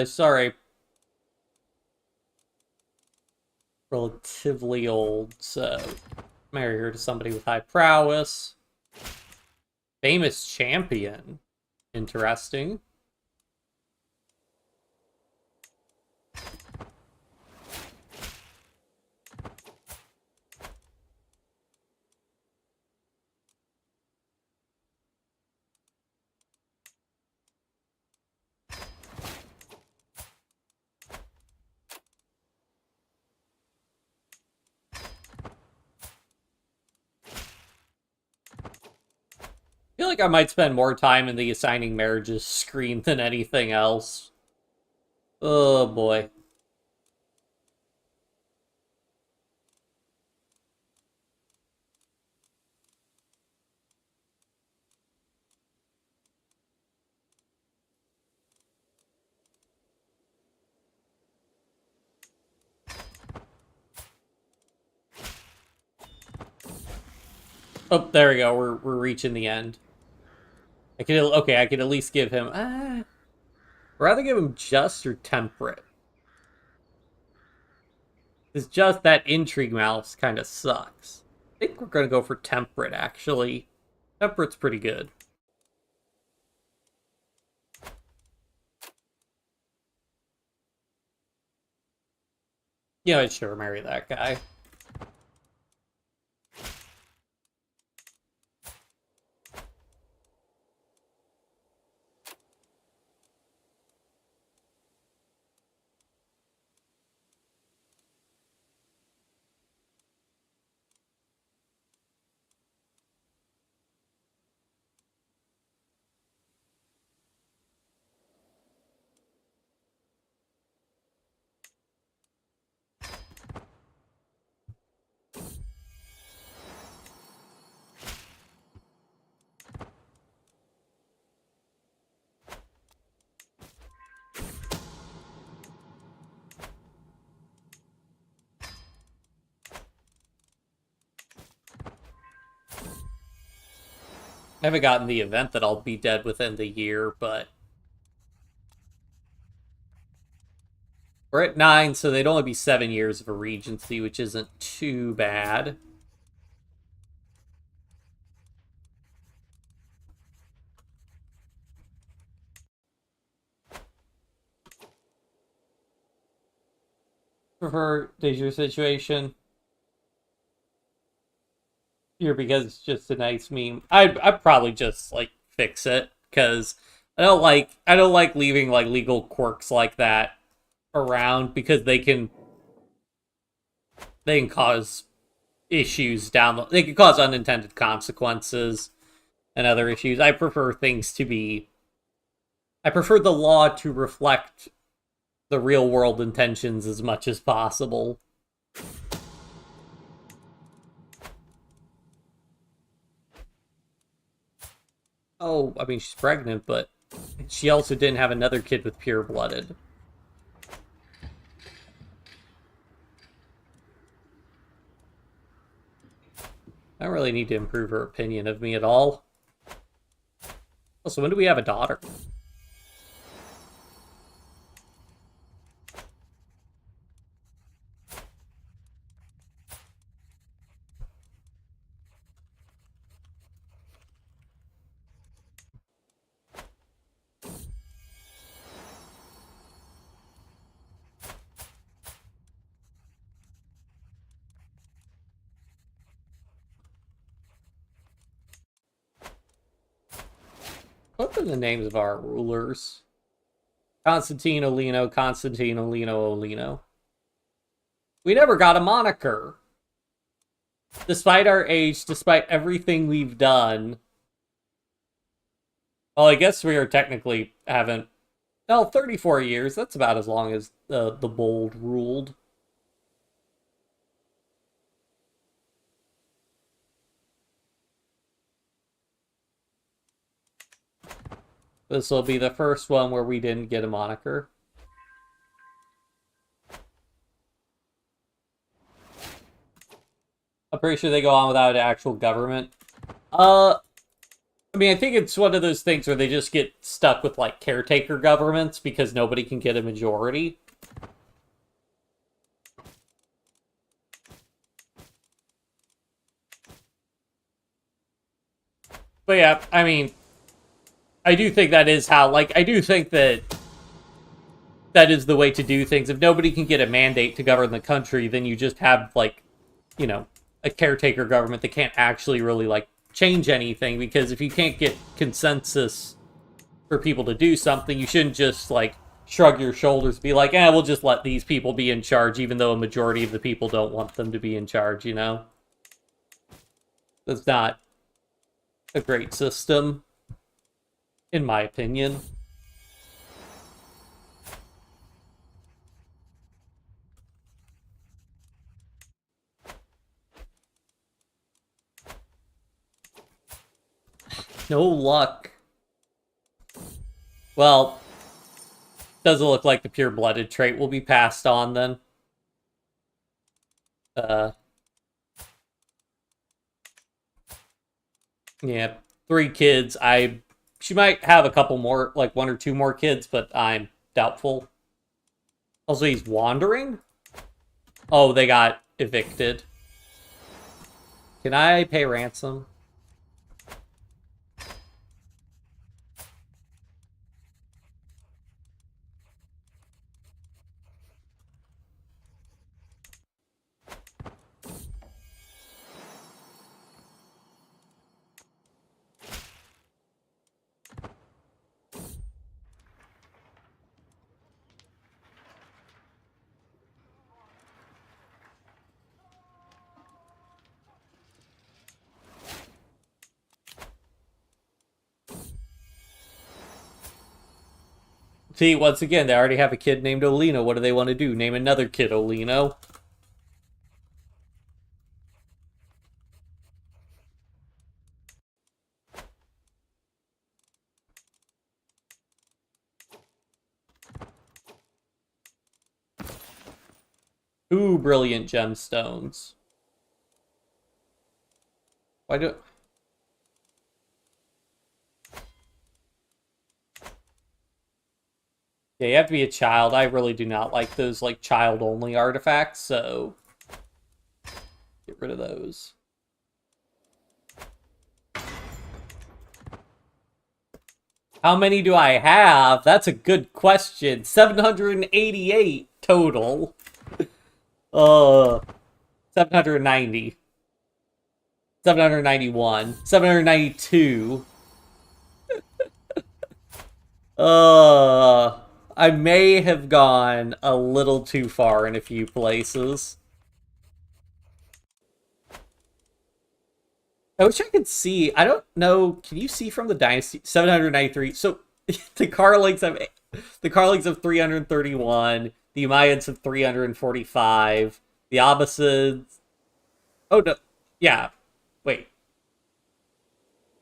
sorry. Relatively old, so... Marry her to somebody with high prowess. Famous champion. Interesting. I feel like I might spend more time in the assigning marriages screen than anything else. Oh boy. Oh, there we go. We're reaching the end. I could at least give him rather give him just or temperate. It's just that intrigue mouse kind of sucks. I think we're gonna go for temperate actually. Temperate's pretty good. Yeah, I'd sure marry that guy. I haven't gotten the event that I'll be dead within the year, but we're at 9, so they'd only be 7 years of a regency, which isn't too bad. Prefer Deja situation here because it's just a nice meme. I'd probably just like fix it because I don't like leaving like legal quirks like that around because they can cause issues they can cause unintended consequences and other issues. I prefer the law to reflect the real world intentions as much as possible. Oh, I mean, she's pregnant, but she also didn't have another kid with pure blooded. I don't really need to improve her opinion of me at all. Also, when do we have a daughter? What are the names of our rulers? Constantine Olino, Constantine Olino, Olino. We never got a moniker. Despite our age, despite everything we've done. Well, I guess we are technically haven't. Well, 34 years. That's about as long as the bold ruled. This will be the first one where we didn't get a moniker. I'm pretty sure they go on without an actual government. I mean, I think it's one of those things where they just get stuck with, like, caretaker governments because nobody can get a majority. But yeah, I mean, I do think that is how, like, I do think that that is the way to do things. If nobody can get a mandate to govern the country, then you just have, like, you know, a caretaker government that can't actually really, like, change anything, because if you can't get consensus for people to do something, you shouldn't just, like, shrug your shoulders, be like, we'll just let these people be in charge, even though a majority of the people don't want them to be in charge, you know? That's not a great system, in my opinion. No luck. Well, doesn't look like the pure-blooded trait will be passed on, then. Yeah, 3 kids. She might have a couple more, like 1 or 2 more kids, but I'm doubtful. Also, he's wandering? Oh, they got evicted. Can I pay ransom? See, once again, they already have a kid named Olino. What do they want to do? Name another kid Olino? Ooh, brilliant gemstones. Why do... Yeah, you have to be a child. I really do not like those, like, child-only artifacts, so get rid of those. How many do I have? That's a good question. 788 total. 790. 791. 792. I may have gone a little too far in a few places. I wish I could see. I don't know. Can you see from the dynasty? 793. So the Carlings have 331. The Umayyads have 345. The Abbasids. Oh no. Yeah. Wait.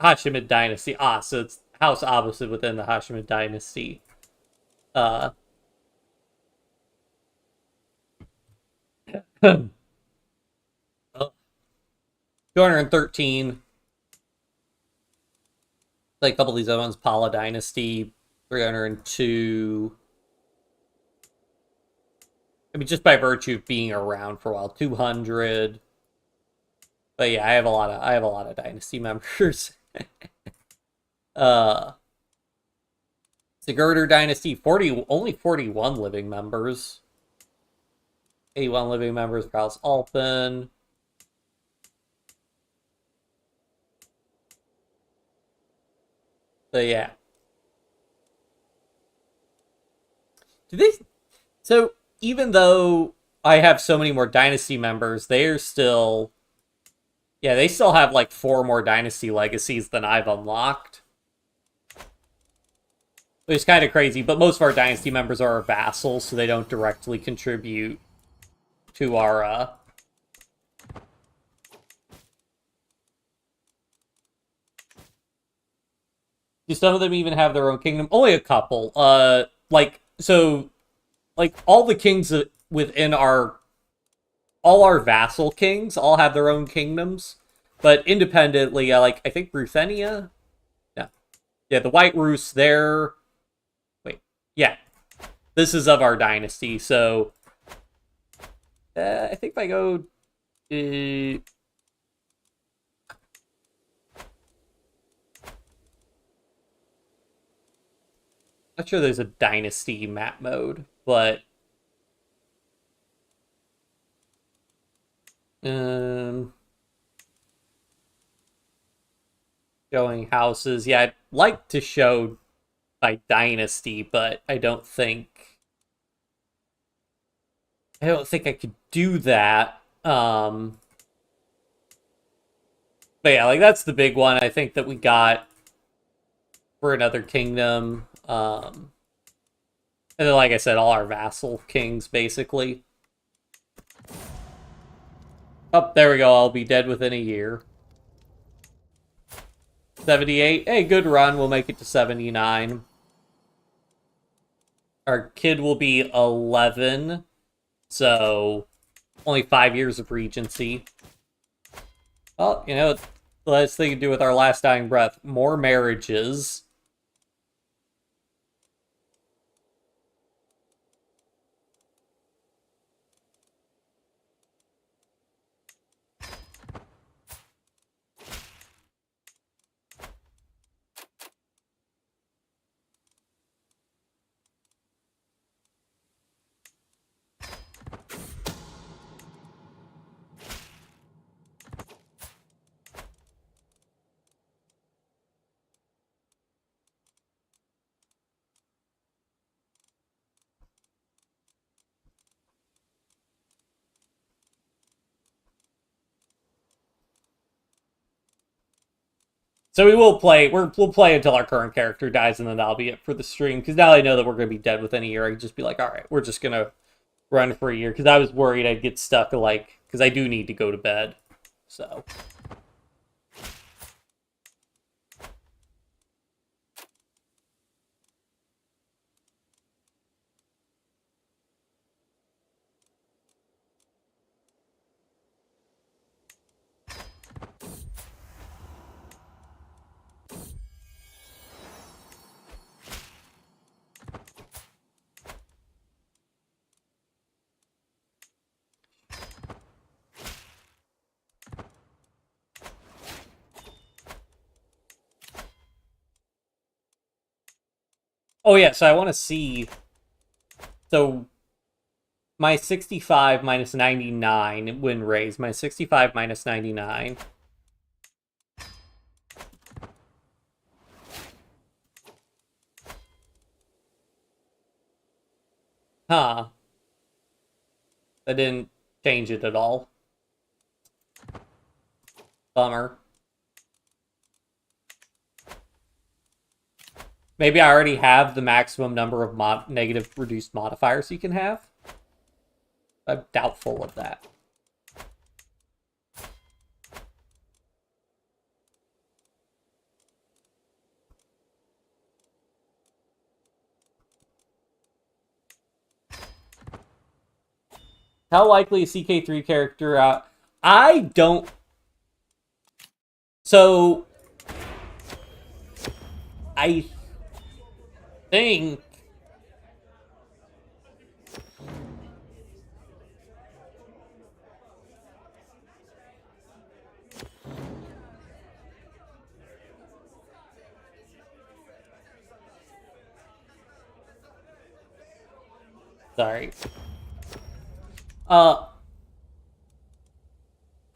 Hashemid dynasty. Ah, so it's House Abbasid within the Hashemid dynasty. Uh 213. Like a couple of these other ones, Pala Dynasty, 302. I mean, just by virtue of being around for a while, 200. But yeah, I have a lot of Dynasty members. Sigurder Dynasty, only 41 living members. 81 living members for House Alpen. So yeah. So even though I have so many more Dynasty members, they're still... Yeah, they still have like 4 more Dynasty legacies than I've unlocked. Which is kind of crazy, but most of our Dynasty members are our vassals, so they don't directly contribute to our... Do some of them even have their own kingdom? Only a couple. All the kings within all our vassal kings all have their own kingdoms, but independently, I think Ruthenia. Yeah, the White Rus. Yeah, this is of our dynasty. So I think if I go, not sure there's a dynasty map mode, but showing houses. Yeah, I'd like to show by dynasty, but I don't think I could do that. But yeah, like that's the big one I think that we got for another kingdom. And then, like I said, all our vassal kings, basically. Oh, there we go. I'll be dead within a year. 78. Hey, good run. We'll make it to 79. Our kid will be 11. So, only 5 years of regency. Well, the last thing to do with our last dying breath. More marriages. So we will play. We'll play until our current character dies, and then that'll be it for the stream. Because now I know that we're going to be dead within a year, I can just be like, all right, we're just going to run for a year. Because I was worried I'd get stuck, because I do need to go to bed. So. Oh yeah, so I want to see. So my 65 minus 99 win raise. My 65 minus 99. Huh. That didn't change it at all. Bummer. Maybe I already have the maximum number of negative reduced modifiers you can have. I'm doubtful of that. How likely is CK3 character out? I don't. So I think sorry.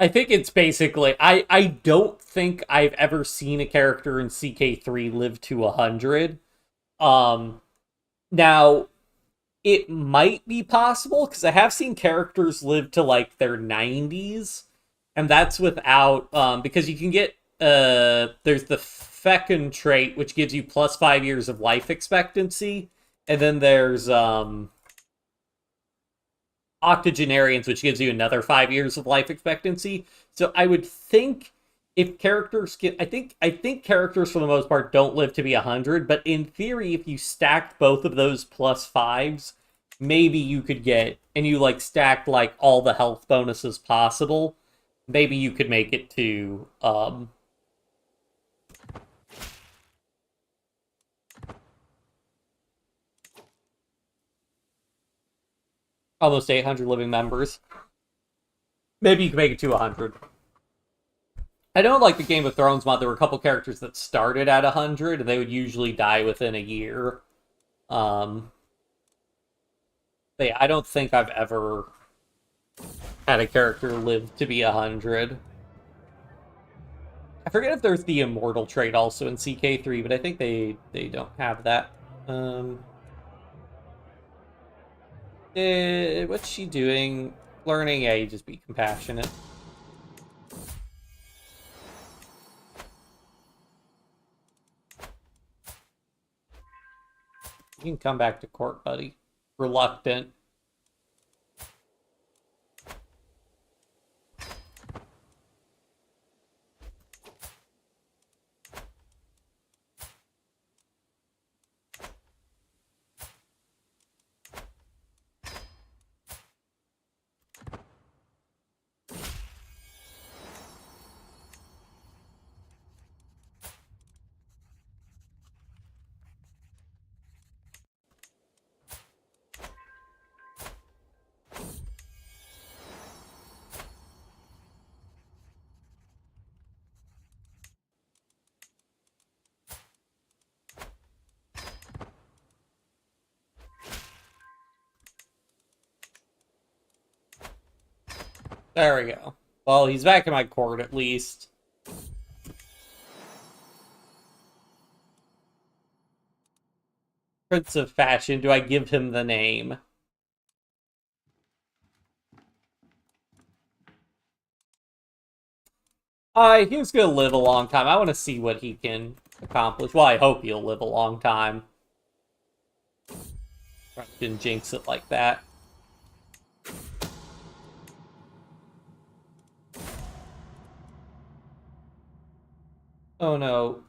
I think it's basically I don't think I've ever seen a character in CK3 live to 100. Now it might be possible because I have seen characters live to like their 90s, and that's without because you can get there's the fecund trait which gives you plus 5 years of life expectancy, and then there's octogenarians, which gives you another 5 years of life expectancy. So I would think if characters get, I think characters for the most part don't live to be 100. But in theory, if you stacked both of those plus fives, maybe you could get, and you like stacked like all the health bonuses possible, maybe you could make it to almost 800 living members. Maybe you can make it to 100. I know, like the Game of Thrones mod, there were a couple characters that started at 100, and they would usually die within a year. But yeah, I don't think I've ever had a character live to be 100. I forget if there's the immortal trait also in CK3, but I think they don't have that. What's she doing? Learning? Yeah, you just be compassionate. You can come back to court, buddy. Reluctant. There we go. Well, he's back in my court at least. Prince of Fashion, do I give him the name? He's gonna live a long time. I want to see what he can accomplish. Well, I hope he'll live a long time. Didn't jinx it like that. Oh no.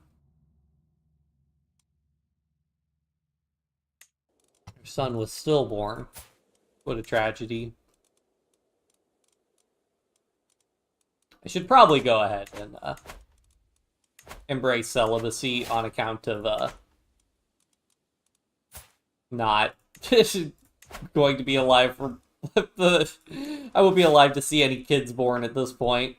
Her son was stillborn. What a tragedy. I should probably go ahead and embrace celibacy on account of not going to be alive for I will be alive to see any kids born at this point.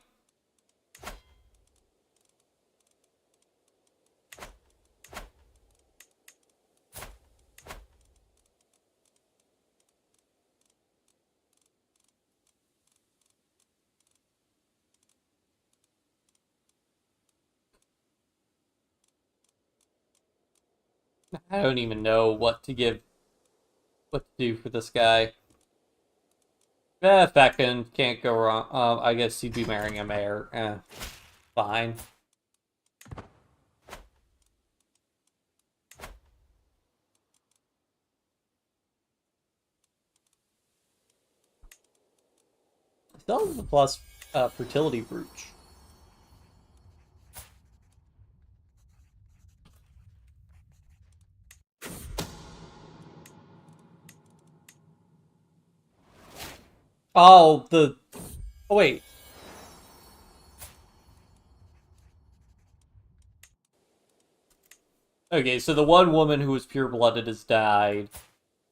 I don't even know what to do for this guy. Feckin, can't go wrong. I guess you'd be marrying a mayor. Fine. Still has the plus fertility brooch. Oh, oh, wait. Okay, so the one woman who was pure-blooded has died.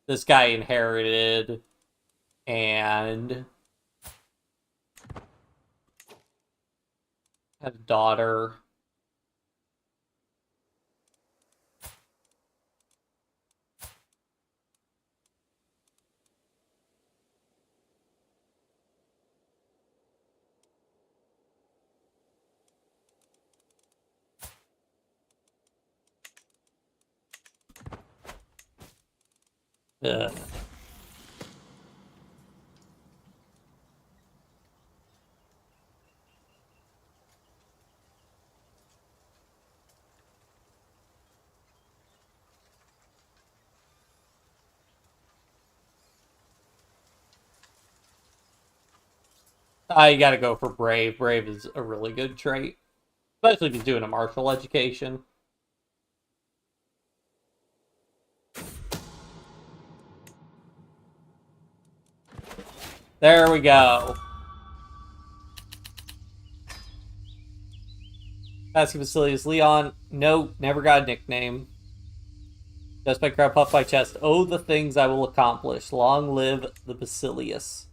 This guy inherited, and had a daughter. Ugh. I gotta go for Brave. Brave is a really good trait. Especially if he's doing a martial education. There we go. Asking Basilius Leon. No, never got a nickname. Just by crowd, puff by chest. Oh, the things I will accomplish. Long live the Basilius.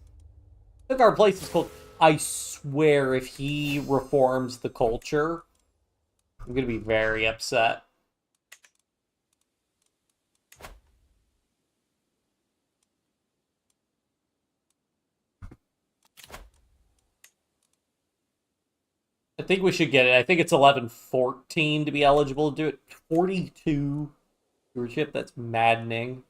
I think our place is called. I swear, if he reforms the culture, I'm gonna be very upset. I think we should get it. I think it's 11-14 to be eligible to do it. 42 viewership. That's maddening.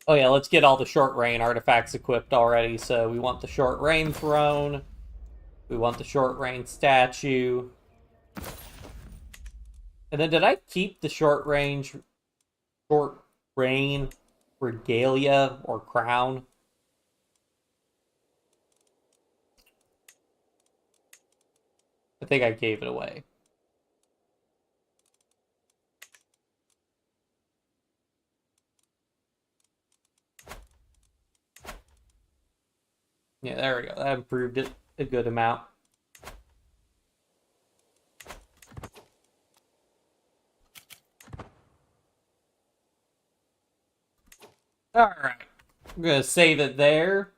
Oh yeah, let's get all the short rain artifacts equipped already. So we want the short rain throne. We want the short rain statue. And then did I keep the short rain regalia or crown? I think I gave it away. Yeah, there we go. That improved it a good amount. Alright. I'm going to save it there.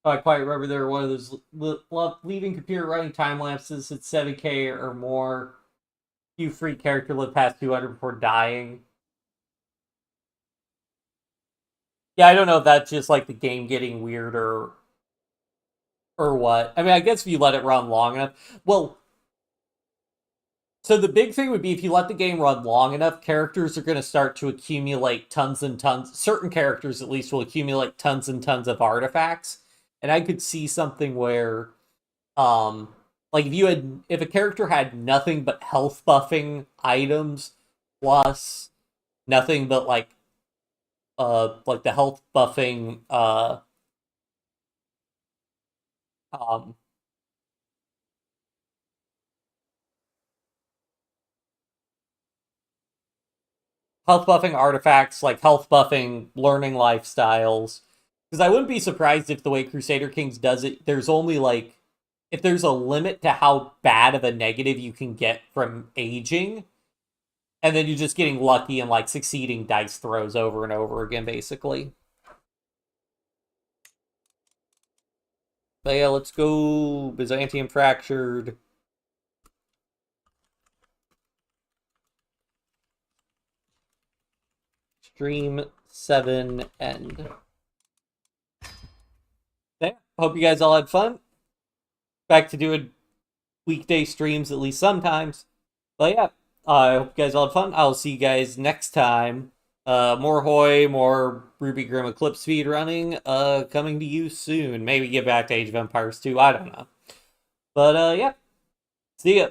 I quite remember there were one of those leaving computer running time lapses at 7K or more. Few free character live past 200 before dying. Yeah, I don't know if that's just like the game getting weirder or what. I mean, I guess if you let it run long enough. Well, so the big thing would be if you let the game run long enough, characters are going to start to accumulate tons and tons. Certain characters, at least, will accumulate tons and tons of artifacts. And I could see something where, like if a character had nothing but health buffing items plus nothing but like the health buffing um health buffing artifacts, like health buffing learning lifestyles. Because I wouldn't be surprised if the way Crusader Kings does it, there's only like if there's a limit to how bad of a negative you can get from aging, and then you're just getting lucky and like succeeding dice throws over and over again, basically. But yeah, let's go Byzantium Fractured. stream 7 end. Okay, hope you guys all had fun. Back to doing weekday streams at least sometimes. But yeah, I hope you guys all had fun. I'll see you guys next time. More Hoy, more Ruby Grim Eclipse speed running, coming to you soon. Maybe get back to Age of Empires 2, I don't know. But yeah, see ya.